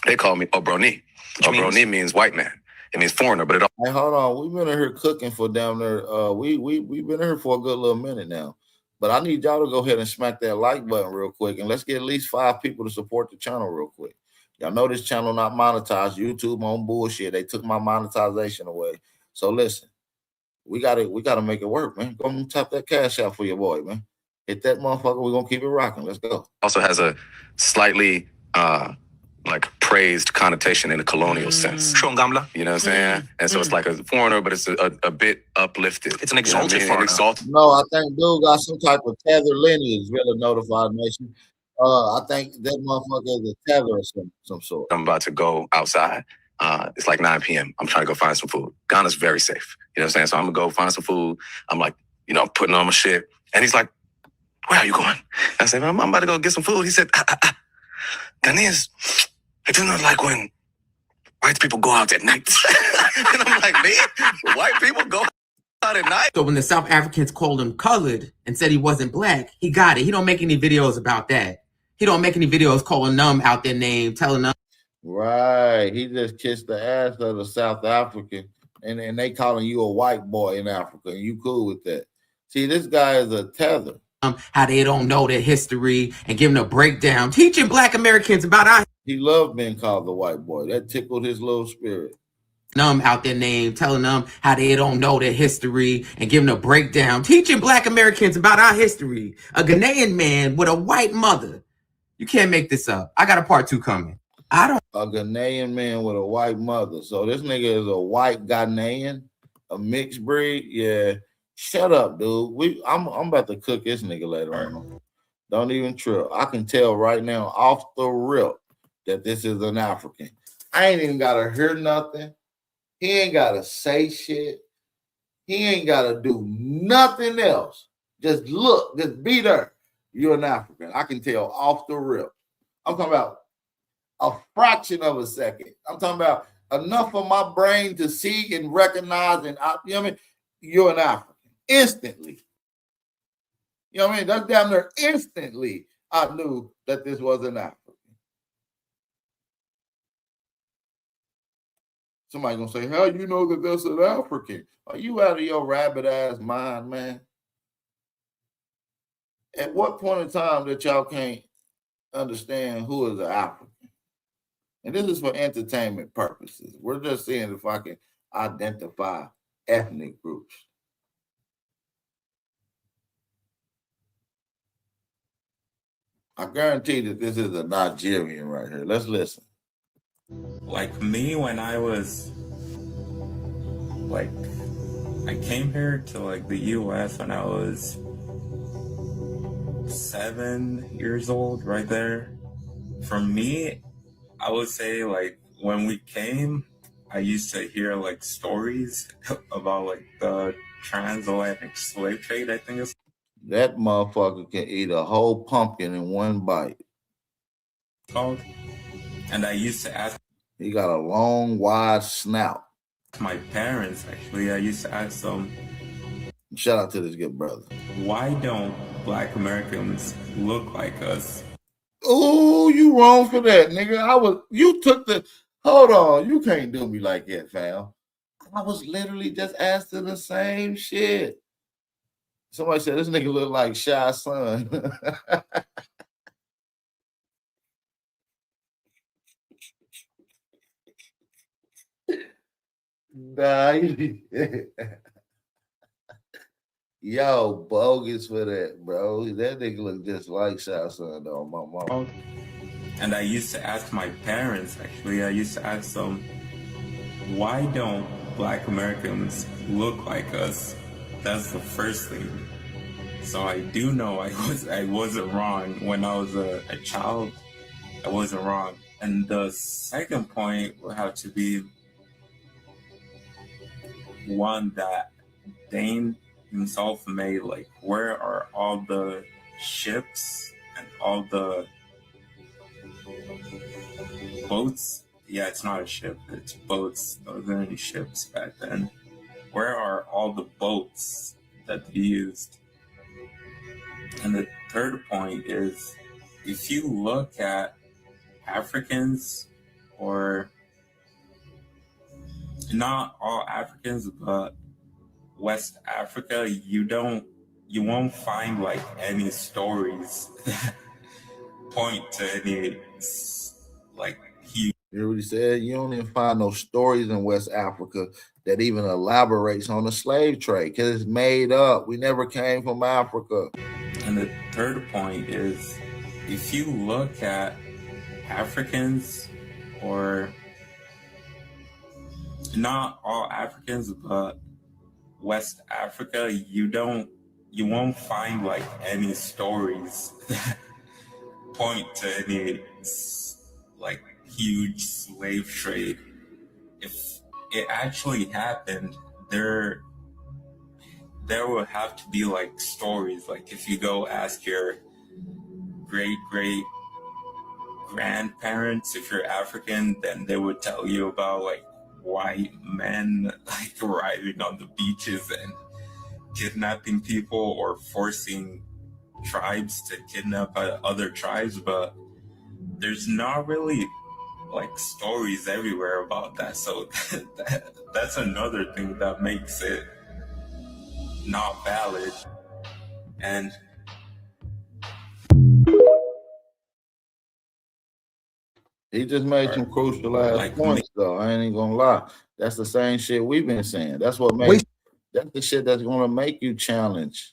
they call me Obroni. Obroni means white man. It means foreigner, but it all. Hey, hold on. We've been in here cooking for down there. We've been in here for a good little minute now. But I need y'all to go ahead and smack that like button real quick, and let's get at least 5 people to support the channel real quick. Y'all know this channel not monetized. YouTube on bullshit. They took my monetization away. So listen, we gotta make it work, man. Go and tap that cash out for your boy, man. Hit that motherfucker. We're gonna keep it rocking. Let's go. Also has a slightly like praised connotation in a colonial sense. You know what I'm saying? And so it's like a foreigner, but it's a bit uplifted. It's an exalted foreigner. No, I think dude got some type of tether lineage, really notified nation. I think that motherfucker is a tether of some sort. I'm about to go outside. It's like 9 p.m. I'm trying to go find some food. Ghana's very safe. You know what I'm saying? So I'm gonna go find some food. I'm like, putting on my shit. And he's like, where are you going? I said, I'm about to go get some food. He said, Ghanaians, I do not like when white people go out at night. And I'm like, man, white people go out at night? So when the South Africans called him colored and said he wasn't Black, he got it. He don't make any videos about that. He don't make any videos calling them out their name, telling them. Right. He just kissed the ass of the South African, and they calling you a white boy in Africa, and you cool with that. See, this guy is a tether. How they don't know their history and giving a breakdown, teaching Black Americans about our. He loved being called the white boy. That tickled his little spirit. Out their name, telling them how they don't know their history and giving a breakdown, teaching Black Americans about our history. A Ghanaian man with a white mother. You can't make this up. I got a part 2 coming. A Ghanaian man with a white mother. So this nigga is a white Ghanaian, a mixed breed. Yeah. Shut up, dude. I'm about to cook this nigga later on. Don't even trip. I can tell right now off the rip that this is an African. I ain't even gotta hear nothing. He ain't gotta say shit. He ain't gotta do nothing else. Just look, just be there. You're an African. I can tell off the rip. I'm talking about a fraction of a second. I'm talking about enough of my brain to see and recognize, and you know what I mean? you're an African. Instantly. You know what I mean? That's damn near instantly I knew that this was an African. Somebody gonna say, how you know that that's an African? Are you out of your rabbit ass mind, man? At what point in time that y'all can't understand who is an African? And this is for entertainment purposes. We're just seeing if I can identify ethnic groups. I guarantee that this is a Nigerian right here. Let's listen. Like me, when I was like, I came here to like the US when I was 7 years old, right there. For me, I would say like when we came, I used to hear like stories about like the transatlantic slave trade, I think it's That motherfucker can eat a whole pumpkin in one bite. called. And I used to ask. He got a long, wide snout. My parents, actually, I used to ask them. Shout out to this good brother. Why don't Black Americans look like us? Oh, you wrong for that, nigga. You took the, hold on. You can't do me like that, fam. I was literally just asking the same shit. Somebody said this nigga look like Shy's son. Nah, yo, bogus for that, bro. That nigga look just like Shy's son, though, my mom. And I used to ask my parents, actually, I used to ask them, why don't Black Americans look like us? That's the first thing. So I do know I wasn't wrong when I was a child. I wasn't wrong. And the second point would have to be one that Dane himself made, like, where are all the ships and all the boats? Yeah, it's not a ship, it's boats. There wasn't any ships back then. Where are all the boats that they used? And the third point is, if you look at Africans, or not all Africans, but West Africa, you won't find like any stories that point to any like huge. You hear what he said? You don't even find no stories in West Africa that even elaborates on the slave trade, because it's made up. We never came from Africa. And the third point is, if you look at Africans, or not all Africans, but West Africa, you won't find like any stories that point to any like huge slave trade. If it actually happened, there will have to be like stories. Like if you go ask your great grandparents, if you're African, then they would tell you about like white men like arriving on the beaches and kidnapping people, or forcing tribes to kidnap other tribes. But there's not really like stories everywhere about that. So that's another thing that makes it not valid. And he just made some crucial ass points, though. I ain't even gonna lie. That's the same shit we've been saying. That's what makes, that's the shit that's gonna make you challenge.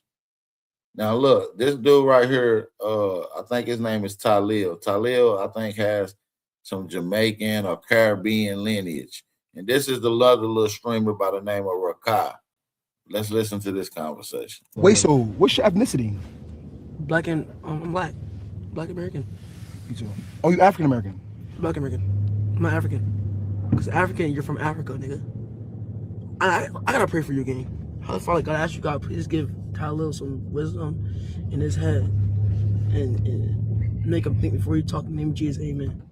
Now look, this dude right here, I think his name is Talil. Talil, I think, has some Jamaican or Caribbean lineage. And this is the other little streamer by the name of Rakai. Let's listen to this conversation. Wait, so what's your ethnicity? Black and I'm black. Black American. You too. Oh, you African American? Black American. I'm not African. Because African, you're from Africa, nigga. I gotta pray for you, gang. How the fuck, gotta ask you, God, please give Tyler some wisdom in his head and make him think before you talk in the name of Jesus. Amen.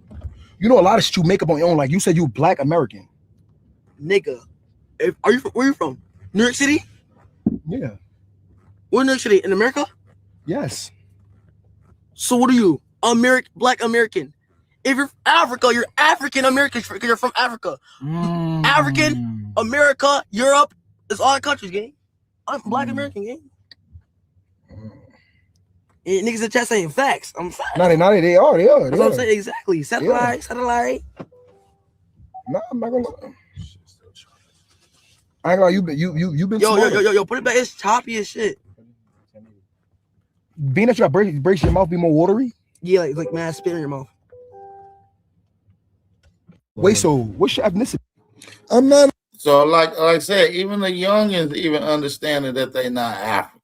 You know a lot of shit you make up on your own. Like you said, you Black American. Nigga, where you from? New York City? Yeah. Where New York City? In America? Yes. So what are you? Black American. If you're Africa, you're African American because you're from Africa. African, America, Europe, it's all countries, gang. I'm Black American, gang. And niggas in chat saying facts. I'm facts. They are. That's what I'm saying. Exactly. Satellite. No, I'm not gonna lie. I ain't gonna lie, you've been Yo, put it back. It's choppy as shit. Being that you got brace your mouth be more watery? Yeah, like man, spit in your mouth. Wait, so what's your ethnicity? I'm not. So like I said, even the youngins even understanding that they not African.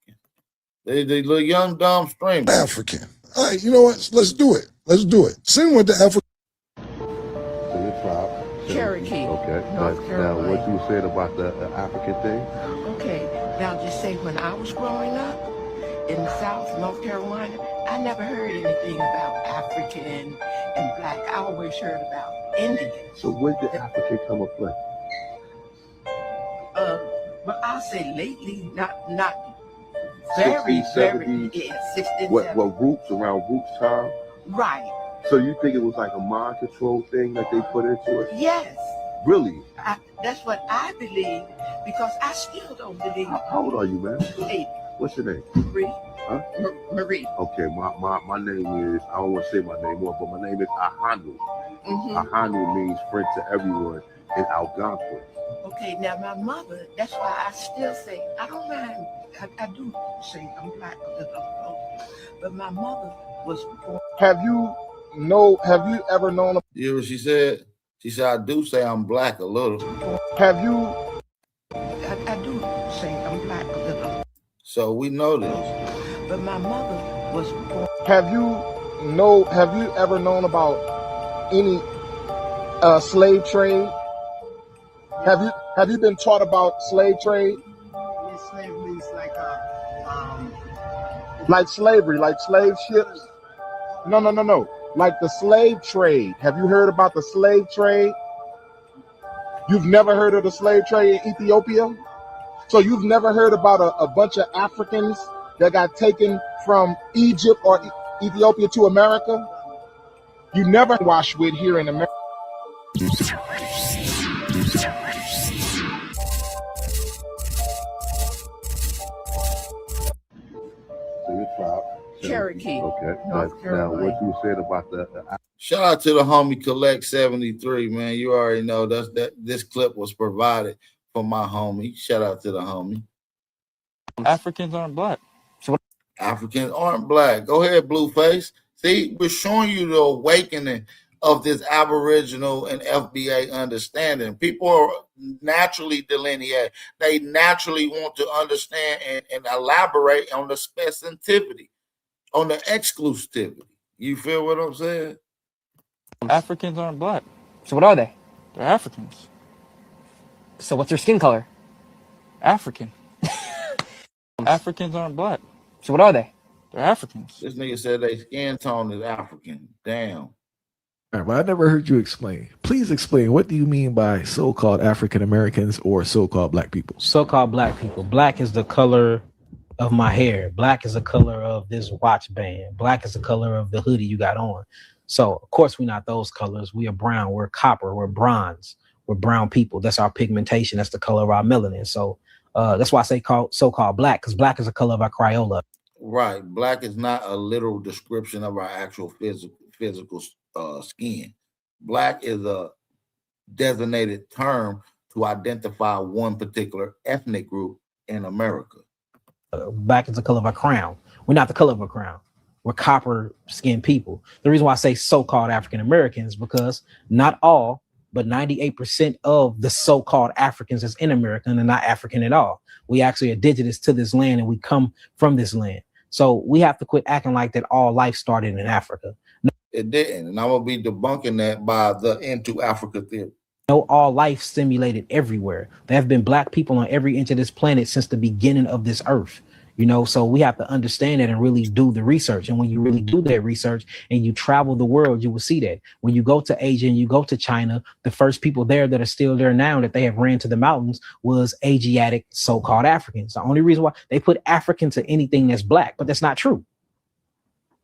They little young dumb streamers. African. All right, you know what? Let's do it. Sing with the African. So your tribe. Cherokee. Okay. North Now Carolina. what you said about the African thing? Okay, now just say when I was growing up in the South, North Carolina, I never heard anything about African and Black. I always heard about Indian. So when did African come into play? Well, I'll say lately, not very, 60s, very, 70s? yeah, 60s, What 70s. roots around roots time? Right, So you think it was like a mind control thing that they put into it? yes. Really? That's what I believe, because I still don't believe. How old are you, man? 80. What's your name? Marie. Huh? Marie. Okay, my name is, I don't want to say my name more, but my name is Ahanu. Ahanu means friend to everyone in Algonquin. Okay, now my mother, that's why I still say, I don't mind, I do say I'm Black, but my mother was born. Have you ever known? You hear what she said? She said, I do say I'm Black a little. Have you? I do say I'm Black a little. So we know this. But my mother was born. Have you ever known about any slave trade? Have you been taught about slave trade? Slavery is Like slavery, like slave ships? No. Like the slave trade. Have you heard about the slave trade? You've never heard of the slave trade in Ethiopia? So you've never heard about a bunch of Africans that got taken from Egypt or Ethiopia to America? You never wash with here in America. So your tribe. Cherokee. Okay. North Now Carolina. what you said about the Shout out to the homie Collect 73, man. You already know this clip was provided for my homie. Shout out to the homie. Africans aren't Black. So Africans aren't Black. Go ahead, Blueface. See, we're showing you the awakening of this Aboriginal and FBA understanding. People are naturally delineate. They naturally want to understand and elaborate on the specificity, on the exclusivity. You feel what I'm saying? Africans aren't Black. So what are they? They're Africans. So what's their skin color? African. Africans aren't Black. So what are they? They're Africans. This nigga said their skin tone is African. Damn. All right, but I never heard you explain. Please explain. What do you mean by so-called African Americans or so-called Black people? So-called Black people. Black is the color of my hair. Black is the color of this watch band. Black is the color of the hoodie you got on. So, of course, we're not those colors. We are brown. We're copper. We're bronze. We're brown people. That's our pigmentation. That's the color of our melanin. So that's why I say so-called Black, because Black is the color of our Crayola. Right. Black is not a literal description of our actual physical skin. Black is a designated term to identify one particular ethnic group in America. Black is the color of our crown. We're not the color of a crown. We're copper skinned people. The reason why I say so-called African Americans, because not all, but 98% of the so-called Africans that's in America are not African at all. We actually are indigenous to this land and we come from this land. So we have to quit acting like that all life started in Africa. It didn't. And I'm going to be debunking that by the Into Africa theory. No, all life stimulated everywhere. There have been Black people on every inch of this planet since the beginning of this earth. You know, so we have to understand that and really do the research. And when you really do that research and you travel the world, you will see that. When you go to Asia and you go to China, the first people there that are still there now that they have ran to the mountains was Asiatic so-called Africans. The only reason why they put African to anything that's black, but that's not true.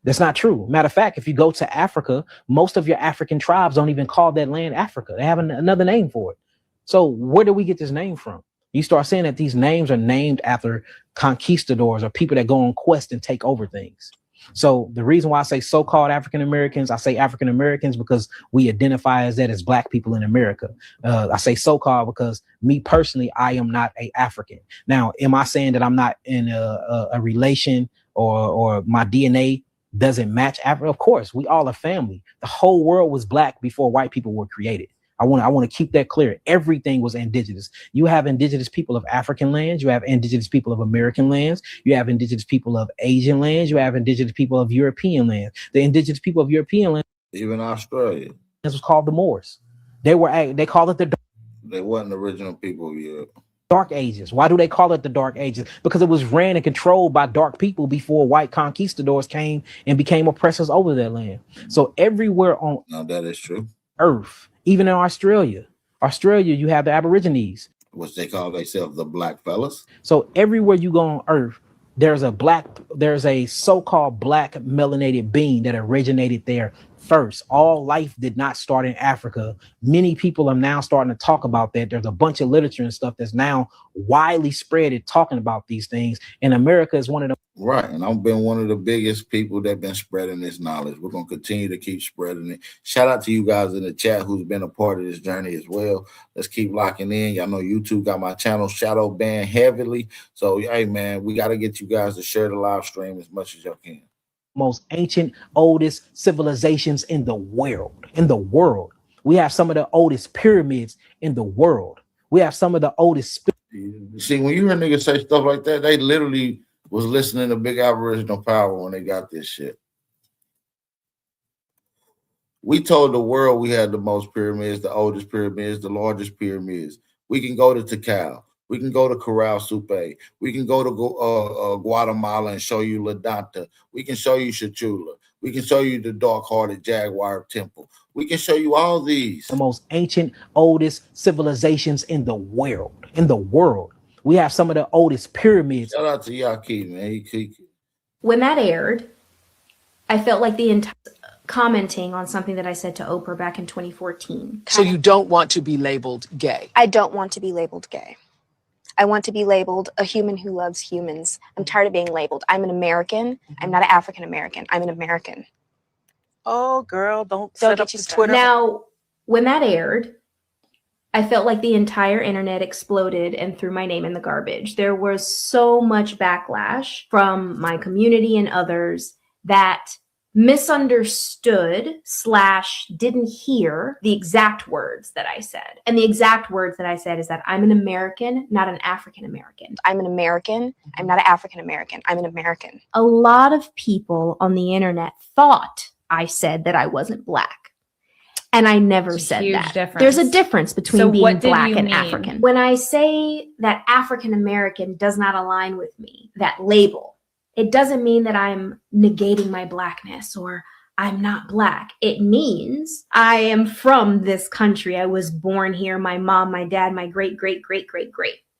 That's not true. Matter of fact, if you go to Africa, most of your African tribes don't even call that land Africa. They have another name for it. So where do we get this name from? You start saying that these names are named after conquistadors or people that go on quest and take over things. So the reason why I say so-called African Americans, I say African Americans because we identify as that as black people in America. I say so-called because me personally, I am not a African. Now, am I saying that I'm not in a relation or my DNA doesn't match Africa? Of course, we all are family. The whole world was black before white people were created. I want to keep that clear. Everything was indigenous. You have indigenous people of African lands. You have indigenous people of American lands. You have indigenous people of Asian lands. You have indigenous people of European lands. The indigenous people of European lands, even Australia, this was called the Moors. They call it the. They wasn't original people of Europe. Dark Ages. Why do they call it the Dark Ages? Because it was ran and controlled by dark people before white conquistadors came and became oppressors over that land. So everywhere on that is true. Earth, even in Australia, you have the Aborigines, which they call themselves the black fellas. So everywhere you go on Earth, there's a so-called black melanated being that originated there first. All life did not start in Africa. Many people are now starting to talk about that. There's a bunch of literature and stuff that's now widely spread and talking about these things. And America is one of them. Right. And I've been one of the biggest people that been spreading this knowledge. We're going to continue to keep spreading it. Shout out to you guys in the chat who's been a part of this journey as well. Let's keep locking in. Y'all know YouTube got my channel shadow banned heavily. So, hey, man, we got to get you guys to share the live stream as much as y'all can. Most ancient, oldest civilizations in the world. We have some of the oldest pyramids in the world. We have some of the oldest. See, when you hear niggas say stuff like that, they literally was listening to Big Aboriginal Power when they got this shit. We told the world we had the most pyramids, the oldest pyramids, the largest pyramids. We can go to Tikal. We can go to Corral Supe. We can go to Guatemala and show you La Danta. We can show you Chachula. We can show you the dark-hearted Jaguar Temple. We can show you all these. The most ancient, oldest civilizations in the world. We have some of the oldest pyramids. Shout out to Yaki, man. When that aired, I felt like the entire commenting on something that I said to Oprah back in 2014. So you don't want to be labeled gay? I don't want to be labeled gay. I want to be labeled a human who loves humans. I'm tired of being labeled. I'm an American. I'm not an African American. I'm an American. Oh, girl, don't set up the Twitter. Now, when that aired, I felt like the entire internet exploded and threw my name in the garbage. There was so much backlash from my community and others that misunderstood / didn't hear the exact words that I said. And the exact words that I said is that I'm an American, not an African American. I'm an American. I'm not an African American. I'm an American. A lot of people on the internet thought I said that I wasn't Black. And I never said that. Difference. There's a difference between being Black and mean? African. When I say that African American does not align with me, that label, it doesn't mean that I'm negating my Blackness or I'm not Black. It means I am from this country. I was born here. My mom, my dad, my great.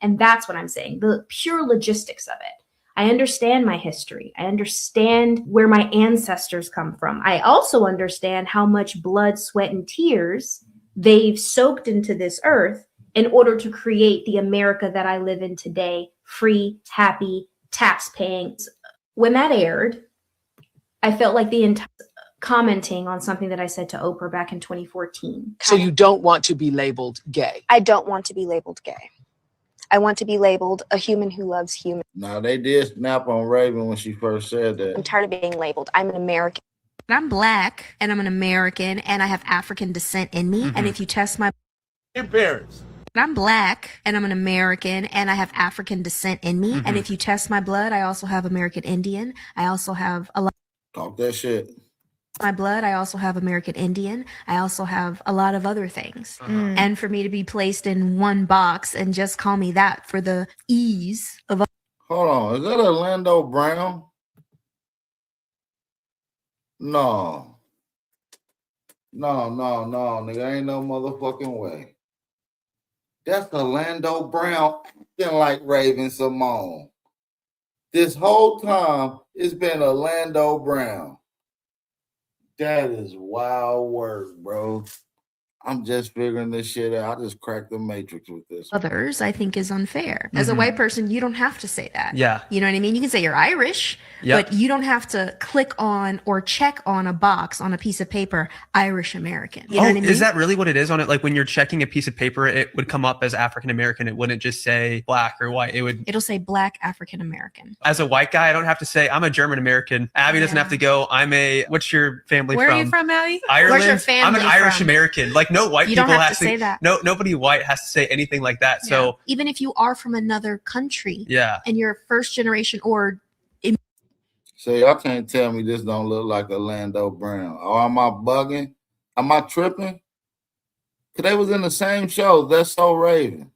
And that's what I'm saying. The pure logistics of it. I understand my history. I understand where my ancestors come from. I also understand how much blood, sweat, and tears they've soaked into this earth in order to create the America that I live in today, free, happy, tax-paying. When that aired, I felt like the entire commenting on something that I said to Oprah back in 2014. So you don't want to be labeled gay? I don't want to be labeled gay. I want to be labeled a human who loves humans. Now, they did snap on Raven when she first said that. I'm tired of being labeled. I'm an American. I'm Black and I'm an American and I have African descent in me. And if you test my parents, I'm Black and I'm an American and I have African descent in me. And if you test my blood, I also have American Indian. I also have a lot. Talk that shit. My blood, I also have American Indian. I also have a lot of other things. And for me to be placed in one box and just call me that for the ease of. Hold on. Is that Orlando Brown? No. No, nigga. Ain't no motherfucking way. That's Orlando Brown acting like Raven Simone. This whole time, it's been Orlando Brown. That is wild work, bro. I'm just figuring this shit out. I just cracked the matrix with this. Others, I think, is unfair. As a white person, you don't have to say that. Yeah. You know what I mean? You can say you're Irish, but you don't have to click on or check on a box on a piece of paper, Irish American. You know what I mean? Is that really what it is on it? Like when you're checking a piece of paper, it would come up as African American. It wouldn't just say black or white. It'll say black African American. As a white guy, I don't have to say I'm a German American. Abby doesn't have to go, what's your family Where from? are you from, Abby? Ireland. Where's your family I'm an Irish from? American. Like no white You people don't have to say that. Nobody white has to say anything like that. So even if you are from another country, yeah, and you're first generation or So y'all can't tell me this don't look like Orlando Brown. Oh, am I bugging? Am I tripping? Cause they was in the same show. That's So Raven.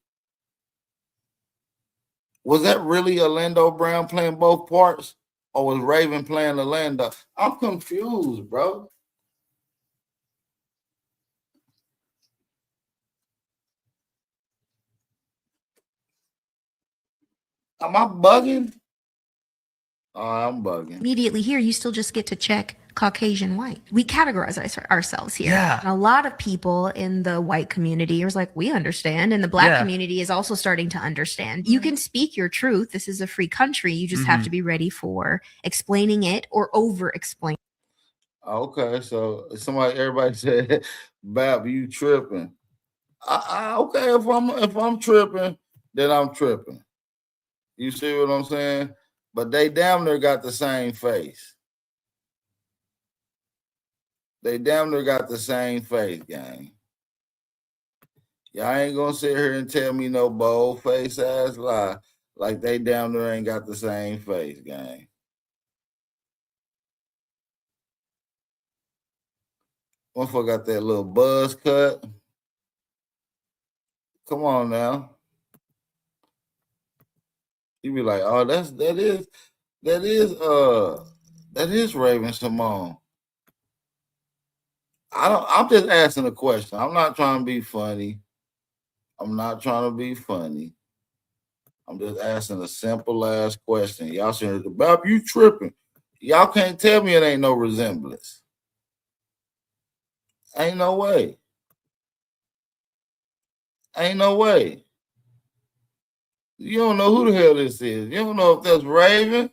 Was that really Orlando Brown playing both parts? Or was Raven playing Orlando? I'm confused, bro. Am I bugging? Oh, I'm bugging. immediately here, you still just get to check Caucasian white. We categorize ourselves here. Yeah. And a lot of people in the white community are like, we understand. And the black Yeah. community is also starting to understand. You can speak your truth. This is a free country. You just have to be ready for explaining it or over explaining. Okay, so everybody said, Bab, you tripping. Okay, if I'm tripping, then I'm tripping. You see what I'm saying? But they damn near got the same face. They damn near got the same face, gang. Y'all ain't gonna sit here and tell me no bold face ass lie like they damn near ain't got the same face, gang. Motherfucker got that little buzz cut. Come on now. You be like, oh, that is Raven Simone. I'm just asking a question. I'm not trying to be funny. I'm just asking a simple ass question. Y'all saying, Bob, you tripping. Y'all can't tell me it ain't no resemblance. Ain't no way. You don't know who the hell this is. You don't know if that's Raven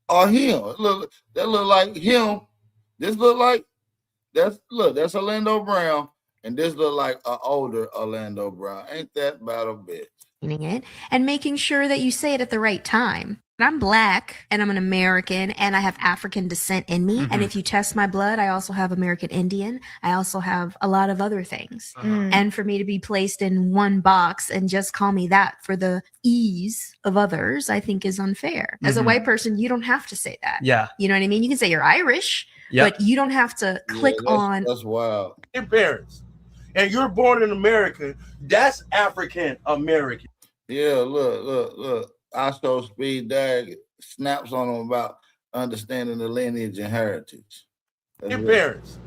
or him. That look like him. This look like that's Orlando Brown, and this look like an older Orlando Brown. Ain't that about a bitch? It and making sure that you say it at the right time. I'm black and I'm an American and I have African descent in me. And if you test my blood, I also have American Indian. I also have a lot of other things. And for me to be placed in one box and just call me that for the ease of others, I think is unfair. As a white person, you don't have to say that. Yeah. You know what I mean? You can say you're Irish, but you don't have to click on. That's wild. Your parents, and you're born in America, that's African American. Yeah, look. I show Speed Dag snaps on them about understanding the lineage and heritage. Your parents,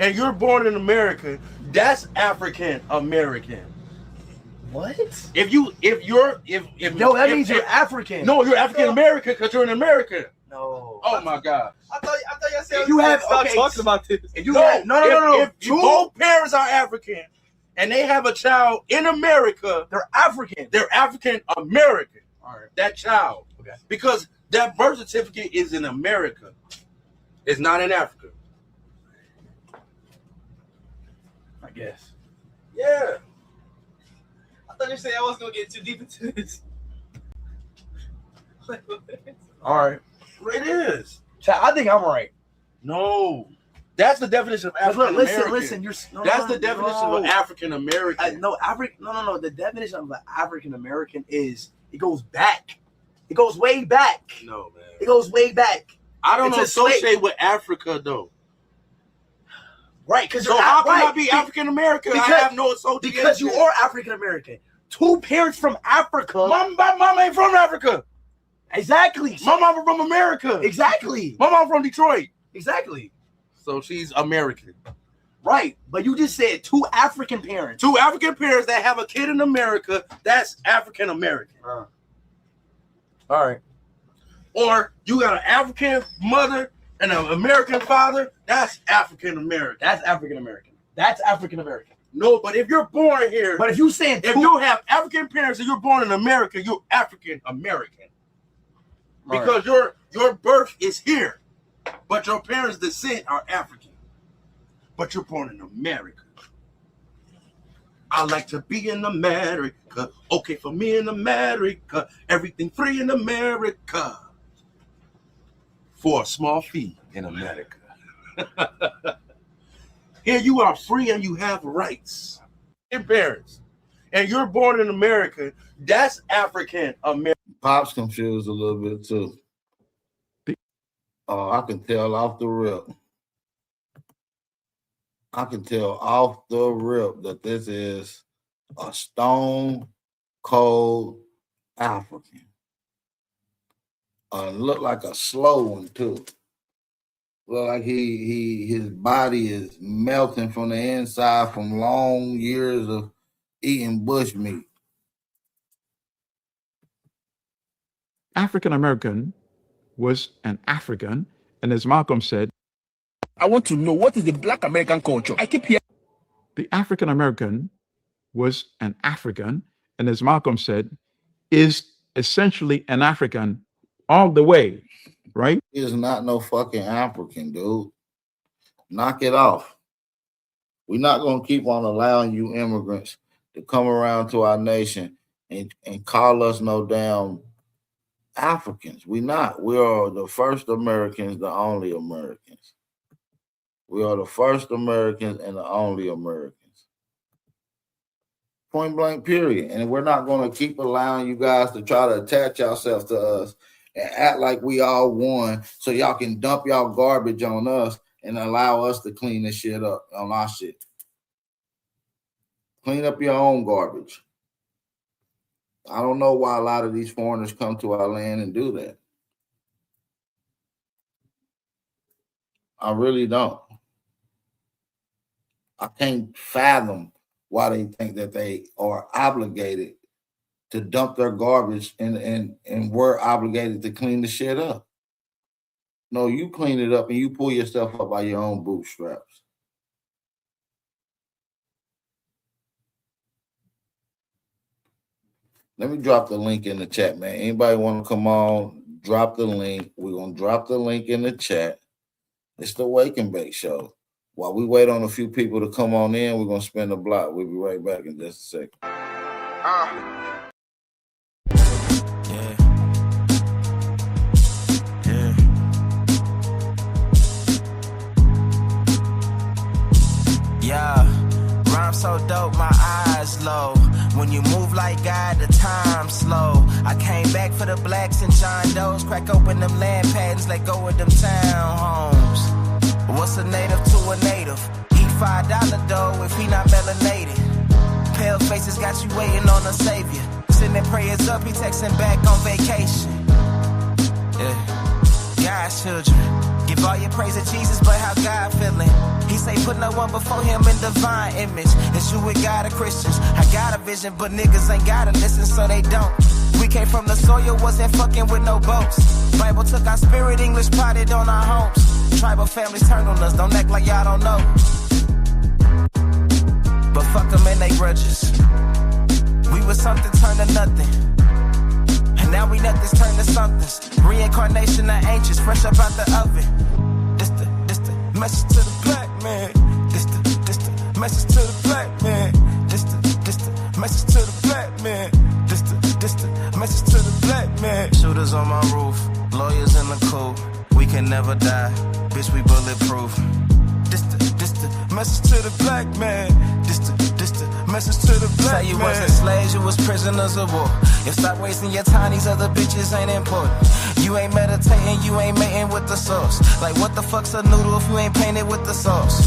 and you're born in America, that's African American. What? No, that means you're African. No, you're African American because you're in America. No. Oh my God. I thought y'all said If you have talking about this. If you have no. If both parents are African and they have a child in America, They're African. they're African American. All right. That child, Okay. because that birth certificate is in America. It's not in Africa. I guess. Yeah. I thought you said I wasn't gonna get too deep into this. All right. It is. I think I'm right. No. That's the definition of African American. Listen. That's the definition of African American. No. The definition of an African American is it goes back. It goes way back. No, man. It goes way back. I don't It's associate with Africa though. Right, because So how can I be African American? I have no association. Because you are African American. two parents from Africa. My mom ain't from Africa. Exactly. My mom from America. Exactly. My mom from Detroit. Exactly. So she's American. Right. But you just said two African parents. Two African parents that have a kid in America. That's African American. All right. Or you got an African mother and an American father. That's African American. That's African American. That's African American. No, but if you're born here. But if you saying if you have African parents and you're born in America, you're African American. Because your birth is here, but your parents' descent are African. But you're born in America. I like to be in America. Okay, for me in America, everything free in America. For a small fee in America. Here you are free and you have rights. Your parents. And you're born in America. That's African American. Pop's confused a little bit too. I can tell off the rip. I can tell off the rip that this is a stone cold African. Look like a slow one too. Look like his body is melting from the inside from long years of eating bush meat. African American was an African, and as Malcolm said, I want to know what is the Black American culture. I keep hearing. The African American was an African, and as Malcolm said, is essentially an African all the way, right? He is not no fucking African, dude. Knock it off. We're not going to keep on allowing you immigrants to come around to our nation and call us no damn Africans. We not. We are the first Americans, the only Americans. We are the first Americans and the only Americans. Point blank, period. And we're not going to keep allowing you guys to try to attach yourselves to us and act like we all won so y'all can dump y'all garbage on us and allow us to clean this shit up on our shit. Clean up your own garbage. I don't know why a lot of these foreigners come to our land and do that. I really don't. I can't fathom why they think that they are obligated to dump their garbage and we're obligated to clean the shit up. No, you clean it up and you pull yourself up by your own bootstraps. Let me drop the link in the chat, man. Anybody want to come on, drop the link. We're going to drop the link in the chat. It's the Wake and Bake Show. While we wait on a few people to come on in, we're going to spin the block. We'll be right back in just a second. Yeah, rhyme so dope, my eyes low. When you move like God, the time slow. I came back for the blacks and John Doe's. Crack open them land patents, let go of them townhomes. What's a native to a native? Eat $5 dough if he not melanated. Pale faces got you waiting on a savior. Sending prayers up, he texting back on vacation. Yeah, God's children. Give all your praise to Jesus, but how God feeling? He say put no one before him in divine image. It's you with God of Christians. I got a vision, but niggas ain't gotta listen, so they don't. We came from the soil, wasn't fucking with no boats. Bible took our spirit, English potted on our homes. Tribal families turned on us, don't act like y'all don't know. But fuck them and they grudges. We was something turned to nothing. And now we nothing's turned to somethings. Reincarnation of ancients, fresh up out the oven. This the message to the black man. This the message to the black man. This the message to the black man. This the message to the black man. Shooters on my roof, lawyers in the coop. We can never die, bitch, we bulletproof. This the message to the black man. This the Message to the black man. You wasn't slaves, you was prisoners of war. You stop wasting your time, these other bitches ain't important. You ain't meditating, you ain't mating with the sauce. Like what the fuck's a noodle if you ain't painted with the sauce?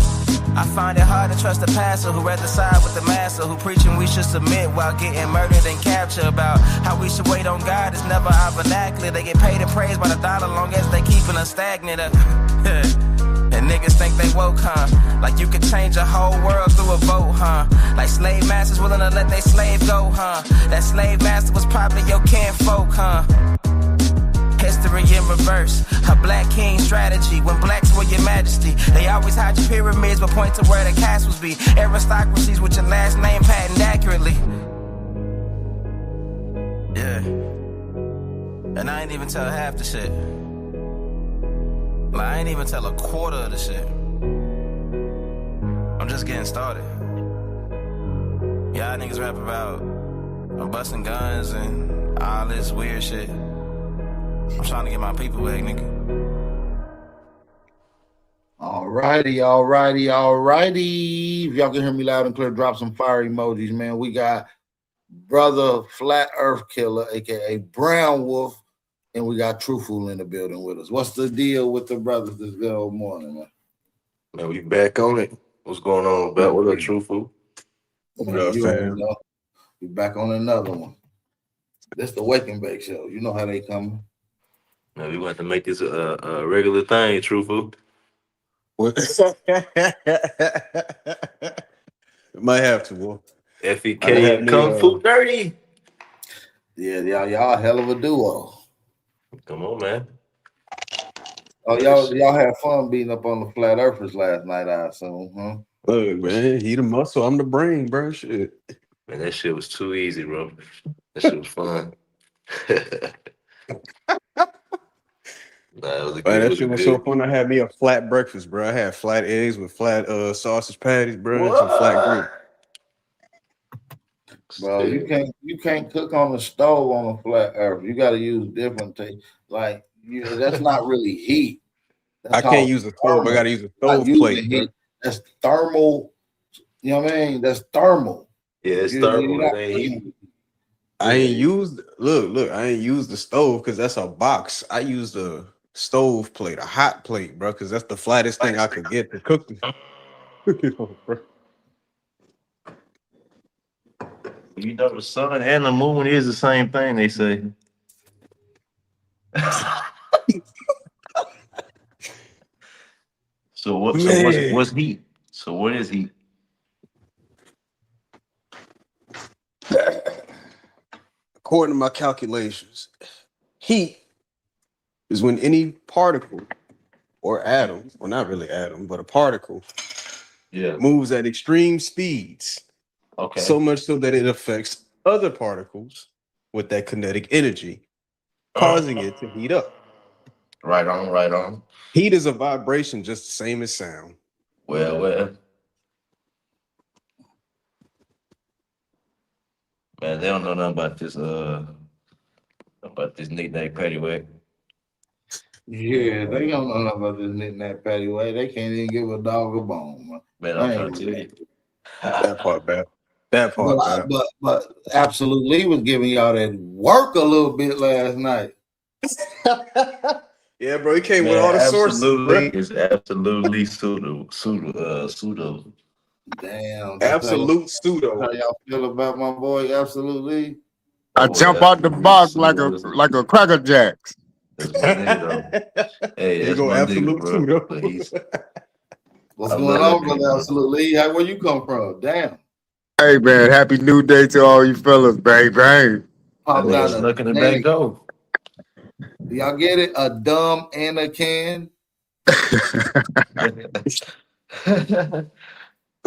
I find it hard to trust a pastor who rather side with the master, who preaching we should submit while getting murdered and captured. About how we should wait on God is never our vernacular. They get paid and praised by the dollar long as they keeping us stagnant. And niggas think they woke, huh? Like you could change a whole world through a vote, huh? Like slave masters willing to let they slave go, huh? That slave master was probably your kinfolk, huh? History in reverse, a black king strategy. When blacks were your majesty, they always hide your pyramids but point to where the castles be. Aristocracies with your last name patent accurately. Yeah. And I ain't even tell half the shit. Like, I ain't even tell a quarter of the shit. I'm just getting started. Y'all niggas rap about busting guns and all this weird shit. I'm trying to get my people back, nigga. Alrighty. If y'all can hear me loud and clear, drop some fire emojis, man. We got Brother Flat Earth Killer, aka Brown Wolf, and we got Truthful in the building with us. What's the deal with the brothers this good old morning, man? Man, we back on it. What's going on, Beth? What up, Truthful? What up, fam? We back on another one. This the Wake and Bake Show. You know how they coming. Man, we want to make this a regular thing, Truthful. Might have to, boy. FEK and Kung Fu Dirty. Yeah, y'all a hell of a duo. Come on, man. Oh, y'all had fun beating up on the Flat Earthers last night, I assume, huh? Look, man, he the muscle, I'm the brain, bro. Shit. Man, that shit was too easy, bro. That shit was fun. That shit was so fun. I had me a flat breakfast, bro. I had flat eggs with flat sausage patties, bro, and some flat grit. Bro, you can't cook on the stove on a flat earth. You got to use different like that's not really heat. I can't use a stove. I got to use a stove plate. Heat. That's thermal. You know what I mean? That's thermal. Yeah, it's thermal. It ain't heat. I ain't used look. I ain't used the stove because that's a box. I used a stove plate, a hot plate, bro, because that's the flattest thing I could get to cook. Bro. You know, the sun and the moon is the same thing, they say. So what's heat? So what is heat? According to my calculations, heat is when any particle or atom, well, not really atom, but a particle, moves at extreme speeds. Okay. So much so that it affects other particles with that kinetic energy, causing it to heat up. Right on. Heat is a vibration just the same as sound. Well. Man, they don't know nothing about this knick-knack paddywhack. Yeah, they don't know nothing about this knick-knack paddywhack. They can't even give a dog a bone, man. I'm trying to tell you. That part, man. That part, man. But absolutely, he was giving y'all that work a little bit last night. Yeah, bro, he came with all the sources. It's absolutely pseudo. Damn. Absolute pseudo. How y'all feel about my boy? Absolutely. I jump out the box like a Cracker Jacks. That's my nigga, though. Hey, that's my nigga, bro. But what's going on, brother? Absolutely. Where you come from? Damn. Hey, man, happy new day to all you fellas. Bang, bang. Pop down look in the back door. Y'all get it? A dumb and a can.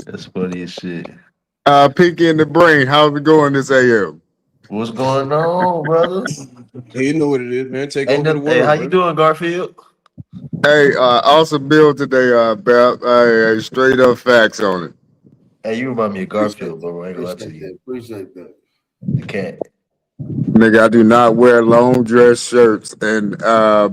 That's funny as shit. Pinky in the brain. How's it going this AM? What's going on, brother? You know what it is, man. Take over the world. How you doing, Garfield? Hey, awesome build today, Beth. Hey, straight up facts on it. Hey, you remind me of Garfield, bro. I ain't gonna lie to you. Appreciate that. You can't. Nigga, I do not wear long dress shirts and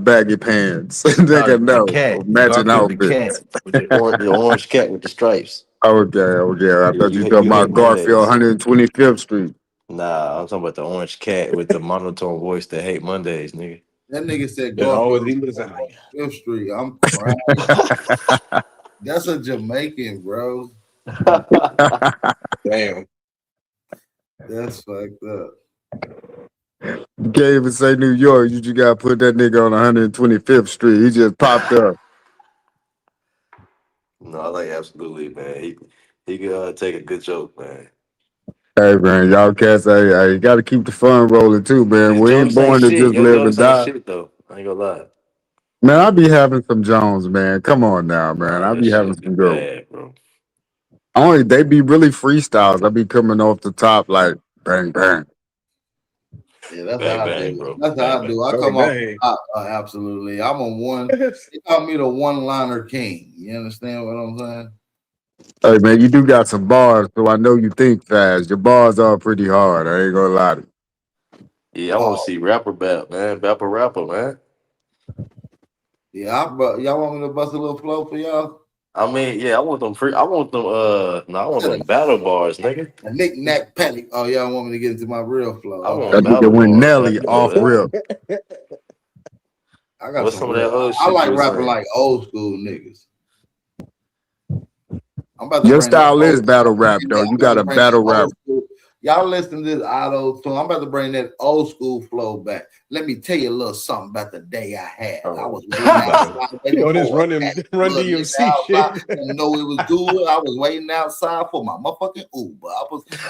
baggy pants. Nigga, no. Cat. Matching Garfield, outfits. the cat with the orange cat with the stripes. Okay. I thought you You talking hate about Garfield, Mondays. 125th Street. Nah, I'm talking about the orange cat with the monotone voice that hate Mondays, nigga. That nigga said Yeah, always Garfield he listen. on Fifth Street. I'm crying. That's a Jamaican, bro. Damn. That's fucked up. You can't even say New York. You just gotta put that nigga on 125th Street. He just popped up. No, I like absolutely, man. He could take a good joke, man. Hey man, y'all cats, hey, you gotta keep the fun rolling too, man. His We ain't jokes ain't born to shit. just Your live and jokes ain't die. shit though. I ain't gonna lie. Man, I be having some Jones, man. Come on now, man. Nah, I your be having shit be some good ones. bad, bro. Only they be really freestyles. I be coming off the top like bang bang. Yeah, that's Bang how I bang, do. bro. That's Bang how I bang. do. I come off the top, absolutely. I'm a one. They call me the one-liner king. You understand what I'm saying? Hey man, you do got some bars, so I know you think fast. Your bars are pretty hard. I ain't gonna lie to you. Yeah, I want to see rapper bap, man. Rapper, man. Yeah, y'all want me to bust a little flow for y'all? I mean, yeah, I want them free. I want them. No, I want them battle bars, nigga. A knick-knack panic. Oh, y'all want me to get into my real flow? I want That Okay. nigga battle went bars. Nelly Man. You know off that. rip. I got What's some some of real. that other I shit like you was rapping saying? like old school niggas. I'm about to Your bring that style is old. battle rap though. I'm You about got to a bring that battle rap. old school. Y'all listen to this auto tune. I'm about to bring that old school flow back. Let me tell you a little something about the day I had. I was waiting outside You know waiting this for a run cat. run Little nigga DMC outside. shit. Didn't know it was good. I was waiting outside for my motherfucking Uber.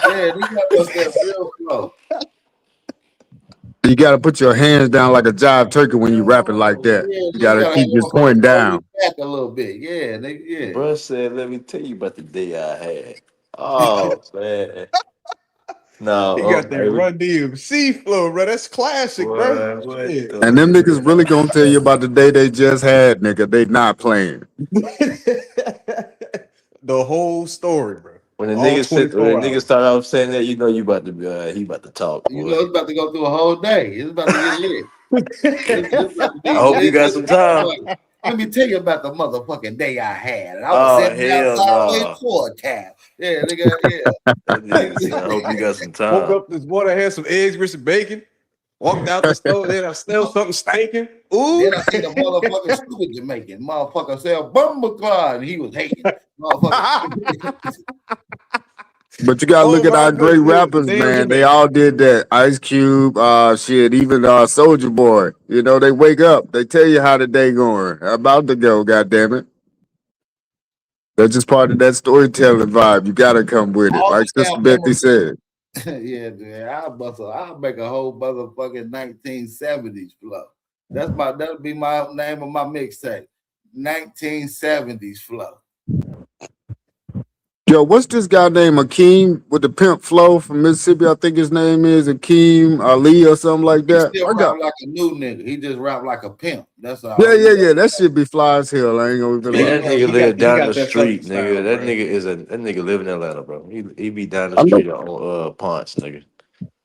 They got us that real flow. You gotta put your hands down like a jive turkey when you rapping like that. Yeah, You you gotta gotta have keep your motherfuckers point hold down. it back a little bit. Yeah, yeah. Bruh said, "Let me tell you about the day I had." Oh man, He no, got that Run DMC flow, bro. That's classic, bro. what Shit. And them niggas the? really gonna tell you about the day they just had, nigga. They not playing. The whole story, bro. When the All when 24 the niggas hours. start off saying that, you know you about to be, he about to talk, You know, boy. it's about to go through a whole day. It's about to get lit. It's about to I be. hope you got some time. Let me tell you about the motherfucking day I had. And I was Oh sitting hell outside waiting no! for a cab. Yeah, nigga, yeah. That nigga said, "I hope you got some Woke time." up this morning, had some eggs, grits, and bacon. Walked out the store, then I smelled something stinking. Ooh. Then I seen a motherfucking stupid Jamaican. Motherfucker said, Bumba, and he was hating. Motherfucker. But you gotta Oh look at my our great goodness, rappers, damn man. They Jamaican. all did that. Ice Cube, shit, even Soldier Boy. You know, they wake up, they tell you how the day going. About to go, goddamn it. That's just part of that storytelling vibe. You gotta come with it. All Like the Sister damn Betty said. yeah, dude. I'll make a whole motherfucking 1970s flow. That'll be my name of my mixtape. 1970s flow. Yo, what's this guy named Akeem with the pimp flow from Mississippi? I think his name is Akeem Ali or something like He that. still I rap got like a new nigga. He just rap like a pimp. That's all. yeah. That shit be fly as hell. I ain't gonna even Man, lie. that nigga live he down got the that southern street, style, nigga. That bro. nigga live in Atlanta, bro. He be down the I know. street on Ponce, nigga.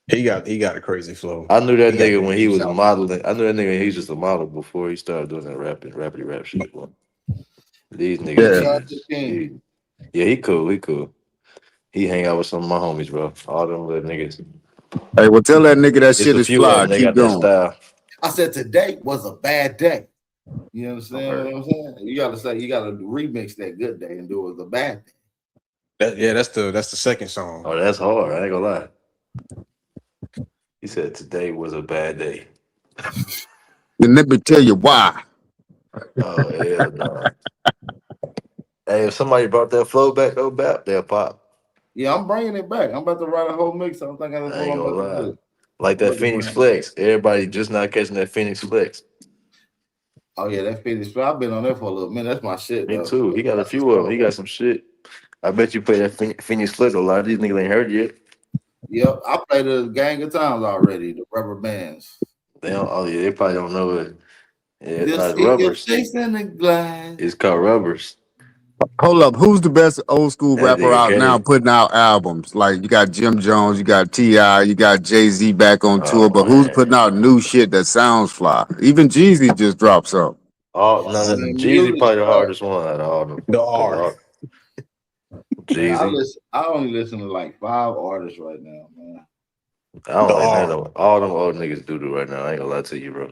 He got a crazy flow. I knew that He got nigga that when he deep was south. modeling. I knew that nigga when he was just a model before he started doing that rappity rap shit. Boy. These niggas Yeah. be just, yeah, he cool, He hang out with some of my homies, bro. All them little niggas. Hey, well, tell that nigga that It's shit a is few of fly. them. They Keep got that going. style. I said today was a bad day. You understand Okay. what I'm saying? You gotta remix that good day and do it as a bad day. That's the second song. Oh, that's hard. I ain't gonna lie. He said today was a bad day. And let me tell you why. Oh hell no. Hey, if somebody brought that flow back, though, they'll pop. Yeah, I'm bringing it back. I'm about to write a whole mix. I think that's I what ain't I'm gonna about to lie. do. Like I'm that about to Phoenix bring. Flex. Everybody just not catching that Phoenix Flex. Oh yeah, that Phoenix. I've been on there for a little minute. That's my shit Me though. too. He got a few of them. He got some shit. I bet you play that Phoenix Flex a lot. These niggas ain't heard yet. Yep, I played it a gang of times already. The rubber bands. They don't. Oh yeah, they probably don't know it. Yeah, The no, it's sea of rubbers. face in the glass. It's called rubbers. Hold up. Who's the best old school That rapper nigga out now Kenny. putting out albums? Like you got Jim Jones, you got T.I., you got Jay-Z back on tour, Oh but who's putting man. out new shit that sounds fly? Even Jeezy just dropped some. All no, Man, Jeezy music probably the sucks. hardest one out of all them. The 'Cause R. I only listen to like 5 artists right now, man. I don't like none of them. All them old niggas do right now. I ain't gonna lie to you, bro.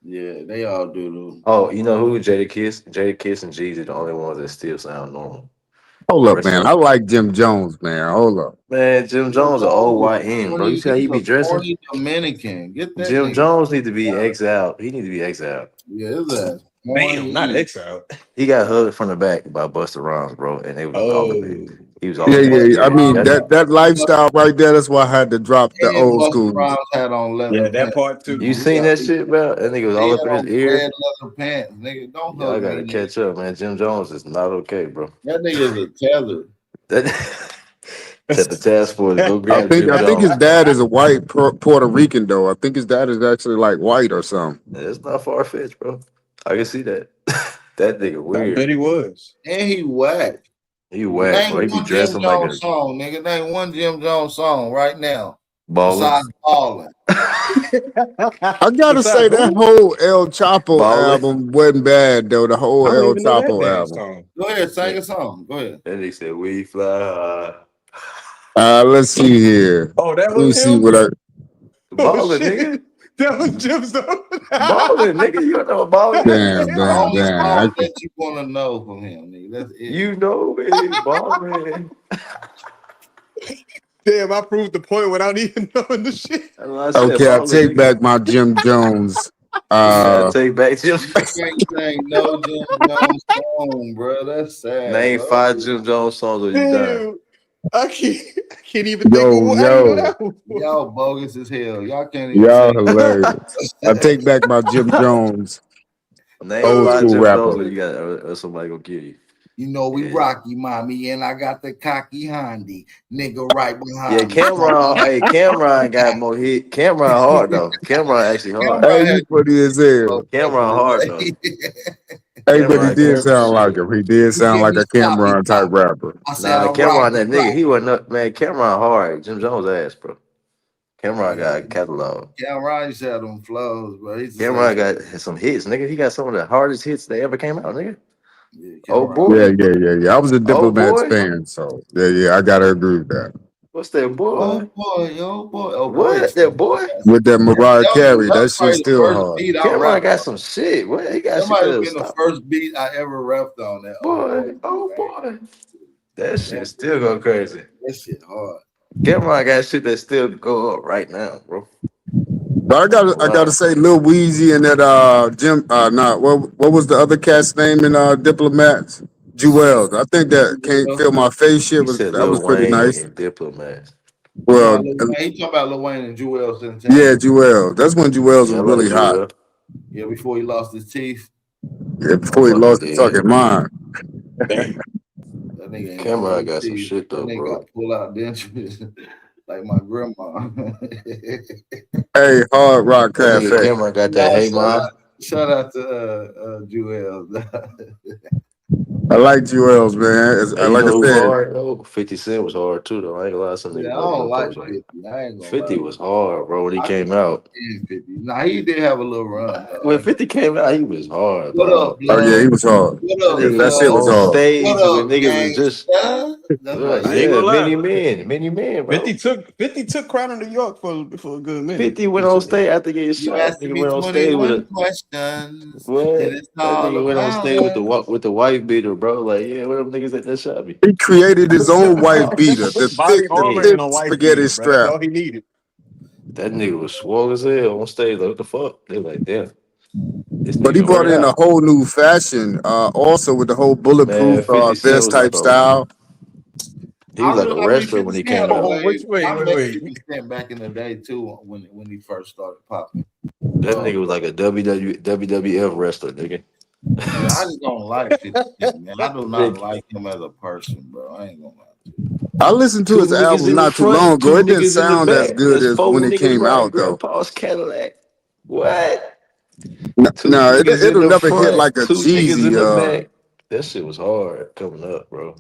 Yeah, they all do. Oh, you know who? Jada Kiss and Jeezy, the only ones that still sound normal. Hold The up, rest man. of I them, like Jim Jones, man. Hold up. man, Jim Jones, an old YN, bro. You see how he be dressing? Corny Dominican. Get that Jim nigga. Jones need to be exiled. He need to be exiled. Yeah, his ass. Damn, not exiled. He got hugged from the back by Busta Rhymes, bro, and they was all in it. He was all Yeah, in his yeah. I ear. mean That's that lifestyle right there. That's why I had to drop the And old Busta school. Rhymes had on leather Yeah, that pants. part too. you seen that shit, bro? That nigga was He all had up in his on ear. red leather pants, nigga. Don't Y'all hug gotta me. catch up, man. Jim Jones is not okay, bro. That nigga is a tether. Set the task force. Go I grab think Jim I think his Jones. dad is a white Puerto Rican though. I think his dad is actually like white or something. It's not far fetched, bro. I can see that. That nigga I weird. bet he was. And he whack. He whack, Name bro. He be one Jim dressing like a Jones song, nigga. Name one Jim Jones song right now. baller. Besides Ballin'. I gotta Besides say that who? whole El Chapo Ballin'. album wasn't bad though. The whole I don't El even know that Chapo damn album. song. Go ahead, sing a song. Go ahead. And they said we fly. Let's see here. Oh, that Let me was see him? what I. Oh, Ballin', shit. nigga. That was Jim's song. Ballin', nigga. You don't know what ballin' is? Damn. The only I song that you wanna know from him, nigga. That's it. You know it, ballin'. Damn, I proved the point without even knowing the shit. That's what I said. Okay, I Ballin', take nigga. back my Jim Jones. Yeah, take back Jim. You can't sing no Jim Jones song, bro. That's sad. Name Bro. 5 Jim Jones songs or you done. Damn. I can't even think of what I know that one. Y'all bogus as hell. Y'all can't even Y'all sing. hilarious. I take back my Jim Jones. Name Old 5 school Jim Jones rapper. or you got or somebody gonna kill you. You know we Yeah. rocky, mommy, and I got the cocky Hondy nigga right behind Yeah, me. Cameron got more hit. Cameron hard though. Cameron actually hard. Hey, you funny as hell. Cameron hard though. Hey, but he Cameron did got some sound like shit. him. He did sound like a Cameron type rapper. I said Nah, I'm Cameron rocky, that nigga. rocky. He wasn't up, man. Cameron hard. Jim Jones ass, bro. Cameron got a catalog. Cameron used to have them flows, bro. Cameron got some hits, nigga. He got some of the hardest hits that ever came out, nigga. Yeah, Oh boy. Yeah. I was a Oh Diplomats boy. fan, so yeah, I gotta agree with that. What's that boy? Oh boy, oh boy, oh boy. What that boy? With that Mariah Carey, that That's shit probably the still first hard. beat I Cameron rapped got on. some shit. What he got That shit might have to been the stop. first beat I ever rapped on. That Boy. That shit still go crazy. That shit hard. Cameron got shit that still go up right now, bro. But I gotta say, Lil Weezy and that Jim what was the other cat's name in Diplomats? Jewels. I think that Can't Feel My Face shit He was said that was Lil pretty Wayne nice. and Diplomats. Well, He talking about Lil Wayne and Jewel Santana. yeah, Jewels. That's when Jewels Yeah, I was really like hot. Jewel. Yeah, before he lost his teeth. Yeah, before he lost his fucking mind. That nigga ain't Cameron got got some teeth. shit though, That nigga bro. got pull out dentures like my grandma. Hey, Hard Rock That nigga Cafe. Cameron got that hey man. Shout out to Jewel. I like Jewels, man. Hey, you Like I know who said, hard though? 50 Cent was hard too though. I ain't gonna lie, some Yeah, niggas I don't don't like folks like 50. I ain't gonna 50 lie. was hard, bro, when he came out. 50. Nah, he did have a little run. When 50 came out, he was hard, What bro. up, oh yeah, blood? he was hard. What That up, nigga That was shit blood? was on hard. stage What when up, niggas was just gangsta? That's my I ain't shit. gonna lie. many men, bro. 50 took Crown of New York for a good minute. 50 went on stage after getting You shot. asked Nigga me went on stage with 21 a questions, what? and it's That all nigga went on about stage us. with the wife beater, bro. Like, yeah, what them niggas that shot me? He created his own wife beater, the Body armor Yeah. and thick a wife spaghetti beater, bro. That's strap. all he needed. That nigga was swole as hell on stage. Like, what the fuck? They like, damn, this But nigga he gonna brought work in a out. whole new fashion, also with the whole Man, bulletproof 50 Cent vest was like type style. he was like a I mean, wrestler 50 when he Cent had came a out. Oh, wave. wait. I met 50 Cent back in the day too when he first started popping. That nigga was like a WWF wrestler, nigga. Yeah, I just don't like 50 Cent, man. I do not Nigga. like him as a person, bro. I ain't gonna lie. I listened to Two his niggas album in the not too long front, ago. two It didn't niggas in the sound as back. good There's as 4 when it niggas came riding out though. Grandpa's Cadillac. What? Two No, niggas in it'll the never hit front, like a 2 niggas in Jeezy. the back. That shit was hard coming up, bro.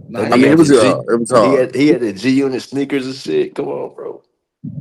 Nah, That I nigga mean, had the G. it was He hard. had the G Unit sneakers and shit. Come on, bro.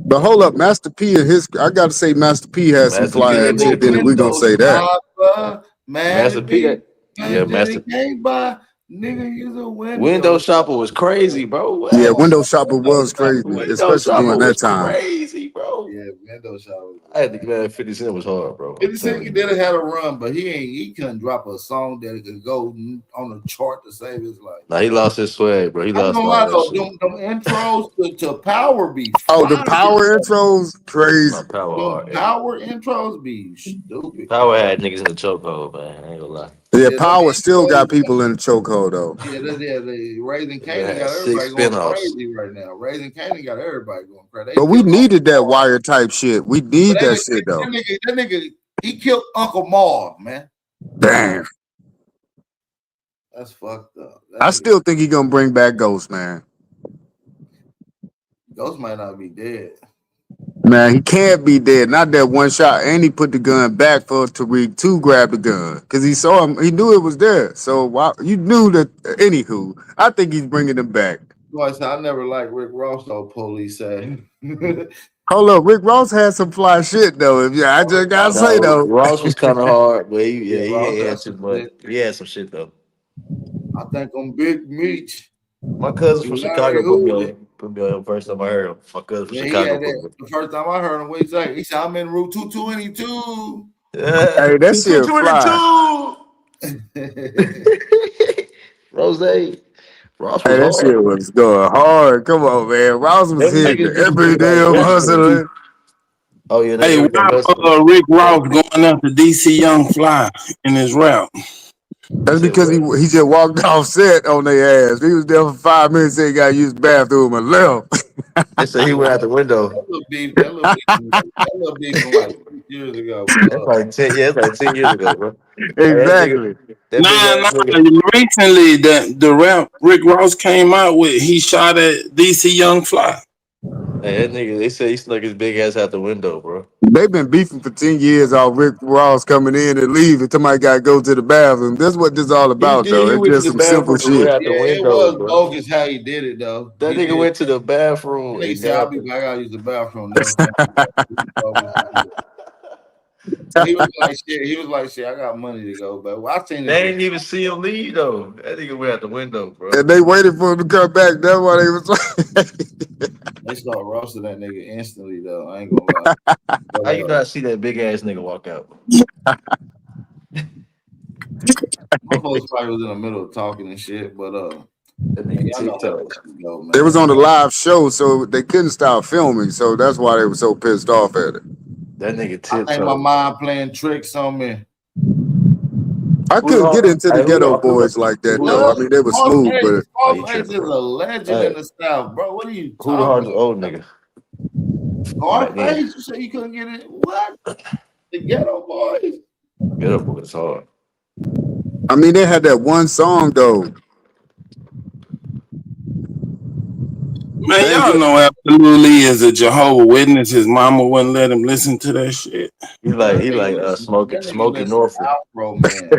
But hold up, Master P and his. I gotta say, Master P has some Master P, fly that ass shit nigga in it. We gonna windows, say that. Papa, man, Master P got man, Master can't buy Nigga, use a Window shopper was crazy, bro. What? Yeah, window shopper was crazy, Window especially shopper during that was time. crazy, bro. Yeah, window shopper. I had to get that 50 Cent was hard, bro. 50 Cent did have had a run, but he couldn't drop a song that could go on the chart to save his life. Nah, he lost his swag, bro. He I'm lost gonna all lie that though, shit. them intros to Power be Oh, the fire. power intros, crazy. My power Them hard. Power intros be stupid. Power had niggas in the chokehold, man. I ain't gonna lie. Yeah, Yeah, power still intros, got people in the chokehold though. yeah, the Raising They Canaan had got 6 everybody going spinoffs. crazy right now. Raising Canaan got everybody going crazy. They But we killed needed that wire type shit. We need that shit though. that nigga, he killed Uncle Marv, man. Damn. That's fucked up. I still think he gonna bring back Ghost, man. Ghost might not be dead. Man, he can't be dead. Not that one shot. And he put the gun back for Tariq to grab the gun. Because he saw him. He knew it was there. So why, you knew that. Anywho, I think he's bringing him back. Boy, I never liked Rick Ross, though, police say. Hold up. Rick Ross had some fly shit, though. I just got to say, though. Ross was kind of hard, but he Ross ain't had had too much. He had some shit, though. I think on Big Meech. My cousin from Chicago put me on the first time I heard him. My cousin from Yeah, Chicago. the first time I heard him, what he say? He said, I'm in route 222. Hey, that shit fly. Rose. Ross Hey, was that hard. shit was going hard. Come on, man. Ross was hitting every damn hustling. Oh, yeah. Hey, why Rick Ross going after DC Young Fly in his rap? That's because he just walked off set on their ass. He was there for 5 minutes, said he got to use the bathroom and left. They said he went out the window. That little beef from like 6 years ago. That's like 10, yeah, it's like 10 years ago, bro. Exactly. Recently the rap Rick Ross came out with, he shot at DC Young Fly. Hey, that nigga, they say he snuck his big ass out the window, bro. They've been beefing for 10 years off Rick Ross coming in and leaving. Somebody got to go to the bathroom. That's what this is all about, though. It's just some simple shit. Out the window, it was bro. bogus how he did it, though. That nigga went to the bathroom. He said, I gotta use the bathroom. He was like, shit, I got money to go. But I seen They didn't even see him leave, though. That nigga went out the window, bro. And they waited for him to come back. That's why they was like. They started roasting that nigga instantly, though. I ain't gonna lie. But, How you not see that big ass nigga walk out? My folks probably was in the middle of talking and shit, but that nigga TikTok. They was on the live show, so they couldn't stop filming. So that's why they were so pissed off at it. That nigga I think my mind playing tricks on me. I couldn't get into the Ghetto Boys like that, though. I mean, they were smooth, but Scarface is a legend in the South, bro. What are you Who the hardest old nigga? Scarface? You say you couldn't get it? What? The Ghetto Boys? Ghetto Boys hard. I mean, they had that one song, though. Man, y'all know absolutely is a Jehovah's Witness. His mama wouldn't let him listen to that shit. He like smoking Norfolk. Afro, man.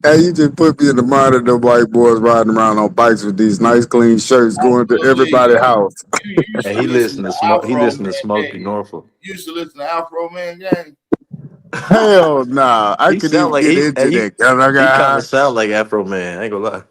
Hey, you just put me in the mind of the white boys riding around on bikes with these nice clean shirts going to everybody's house. And he listened to smoke. He listened to Smokey Norfolk. You used to listen to Afro Man Gang. Hell nah, I He could sound even like get he into that. kind of sound like Afro Man. I ain't gonna lie.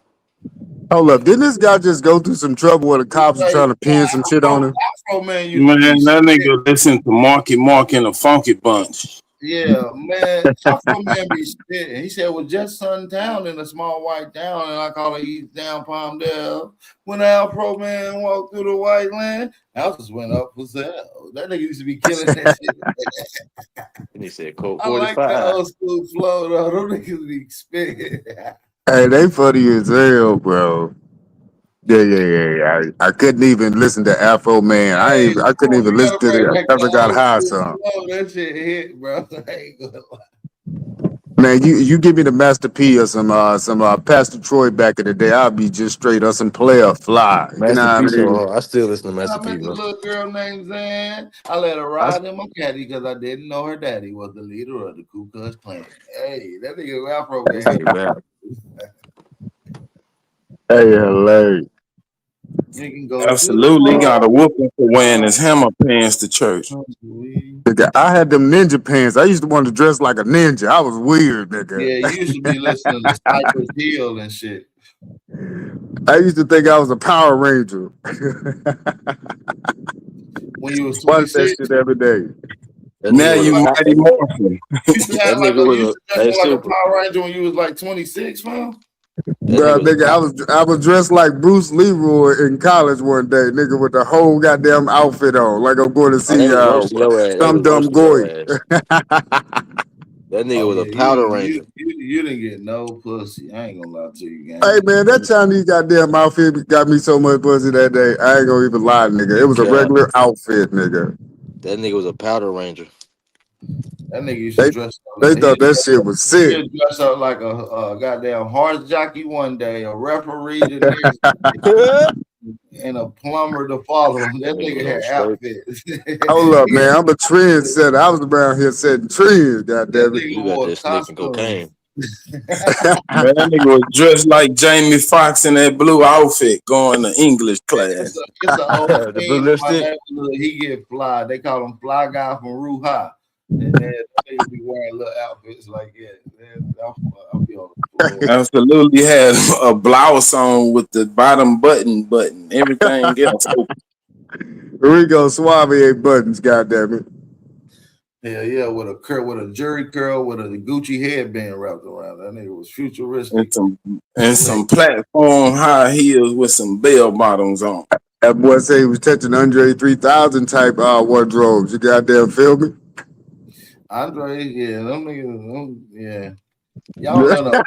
Hold up, didn't this guy just go through some trouble where the cops were trying to pin some shit on him? Afro Man, that nigga listen to Marky Mark and the Funky Bunch. Yeah, man. Afro Man be spitting. He said, well, just sundown in a small white town, and I call it East Down Palmdale. When Afro Man walked through the white land, houses went up for sale. That nigga used to be killing that shit. And he said, "Colt I like 45." that old school flow, though. Those niggas be spitting. Hey, they funny as hell, bro. Yeah. I couldn't even listen to Afro Man. I couldn't even listen to the I Never Got High song. That shit hit, bro. I ain't gonna lie. Man, you give me the Master P or some Pastor Troy back in the day, I'll be just straight up some player fly. You know what I Master P, mean? I still listen to I Master P, met a bro. little girl named Zan. I let her ride in my caddy because I didn't know her daddy was the leader of the Ku Klux Klan. Hey, that nigga Afro Man. Hey, hilarious. You can go Absolutely, he got a whooping for wearing his hammer pants to church. Nigga, I had them ninja pants. I used to want to dress like a ninja. I was weird, nigga. Yeah, you used to be listening to Cypress Hill and shit. I used to think I was a Power Ranger. When you was Watch 26. that shit every day. Now you Mighty Morphin. You used to have like you used to dress like a Power Ranger when you was like 26, man. Bro, nigga, I was dressed like Bruce Leroy in college one day, nigga, with the whole goddamn outfit on, like I'm going to see some dumb Goy. That nigga was a Yeah, Powder Ranger. you didn't get no pussy. I ain't gonna lie to you, gang. Hey man, that Chinese goddamn outfit got me so much pussy that day. I ain't gonna even lie, nigga. It was a regular outfit, nigga. That nigga was a Powder Ranger. That nigga used to dress up. They thought that shit was sick. He'd dress up like a goddamn horse jockey one day, a referee the next day, and a plumber to follow him. That nigga had outfits. Hold up, man. I'm a trendsetter. I was around here setting trends, goddamn it. You got that sniffing cocaine. Man, that nigga was dressed like Jamie Foxx in that blue outfit going to English class. It's an old thing in my neighborhood. He get fly. They call him Fly Guy from Ruha. And then they be wearing little outfits like that. I'll be on the floor. Absolutely had a blouse on with the bottom button, everything else open. Rico Suave buttons, goddamn it. Yeah, with a jerry curl with a Gucci headband wrapped around. That nigga was futuristic. And some platform high heels with some bell bottoms on. That boy said he was touching Andre 3000 type wardrobes. You goddamn feel me? Andre, yeah, them niggas, yeah. Y'all know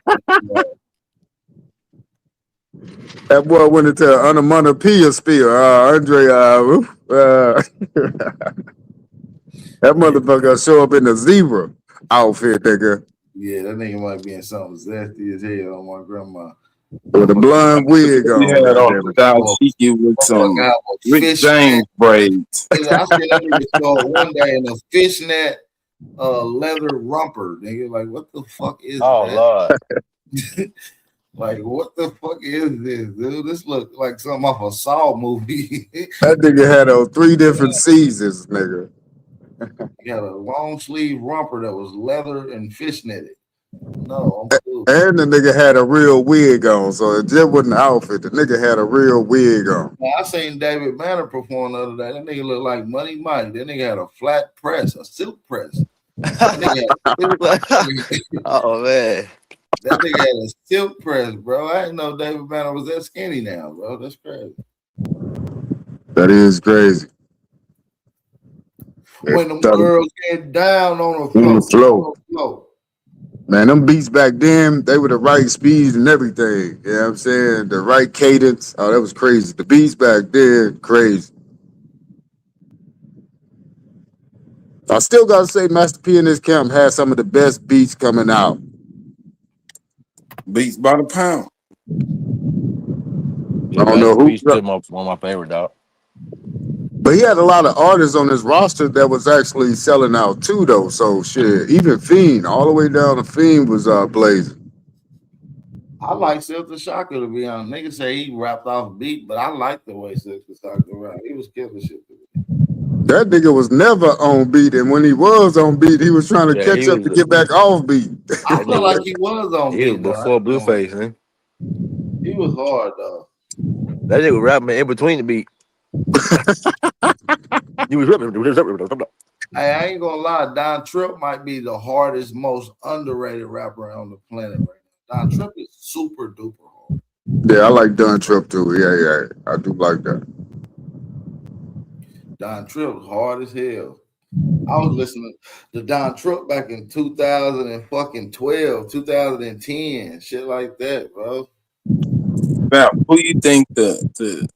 that boy went into an onomatopoeia spiel. Andre, that motherfucker show up in a zebra outfit, nigga. Yeah, that nigga might be in something zesty as hell on my grandma. With a blonde wig on. He had on dashiki with some Rick James braids. I seen that nigga show one day in a fishnet leather romper. Nigga, like, what the fuck is that? Lord. Like, what the fuck is this, dude? This look like something off a Saw movie. That nigga had on 3 different seasons, nigga. He had a long sleeve romper that was leather and fishnetted. No, I'm cool. And the nigga had a real wig on, so it just wasn't an outfit. The nigga had a real wig on. Now, I seen David Banner perform the other day. That nigga looked like Money Mike. That nigga had a flat press, a silk press. Oh man. That nigga had a silk press, bro. I didn't know David Banner was that skinny now, bro. That's crazy. That is crazy. When them girls get down on the floor. Man, them beats back then, they were the right speed and everything. You know what I'm saying? The right cadence. Oh, that was crazy. The beats back then, crazy. I still gotta say Master P in this camp had some of the best beats coming out. Beats by the pound. Yeah, I don't know who. Still one of my favorite, dog. But he had a lot of artists on his roster that was actually selling out too, though. So shit, even Fiend, all the way down to Fiend was blazing. I like Silk the Shocker, to be honest. Niggas say he rapped off beat, but I like the way Silk the Shocker rapped. He was killing shit. That nigga was never on beat, and when he was on beat, he was trying to catch up to get back off beat. I feel like he was on beat. He was before Blueface, man. He was hard, though. That nigga was rapping in between the beat. He was rapping. Hey, I ain't gonna lie, Don Tripp might be the hardest, most underrated rapper on the planet right now. Don Tripp is super duper hard. Yeah, I like Don Tripp too. Yeah, I do like that. Don Tripp hard as hell. I was listening to Don Tripp back in 2012, 2010, shit like that, bro. Now, who you think the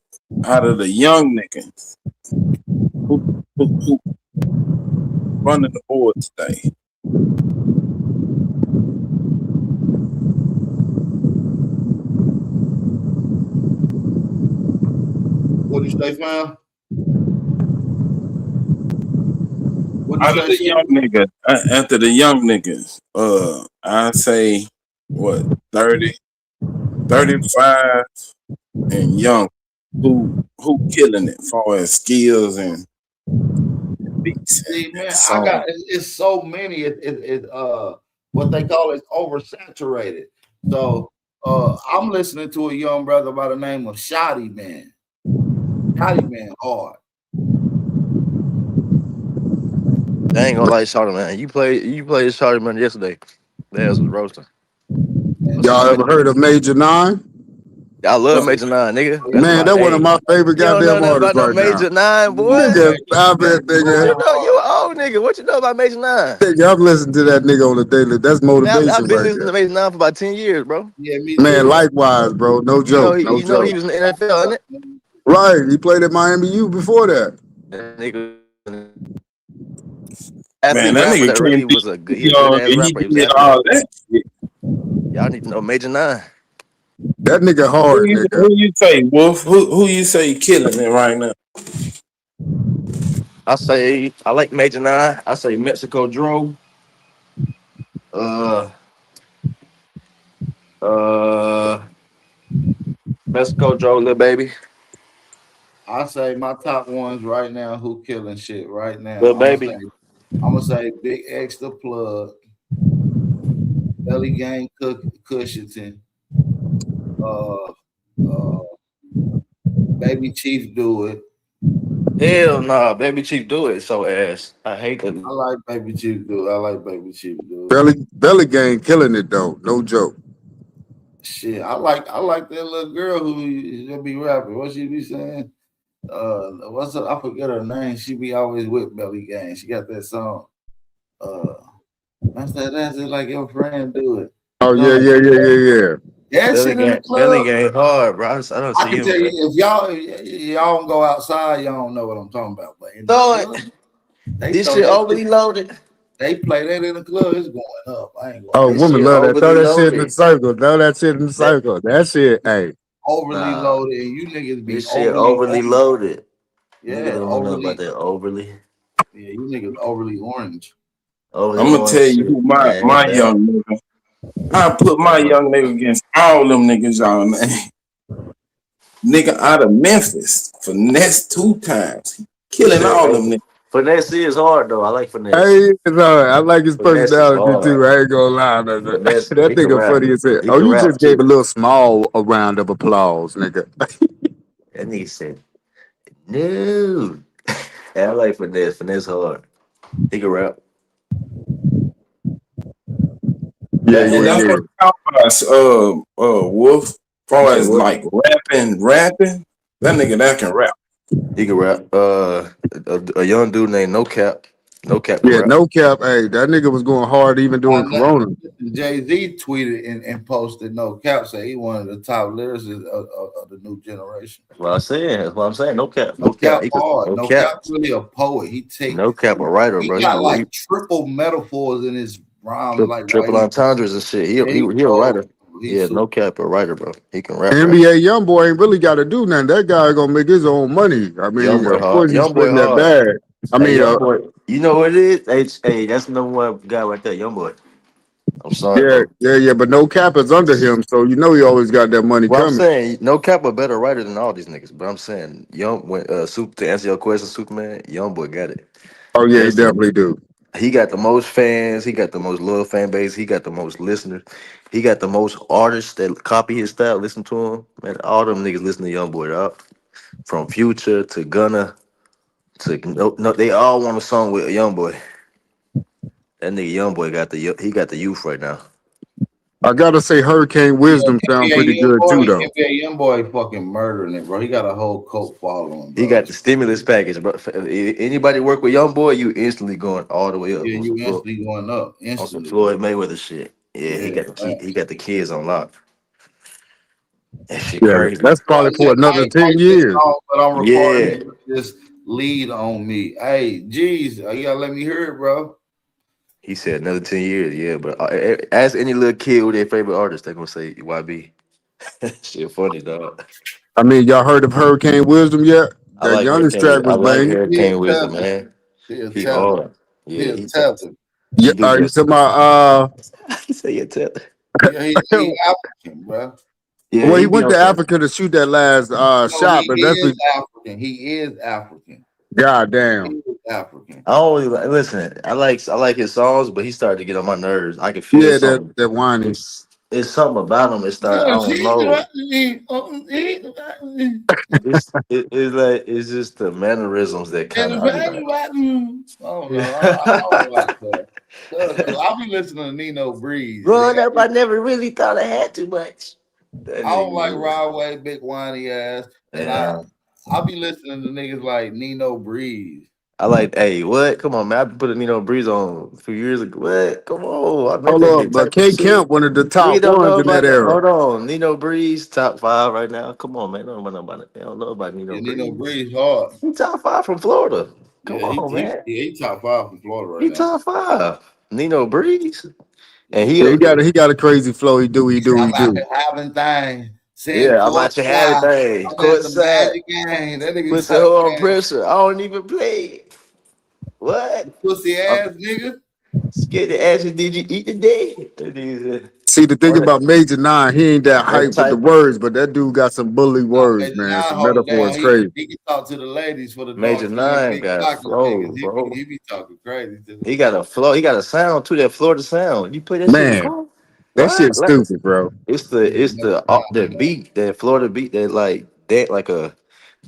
out of the young niggas who running the board today? What do you say, fam? Out of the young niggas, after the young niggas, I say what 30, 35 and young. who killing it as far as skills and beats See, and man, I song. got it's so many. What they call is oversaturated. So I'm listening to a young brother by the name of Shotty Man. Shotty Man hard. I ain't gonna like Shawty, man. You played Shawty, man, yesterday. That ass was roasting. Y'all ever heard of Major Nine? I love Major Nine, nigga. That's Man, my that's one of hey. my favorite You don't know goddamn nothing artists about no right now. Major Nine, boy. Nigga, stop it, What you nigga. know? You an old nigga. What you know about Major Nine? Nigga, I'm listening to that nigga on the daily. That's Man, motivation I've been right listening there. to Major Nine for about 10 years, bro. Yeah, me Man, too. likewise, bro. No joke. No You know he joke. was in the NFL, isn't it? Right. He played at Miami U before that. That nigga Man, athlete that rapper nigga that really came was a good young ass and he rapper. He was an did athlete. all that shit. Y'all need to know Major Nine. That nigga Who hard, you, nigga. who you say, Wolf? Who you say killing it right now? I say I like Major Nine. I say Mexico Dro. Uh uh Mexico Dro, little baby. I say my top ones right now. Who killing shit right now? Little baby. I'm gonna say Big X the Plug, Belly Gang Cushington, uh, Baby Chief Do It. Hell nah, Baby Chief do it so ass. I hate that. I like Baby Chief Do It. I like Baby Chief Do It. Belly Gang killing it though. No joke. Shit, I like that little girl who be rapping. What she be saying? What's up? I forget her name. She be always with Belly Gang. She got that song. That's it like your friend do it. Oh yeah, yeah. That shit in the Belly club. Gang hard, bro. I don't I see can him. tell you if y'all don't go outside, y'all don't know what I'm talking about. But in the Throw club, it. they This throw shit that overly loaded. they play that in the club, it's going up. I ain't gonna Oh, lie. This women shit love that. Throw overly that shit in the loaded. circle. Throw that shit in the That circle. That shit, hey. Overly nah. loaded, and you niggas be This shit overly overly orange. loaded. Nigga Yeah, don't know about overly. that overly. Yeah, you niggas overly orange. Overly I'm gonna orange tell you shit. who Man, my hit that. young nigga. I put my young nigga against all them niggas y'all name. Nigga out of Memphis, finesse 2 times. He killing all them niggas. Finesse is hard though. I like finesse. Hey, it's all right. I like his Finesse is personality hard. too. I ain't gonna lie. That Finesse, he can nigga rap. funny as hell. He Oh, can you rap just gave a too. little small a round of applause, nigga. That nigga said, no. Yeah, I like finesse. Finesse hard. He can rap. Yeah, And that's what I'm talking about, Wolf. As You far said as what? like rapping, that nigga that can rap. He can rap. A young dude named No Cap. No Cap can Yeah, rap. no cap. Hey, that nigga was going hard even during Corona. Jay-Z tweeted and posted no cap, say he one of the top lyricists of the new generation. That's what I'm saying. That's what I'm saying. No Cap. No No Cap. cap He could, hard. no No Cap. cap really a poet. No Cap a writer, He bro. He got could like triple metaphors in his rhymes, like while triple entendres and shit. He a cold. writer. Yeah, No Cap a writer, bro. He can rap. NBA young boy ain't really got to do nothing. That guy gonna make his own money. I Young mean, boy of hard. course he's Young boy splitting that hard. bag. I Hey, mean, young boy. You know what it is? Hey, that's the number one guy right there. Young boy. I'm sorry, bro. yeah. But no cap is under him, so you know he always got that money Well, I'm coming. saying No Cap a better writer than all these niggas, but I'm saying to answer your question, Superman, Young boy got it. Oh yeah, he Listen, definitely do. he got the most fans. He got the most loyal fan base. He got the most listeners. He got the most artists that copy his style, listen to him. Man, all them niggas listen to Young boy, dog. From Future to Gunna to no, they all want a song with a Young boy. That nigga Young boy got the youth right now. I gotta say, Hurricane Wisdom sound pretty good too, though. NBA young boy fucking murdering it, bro. He got a whole cult following, He bro. got the stimulus package, bro. Anybody work with Young boy, you instantly going all the way up. Yeah, you instantly going up On some instantly. Floyd Mayweather shit. Yeah, he Yeah, got the key. He got the kids on lock. That shit Yeah, crazy. that's probably for another 10 years. But I'm recording Yeah. it. Just lead on me. Hey, geez, you gotta let me hear it, bro. He said another 10 years. Yeah, but ask any little kid who their favorite artist, they're gonna say YB. Shit funny, dog. I mean, y'all heard of Hurricane Wisdom yet? I That like youngest Hurricane. track I was like banging. Hurricane Wisdom, man. He a He tether. hard. He Yeah, a tether. Yeah, he do you that. talking about He say you tether. He African, bro. Yeah, Well, he he be went on to some. Africa to shoot that last No, shot, he but that's is the African. He is African. god He damn. is African. I don't really listen. I like his songs, but he started to get on my nerves. I can feel Yeah, that something. that whiny. It's something about him. It started. I Yeah, don't she's know. and It's like it's just the mannerisms that kind the of I be baby like, button. Oh no, I don't like that. Cause I'll be listening to Nino Breeze. growing up, I never really thought I had too much. That I don't like nigga, Rodway, big whiny ass, and yeah. I'll be listening to niggas like Nino Breeze. I like, hey, what? Come on, man. I put a Nino Breeze on a few years ago. What? Come on. I make Hold that up, big but type of K shit. Camp one of the We top don't know ones in that about that. era. Hold on. Nino Breeze, top five right now. Come on, man. They don't know about Nino Yeah, Nino Breeze. Breeze hard. He top five from Florida. Come Yeah, on, man. he top five from Florida right He now. top five. Nino Breeze. And Yeah. Yeah, he got a crazy flow. He do, he He said, do, he I'm out do. here having things. Saying yeah, I'm court out your having side. thing. I'm at Court the side. magic game. That nigga Put the talk, hoe on man. pressure. I don't even play. What? Pussy I'm ass nigga. scared to ask you, did you eat today? That is, See, the thing on about Major Nine, he ain't that that hype with the type words, but that dude got some bully Nah, words, Major man. Nine Some hold it metaphors down. crazy. He can talk to the ladies for the dark Major skinned Nine big got pocket flow, niggas. bro. He be talking crazy to them. He got a flow. He got a sound too. That Florida sound. You play that shit Man, before? that What? shit's stupid, bro. Yeah, The beat, that Florida beat, that like that like a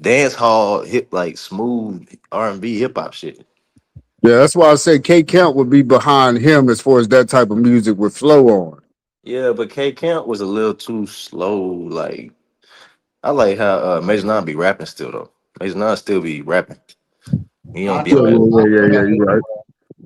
dance hall hip, like smooth R&B hip hop shit. Yeah, that's why I say K Camp would be behind him as far as that type of music with flow on. Yeah, but K Camp was a little too slow. Like I like how Major Nine be rapping still though. Major Nine still be rapping. He don't be Yeah, on Honcho, that. you're right.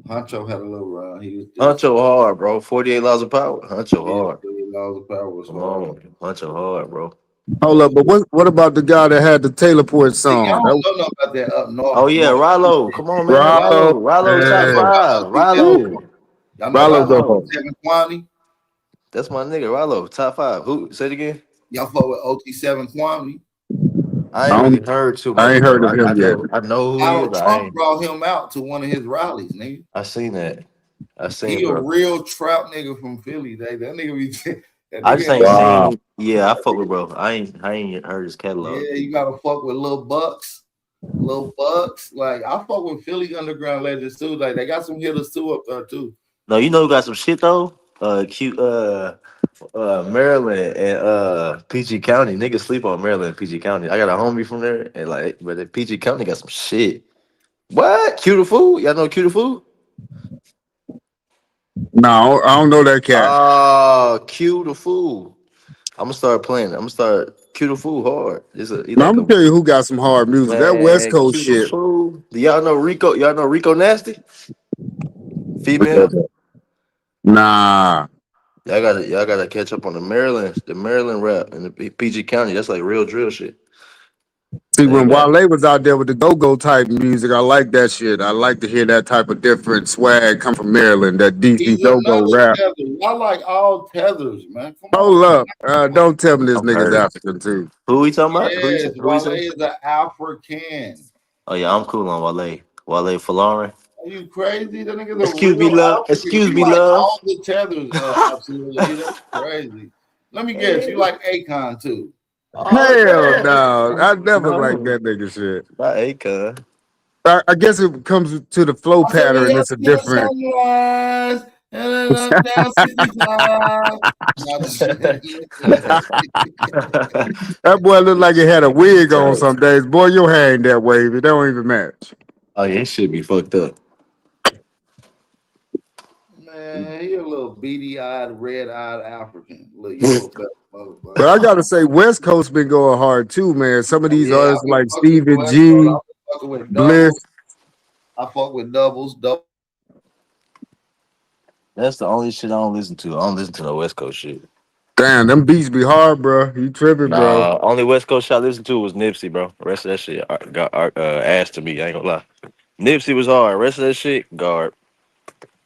Honcho had a little run. He was just Huncho hard, bro. 48 laws of power. Huncho yeah, hard. laws of power was Come hard. on, Huncho hard, bro. Hold up, but what about the guy that had the Taylorport See, y'all song? don't know about that up Oh north. yeah, Rollo. Come on, man. Rollo, Rollo Y'all top know man. about five. OT7. Rollo. Y'all know Rollo about go home. Rollo. OT7 Kwame. That's my nigga, Rollo. Top five. Who? Say it again. Y'all fuck with OT7 Kwame. I ain't I, really don't, heard too I much, ain't heard bro. of him yet. I know who he is, Donald but I Trump ain't. brought him out to one of his rallies, nigga. I seen that. I He seen, a bro. real trap nigga from Philly. That nigga be that I just nigga ain't ain't Wow. seen. Yeah, I fuck with bro. I ain't heard his catalog. yeah, you gotta fuck with Lil Bucks. Lil Bucks. Like I fuck with Philly underground legends too. Like they got some hitters too up there too. No, you know who got some shit though? Cute. Maryland and PG County. Niggas sleep on Maryland and PG County. I got a homie from there, and like, but the PG County got some shit. What? Cuter food? Y'all know Cuter food? No, I don't know that cat. Oh, Cuter food. I'm gonna start playing. I'm gonna start Cuter food hard. He Now, like I'm a gonna tell you who got some hard music. That West man. Coast Cuter shit. food. Do y'all know Rico? Y'all know Rico Nasty? Female. Nah. Y'all gotta catch up on the Maryland rap and the PG County. That's like real drill shit. See, They when got Wale was out there with the go-go type music, I like that shit. I like to hear that type of different swag come from Maryland, that He's DC go-go another rap. tether. I like all tethers, man. Come on, Hold man. up. Don't tell me this I'm nigga's hurt. African, too. Who we talking about? Yes, Who he Wale say? is an African. Oh yeah, I'm cool on Wale. Wale Falaren. Are you crazy? That nigga's a Excuse me, real love. African. Excuse You me, like love. all the tethers, absolutely. That's crazy. Let me guess, you like Akon too. Oh Hell no. yeah. I never like No, that nigga shit. not Akon. I guess it comes to the flow I said we pattern. have It's a till different. sunrise and then up down 65. No, that's That boy looked like he had a wig on So, some days. Boy, your hair ain't that wavy. It don't even match. oh yeah, it should be fucked up. man, he a little beady-eyed, red-eyed African, little yellow fat But I motherfucker. gotta say, West Coast been going hard too, man. Some of Oh these yeah, I artists be like fucking with the Stevie West Coast. I G, be fucking with Bliss. doubles. I fuck with doubles. That's the only shit I don't listen to. I don't listen to no West Coast shit. Damn, them beats be hard, bro. You tripping, bro. Nah, only West Coast shit I listened to was Nipsey, bro. The rest of that shit got ass to me. I ain't gonna lie. Nipsey was hard. The rest of that shit, guard.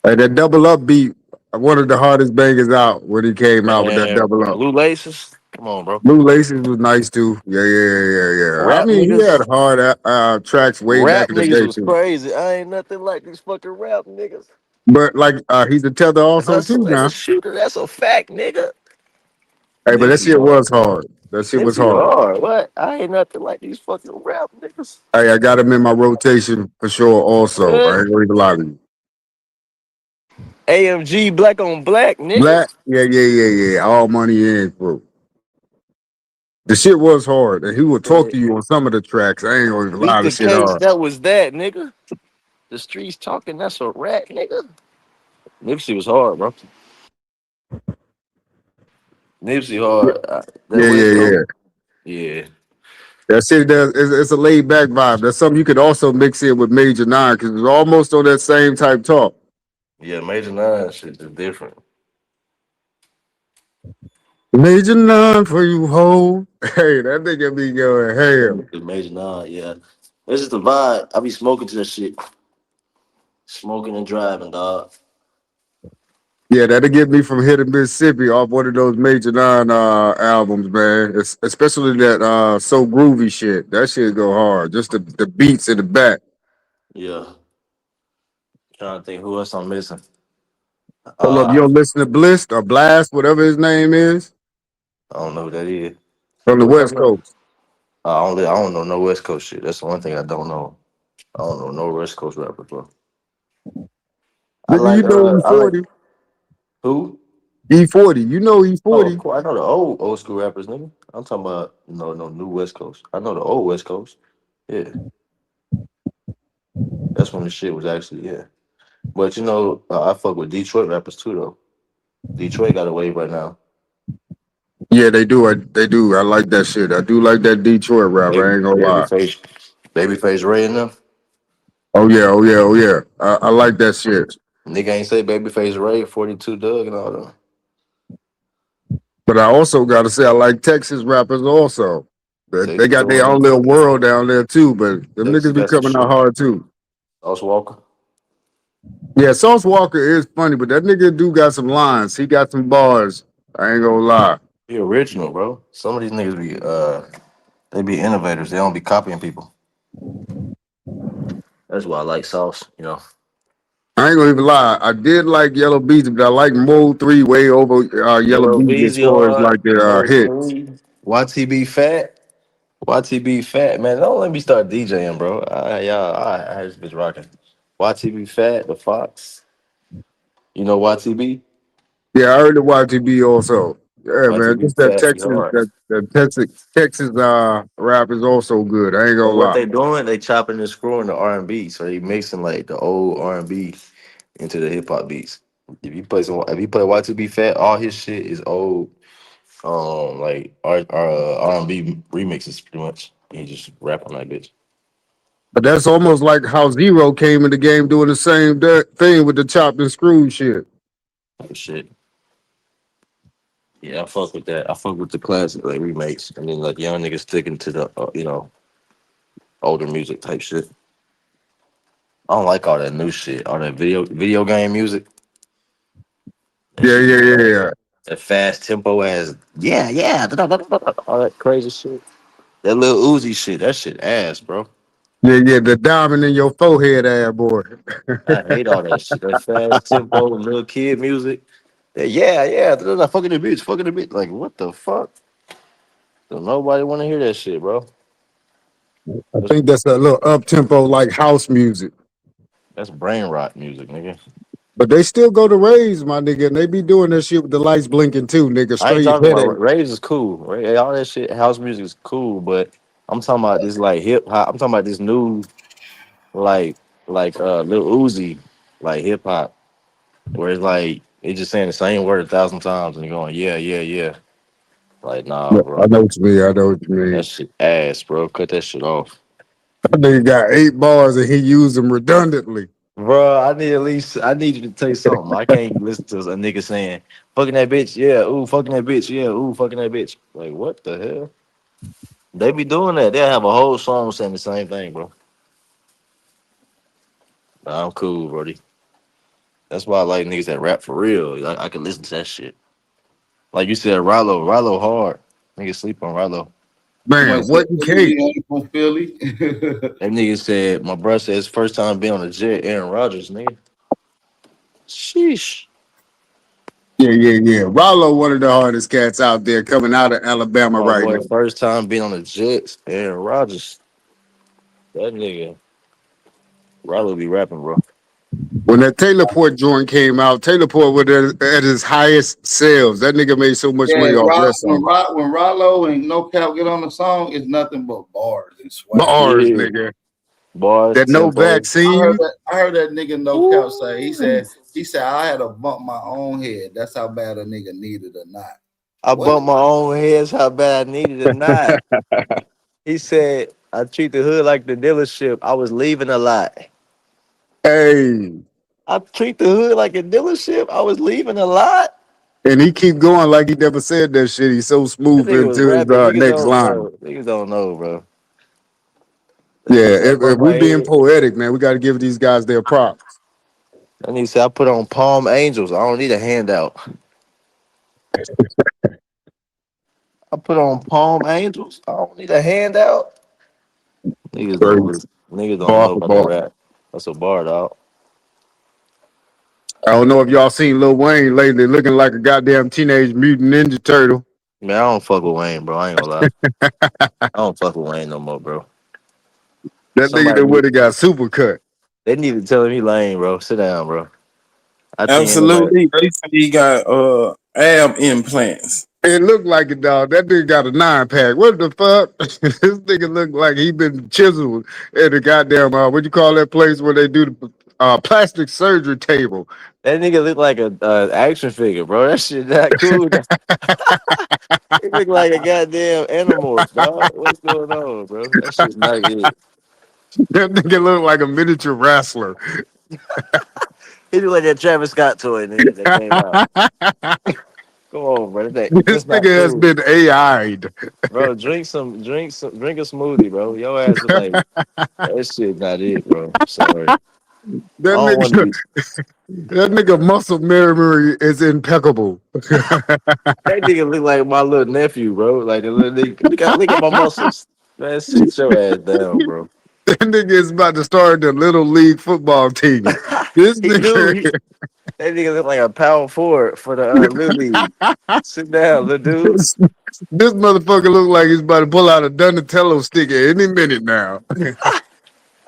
Hey, that double up beat, one of the hardest bangers out when he came out with that Man, double up. Blue Laces. Come on, bro. Blue Laces was nice too. Yeah. I Rap mean, he had niggas. hard tracks way back Rap in the niggas day was too. crazy. I ain't nothing like these fucking rap niggas. But like, he's a tether also too Hustle and a now. shooter. That's a fact, nigga. Hey, but that Nipsey shit hard. was hard. That shit was Nipsey hard. hard. What? I ain't nothing like these fucking rap niggas. Hey, I got him in my rotation for sure. Also, I Yeah. ain't gonna even lie to you. AMG black on black, nigga. Black, yeah. All money in, bro. The shit was hard, and he would talk Yeah. to you on some of the tracks. I ain't gonna even Beat lie, the the shit case. hard. That was that, nigga. The streets talking. That's a rat, nigga. Nipsey was hard, bro. Nipsey hard. That West Yeah. Coast. Yeah. That shit does. It's a laid back vibe. That's something you could also mix in with Major Nine because it's almost on that same type talk. Yeah, Major Nine shit is different. Major Nine for you, ho. Hey, that nigga be going ham. Major Nine, yeah. This is the vibe. I be smoking to that shit. Smoking and driving, dog. Yeah, that'll get me from here to Mississippi off one of those Major Nine albums, man. It's, especially that So Groovy shit. That shit go hard. Just the beats in the back. Yeah. Trying to think who else I'm missing. Hold up, you I don't listen to Bliss or Blast, whatever his name is, don't know who that is. from the What you West talking about? Coast. I don't know no West Coast shit. That's the one thing I don't know. I don't know no West Coast rappers, bro. Nigga, you know I like E40. who? E40. You know Oh, of E40. course. I know the old school rappers, nigga. I'm talking about no new West Coast. I know the old West Coast. Yeah, that's when the shit was actually yeah. But I fuck with Detroit rappers too though. Detroit got a wave right now. Yeah, they do. They do. I like that shit. I do like that Detroit rap. I ain't gonna lie. Babyface Ray and them. Oh yeah. I like that shit. Nigga ain't say Babyface Ray, 42 Doug and all them. But I also gotta say I like Texas rappers also. They Texas got their doing own it. little world down there too, but them Texas niggas be got some coming out shit. hard too. Sauce Walker. Yeah, Sauce Walker is funny, but that nigga do got some lines. He got some bars. I ain't gonna lie. He original, bro. Some of these niggas be they be innovators. They don't be copying people. That's why I like Sauce. I ain't gonna even lie. I did like Yellow Beezy, but I like Mode 3 way over Yellow Lil Beezy as Beezy far as hard. like the Mo hits. 3. YTB Fat. YTB Fat, man. Don't let me start DJing, bro. I had this bitch rocking. YTB Fat, the Fox. You know YTB? Yeah, I heard the YTB also. Yeah, man. YTB Just that Fat, he Texas, hard. that Texas rap is also good. I ain't gonna But what lie. they doing, they chopping and screwing the R&B. So they mixing like the old R&B into the hip hop beats. If you play Y2B Fat, all his shit is old like R&B remixes pretty much. He just rap on that bitch. But that's almost like how Zero came in the game doing the same thing with the chopped and screwed shit. Shit. Yeah, I fuck with that. I fuck with the classic like remakes, and then like young niggas sticking to the older music type shit. I don't like all that new shit, all that video game music. That Yeah, shit be yeah, yeah, whack. yeah. That fast tempo ass, all that crazy shit. That little Uzi shit, that shit ass, bro. Yeah, the diamond in your forehead, ass boy. I hate all that shit. That fast tempo, little kid music. Fucking the bitch, fucking the bitch. Like what the fuck? So nobody want to hear that shit, bro. I think that's a little up tempo like house music. That's brain rot music, nigga. But they still go to raves, my nigga, and they be doing that shit with the lights blinking too, nigga. I ain't Straight talking about headache. raves is cool, right? All that shit, house music is cool, but I'm talking about this like hip hop. I'm talking about this new like Lil Uzi, like hip hop, where it's like they just saying the same word 1,000 times and you're going, yeah. Like, nah, I bro. know what you mean. I know what you That mean. shit ass, bro. Cut that shit off. That nigga got 8 bars and he used them redundantly. Bro, I need you to tell you something. I can't listen to a nigga saying, fucking that bitch, yeah, ooh, fucking that bitch, yeah, ooh, fucking that bitch. Like, what the hell? They be doing that. They'll have a whole song saying the same thing, bro. Nah, I'm cool, Brody. That's why I like niggas that rap for real. I can listen to that shit. Like you said, Rallo hard. Niggas sleep on Rallo. Somebody Man, said what you can't? he ain't from Philly. That nigga said, my brother said his first time being on the jet, Aaron Rodgers, nigga. Sheesh. Yeah. Rollo, one of the hardest cats out there coming out of Alabama My right boy, now. first time being on the Jets, Aaron Rodgers. That nigga, Rollo be rapping, bro. When that Taylor Port joint came out, Taylor Port was at his highest sales. That nigga made so much Yeah, money off that song. When Rollo and No Cap get on the song, it's nothing but bars and swag. Bars, Yeah, nigga. bars, That no tempo. vaccine. I heard that nigga No Cap say. He said I had to bump my own head. That's how bad a nigga needed or not. I What? bumped my own heads how bad I needed it or not. He said, I treat the hood like the dealership. I was leaving a lot. Hey. I treat the hood like a dealership. I was leaving a lot. And he keep going like he never said that shit. He's so That smooth nigga was into his rapping. Niggas next don't, line. bro. Niggas don't know, bro. That Yeah, nigga said, I if bumped we my being head. poetic, man, we got to give these guys their props. That nigga said, I put on Palm Angels. I don't need a handout. I put on Palm Angels. I don't need a handout. Niggas don't Crazy. listen. Niggas don't Bar know for about the bar. rap. That's a bar, dog. I don't know if y'all seen Lil Wayne lately, looking like a goddamn teenage mutant ninja turtle. Man, I don't fuck with Wayne, bro. I ain't gonna lie. I don't fuck with Wayne no more, bro. That nigga Somebody that would need, have got super cut. they need to tell him he lame, bro. Sit down, bro. I think ain't nobody. Absolutely. They say he got ab implants. It looked like it, dog. That nigga got a 9-pack. What the fuck? This nigga look like he been chiseled at the goddamn what you call that place where they do the plastic surgery table. That nigga look like a action figure, bro. That shit not cool. He look like a goddamn animal, dog. What's going on, bro? That shit not it. That nigga look like a miniature wrestler. He look like that Travis Scott toy, nigga, that came out. Come on, bro. This That's not nigga has cool. been AI'd. Bro, drink a smoothie, bro. Your ass look like that shit not it, bro. Sorry. I That don't want to nigga, be that nigga muscle memory is impeccable. that nigga look like my little nephew, bro. Like the little nigga. Look at my muscles. Man, sit your ass down, bro. That nigga is about to start the little league football team. This He do. nigga, That nigga look like a power forward for the Little League. Sit down, little dude. this motherfucker look like he's about to pull out a Donatello stick at any minute now.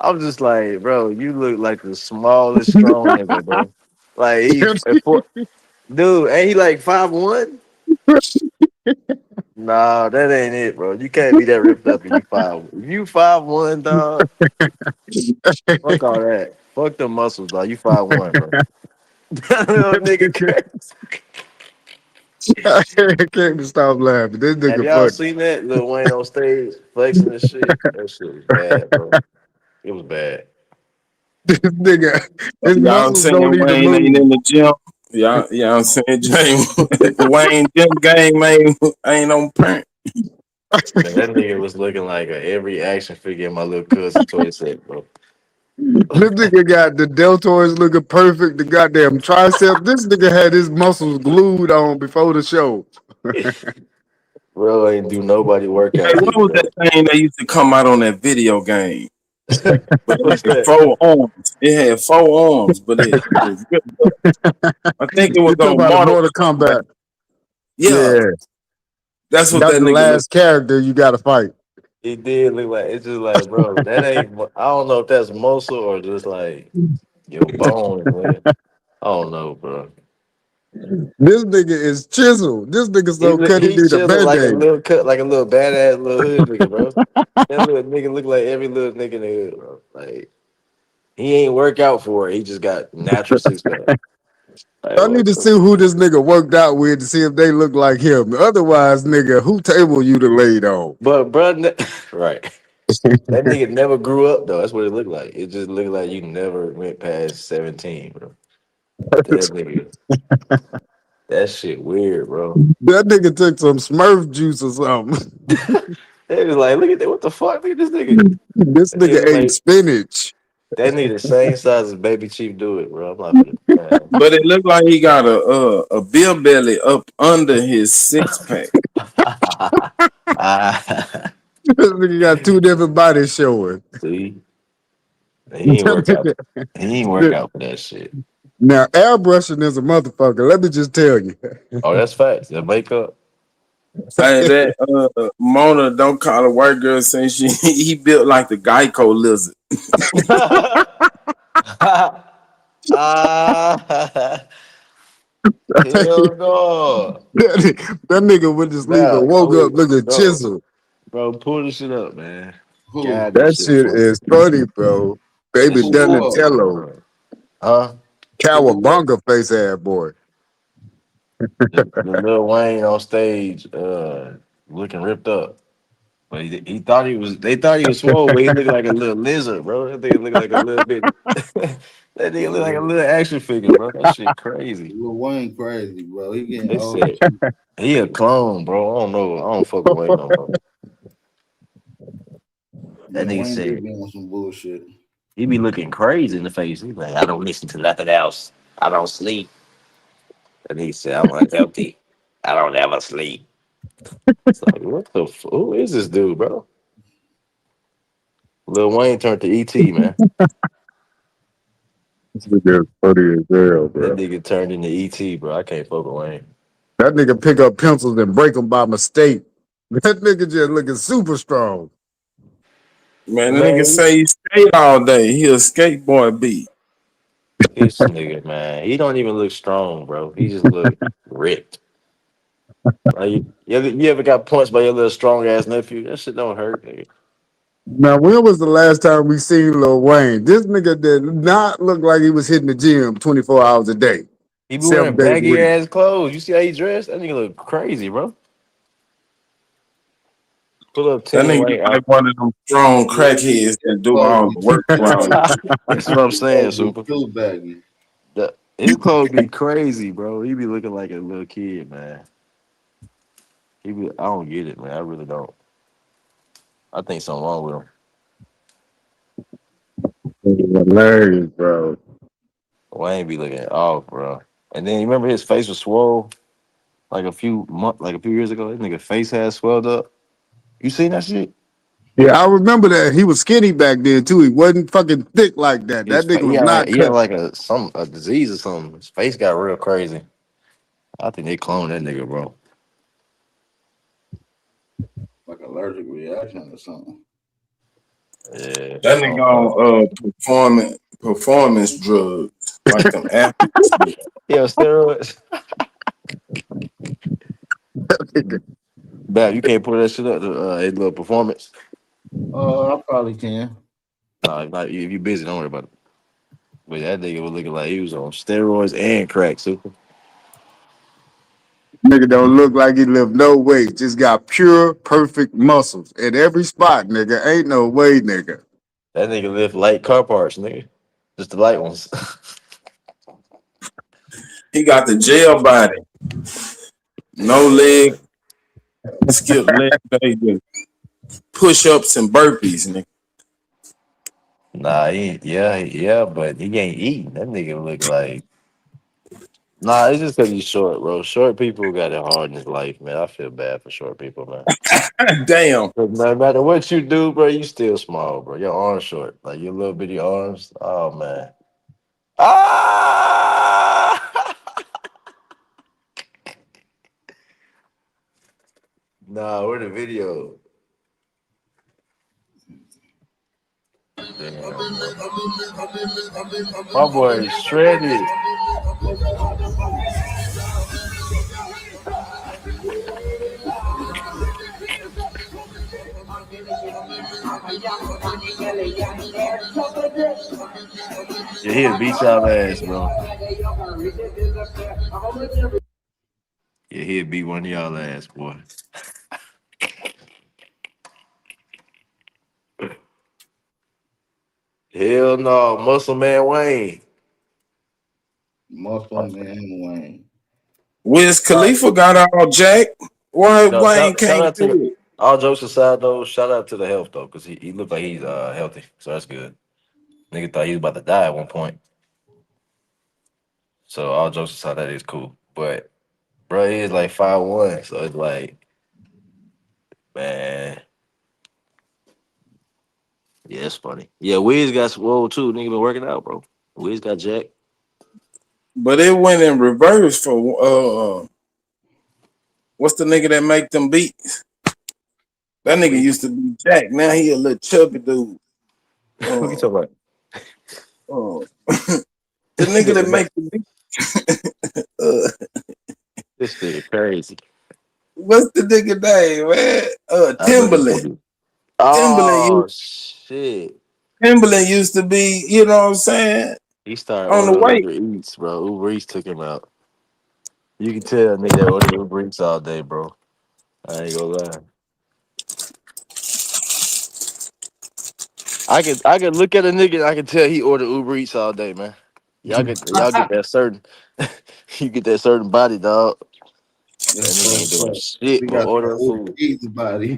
I'm just like, bro, you look like the smallest strong nigga, bro. Like dude, ain't he like 5'1"? Nah, that ain't it, bro. You can't be that ripped up and you 5'1". If you 5'1", dog, fuck all that. Fuck them muscles, dog. You 5'1", bro. That little nigga crazy. I can't stop laughing. This Have nigga y'all funny. seen that? Lil Wayne on stage flexing and shit. That shit was bad, bro. It was bad. This nigga, his Y'all muscles saying don't even Wayne ain't move. in the gym. Y'all saying James Wayne gym game ain't on print. Man, that nigga was looking like every action figure in my little cousin toy set, bro. This nigga got the deltoids looking perfect. The goddamn tricep. This nigga had his muscles glued on before the show. Bro ain't do nobody Hey, workouts what either, was that bro. thing that used to come out on that video game? But it What's had that? 4 arms. It had 4 arms, but it was good. I think it was You talking on about a Mortal Mortal Kombat. Kombat? Yeah, Yeah, that's what that's that the nigga looked. last character you got to fight. He did look like it's just like, bro, that ain't. I don't know if that's muscle or just like your bone, man. I don't know, bro. This nigga is chiseled. This nigga so cut he He need a chilling like a band-aid. little cut, like a little badass little hood nigga, bro. That little nigga look like every little nigga in the hood, bro. Like he ain't work out for it. He just got natural six pack. Like I need what to see who this nigga worked out with to see if they look like him. Otherwise, nigga, who table you to laid on? But bro, right. That nigga never grew up though. That's what it looked like. It just looked like you never went past 17, bro. That nigga, that shit weird, bro. That nigga took some Smurf juice or something. They was like, look at that. What the fuck? Look at this nigga. This That nigga nigga look ate like spinach. that nigga the same size as Baby Chief do it, bro. I'm not finna. Man. But it looked like he got a beer belly up under his 6-pack. This nigga got two different bodies showing. See, he ain't work out. He ain't work out for that shit. Now, airbrushing is a motherfucker. Let me just tell you. Oh, that's facts. The makeup. Hey, that Mona don't call a white girl saying he built like the Geico lizard. Hell no. that nigga went to sleep and Nah, woke up looking bro, chiseled. bro, pull this shit up, man. Who? God, that That shit shit funny. is funny, bro. That Baby Who shit funny, was? Donatello. bro. Huh? Who do what? Cowabunga face ass boy. The Lil Wayne on stage, looking ripped up. But he thought he was. They thought he was swole, but he looked like a little lizard, bro. That nigga look like a little bit. That nigga look like a little action figure, bro. That shit crazy. Lil Wayne crazy, bro. He getting They old. said he a clone, bro. I don't know. I don't fuck with Wayne no more. That Man, nigga Wayne do said be on some bullshit. he be looking crazy in the face. He like, I don't listen to nothing else. I don't sleep. And he said, I'm unhealthy. I don't ever sleep. It's like, what the who is this dude, bro? Lil Wayne turned to ET, man. This nigga is funny as hell, That bro. nigga turned into ET, bro. I can't fuck with Wayne. That nigga pick up pencils and break them by mistake. That nigga just looking super strong. Man, the nigga Man, say he skate all day. He a skateboard beat. this nigga, man. He don't even look strong, bro. He just look ripped. Like, you ever got punched by your little strong ass nephew? That shit don't hurt, nigga. Now, when was the last time we seen Lil Wayne? This nigga did not look like he was hitting the gym 24 hours a day, He be 7 wearing days a baggy week. ass clothes. You see how he dressed? That nigga look crazy, bro. Pull up That 10 nigga look Wayne like out. one of them strong Yeah, crackheads that do clothes all be the too work around baggy. the shit. That's what I'm saying, Clothes be Super. too baggy. His clothes be crazy, bro. He be looking like a little kid, man. I don't get it, man. I really don't. I think something wrong with him. Hilarious, bro. Wayne be looking off, bro. And then you remember his face was swole like a few years ago. His nigga face had swelled up. You seen that shit? Yeah, I remember that. He was skinny back then, too. He wasn't fucking thick like that. That nigga was not He had cut. like a disease or something. His face got real crazy. I think they cloned that nigga, bro. Like allergic reaction or something. Yeah. That nigga on performance drugs like them athletes. Yeah, steroids. Bad, you can't put that shit up to a little performance. I probably can. Nah, if you busy, don't worry about it. But that nigga was looking like he was on steroids and crack, super. Nigga don't look like he lift no weight. Just got pure, perfect muscles in every spot, nigga. Ain't no way, nigga. That nigga lift light car parts, nigga. Just the light ones. He got the jail body. No leg, skip leg day, just push ups and burpees, nigga. Nah, yeah, but he ain't eating. That nigga look like. Nah, it's just because he's short, bro. Short people got it hard in his life, man. I feel bad for short people, man. Damn. No matter what you do, bro, you still small, bro. Your arms short. Like your little bitty arms. Oh man. Ah! Nah, where the video? Damn, bro. My boy is shredded. Yeah, he'll beat y'all ass, bro. Yeah, he'll beat one of y'all ass, boy. Hell no, Muscle Man Wayne. Muscle Man Wayne. Wiz Khalifa got all jacked. Why No, Wayne shout can't out to do the it? all jokes aside though. Shout out to the health though, because he looked like he's healthy, so that's good. Nigga thought he was about to die at one point. So all jokes aside, that is cool. But bro, he is like 5'1", so it's like, man, yeah, it's funny. Yeah, Wiz got swole too. Nigga been working out, bro. Wiz got jacked. But it went in reverse for what's the nigga that make them beats? That nigga used to be Jack. Now he a little chubby dude. Who you talking about? The nigga that make the beats. This nigga crazy. What's the nigga name, man? Timberland. Oh shit. Timberland used to be, you know what I'm saying? He started On the ordering way. Uber Eats, bro. Uber Eats took him out. You can tell nigga that ordered Uber Eats all day, bro. I ain't gonna lie. I can look at a nigga and I can tell he ordered Uber Eats all day, man. Y'all get that certain you get that certain body, dog. That nigga ain't doing shit We but got ordering the food. Eats body.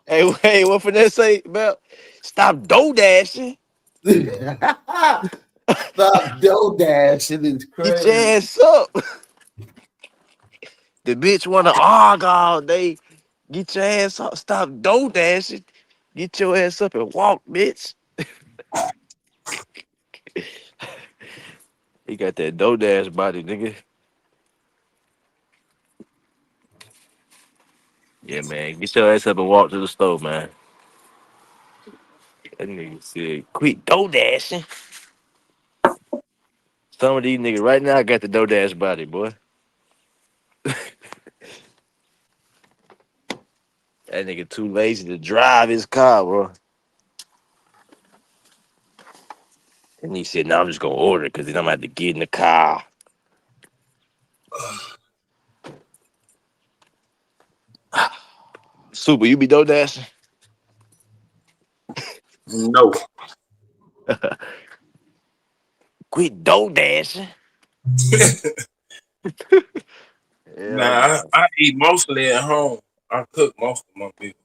Hey, what Finesse say about stop dough dashing? Stop dough dashing is Get your crazy. ass up. The bitch wanna argue all day. Get your ass up. Stop dough dashing. Get your ass up and walk, bitch. He got that dough dash body, nigga. Yeah, man. Get your ass up and walk to the store, man. That nigga said, quit dough dashing. Some of these niggas right now got the dough dash body, boy. That nigga too lazy to drive his car, bro. And he said, "No, I'm just gonna order it because then I'm gonna have to get in the car." Super, you be dough dashing? No. Quit dough dashing. Nah, I eat mostly at home. I cook most of my meals.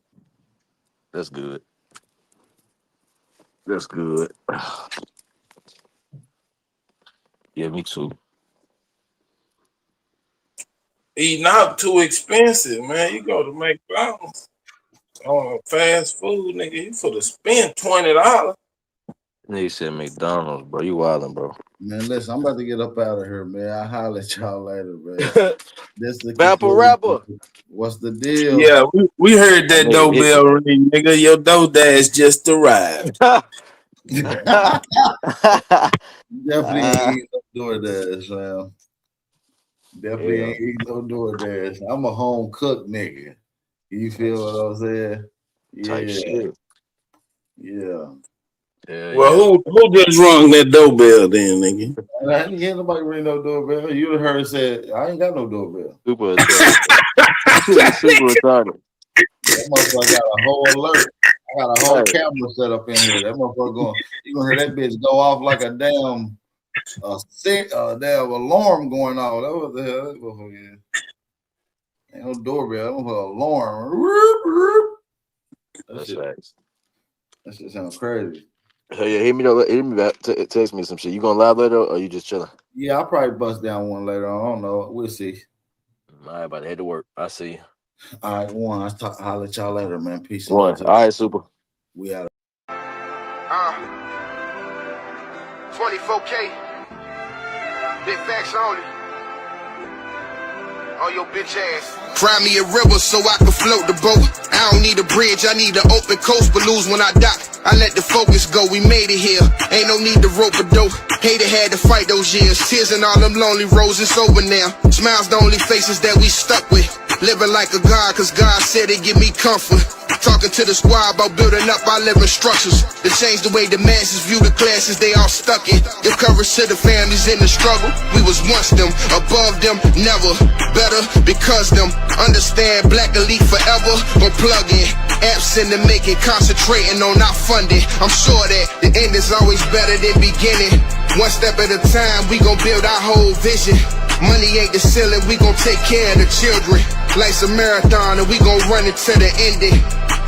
That's good. That's good. Yeah, me too. Eating out too expensive, man. You go to McDonald's on fast food, nigga. You for to spend $20. Nigga said McDonald's, bro. You wildin', bro. Man, listen, I'm about to get up out of here, man. I'll holler at y'all later, man. This the Vapor rapper. What's the deal? Yeah, we heard that doorbell ring, nigga. Your DoorDash just arrived. Definitely ain't eating no DoorDash, man. Definitely ain't eating no DoorDash. I'm a home cook nigga. You feel what I'm saying? Type shit. Yeah. Well, who just rung that doorbell then, nigga? I didn't hear nobody ring no doorbell. You would have heard said, I ain't got no doorbell. Super retarded. Super retarded. That motherfucker got a whole alert. I got a whole camera set up in here. That motherfucker going, you gonna hear that bitch go off like a damn damn alarm going off. That was the hell that motherfucker is. Ain't no doorbell, that motherfucker alarm. That shit sounds crazy. Hell yeah, hit me back. Text me some shit. You gonna live later or you just chilling? Yeah, I'll probably bust down one later on. I don't know. We'll see. All right, about to head to work. I see you. All right, one. I'll let y'all later, man. Peace. One. All right, super. We out. 24K. Big facts only. On your bitch ass. Cry me a river so I can float the boat. I don't need a bridge, I need an open coast. But lose when I dock, I let the focus go. We made it here, ain't no need to rope a dope. Hater had to fight those years. Tears and all them lonely roads, it's over now. Smiles the only faces that we stuck with. Living like a god, cause God said it give me comfort. Talking to the squad about building up our living structures to change the way the masses view the classes they all stuck in. Give courage to the families in the struggle. We was once them, above them, never. Better because them. Understand black elite forever. Gon' plug in. Absent to make it, concentrating on our funding. I'm sure that the end is always better than beginning. One step at a time, we gon' build our whole vision. Money ain't the ceiling, we gon' take care of the children. Life's a marathon and we gon' run it to the ending.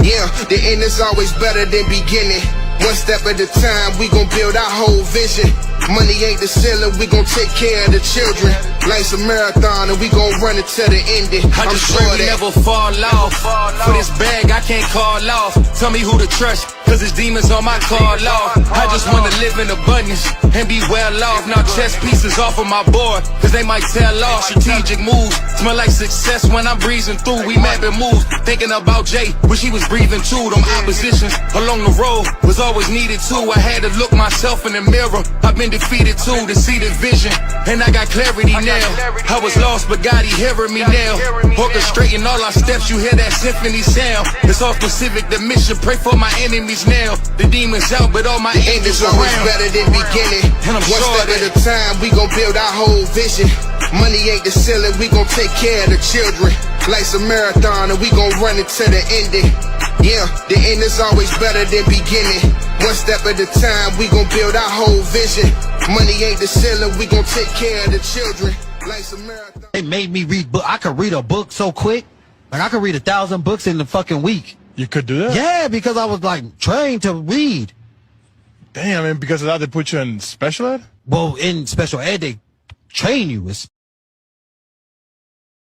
Yeah, the end is always better than beginning. One step at a time, we gon' build our whole vision. Money ain't the ceiling, we gon' take care of the children. Life's a marathon and we gon' run it to the ending. I just pray we never fall off. For this bag I can't call off. Tell me who to trust. cause it's demons on my card law. I just wanna live in abundance and be well off. Now chess pieces off of my board, cause they might tell off. Strategic moves, smell like success when I'm breezing through. We mapping moves, thinking about Jay, wish he was breathing too. Them oppositions along the road was always needed too. I had to look myself in the mirror, I've been defeated too. To see the vision, and I got clarity now. I was lost, but God, he hearing me now. Orchestrating all our steps, you hear that symphony sound. It's all specific, the mission, pray for my enemies now. The demons out, but all my angels Ending's always around. better than beginning. And I'm One sure step that at a time, we gon' build our whole vision. Money ain't the ceiling, we gon' take care of the children. Life's a marathon and we gon' run it to the ending. Yeah, the end is always better than beginning. One step at a time, we gon' build our whole vision. Money ain't the ceiling, we gon' take care of the children. Life's a marathon. They made me read book. I could read a book so quick. Like I could read 1,000 books in the fucking week. You could do that? Yeah, because I was like trained to read. Damn, and because of that, they put you in special ed? Well, in special ed, they train you. It's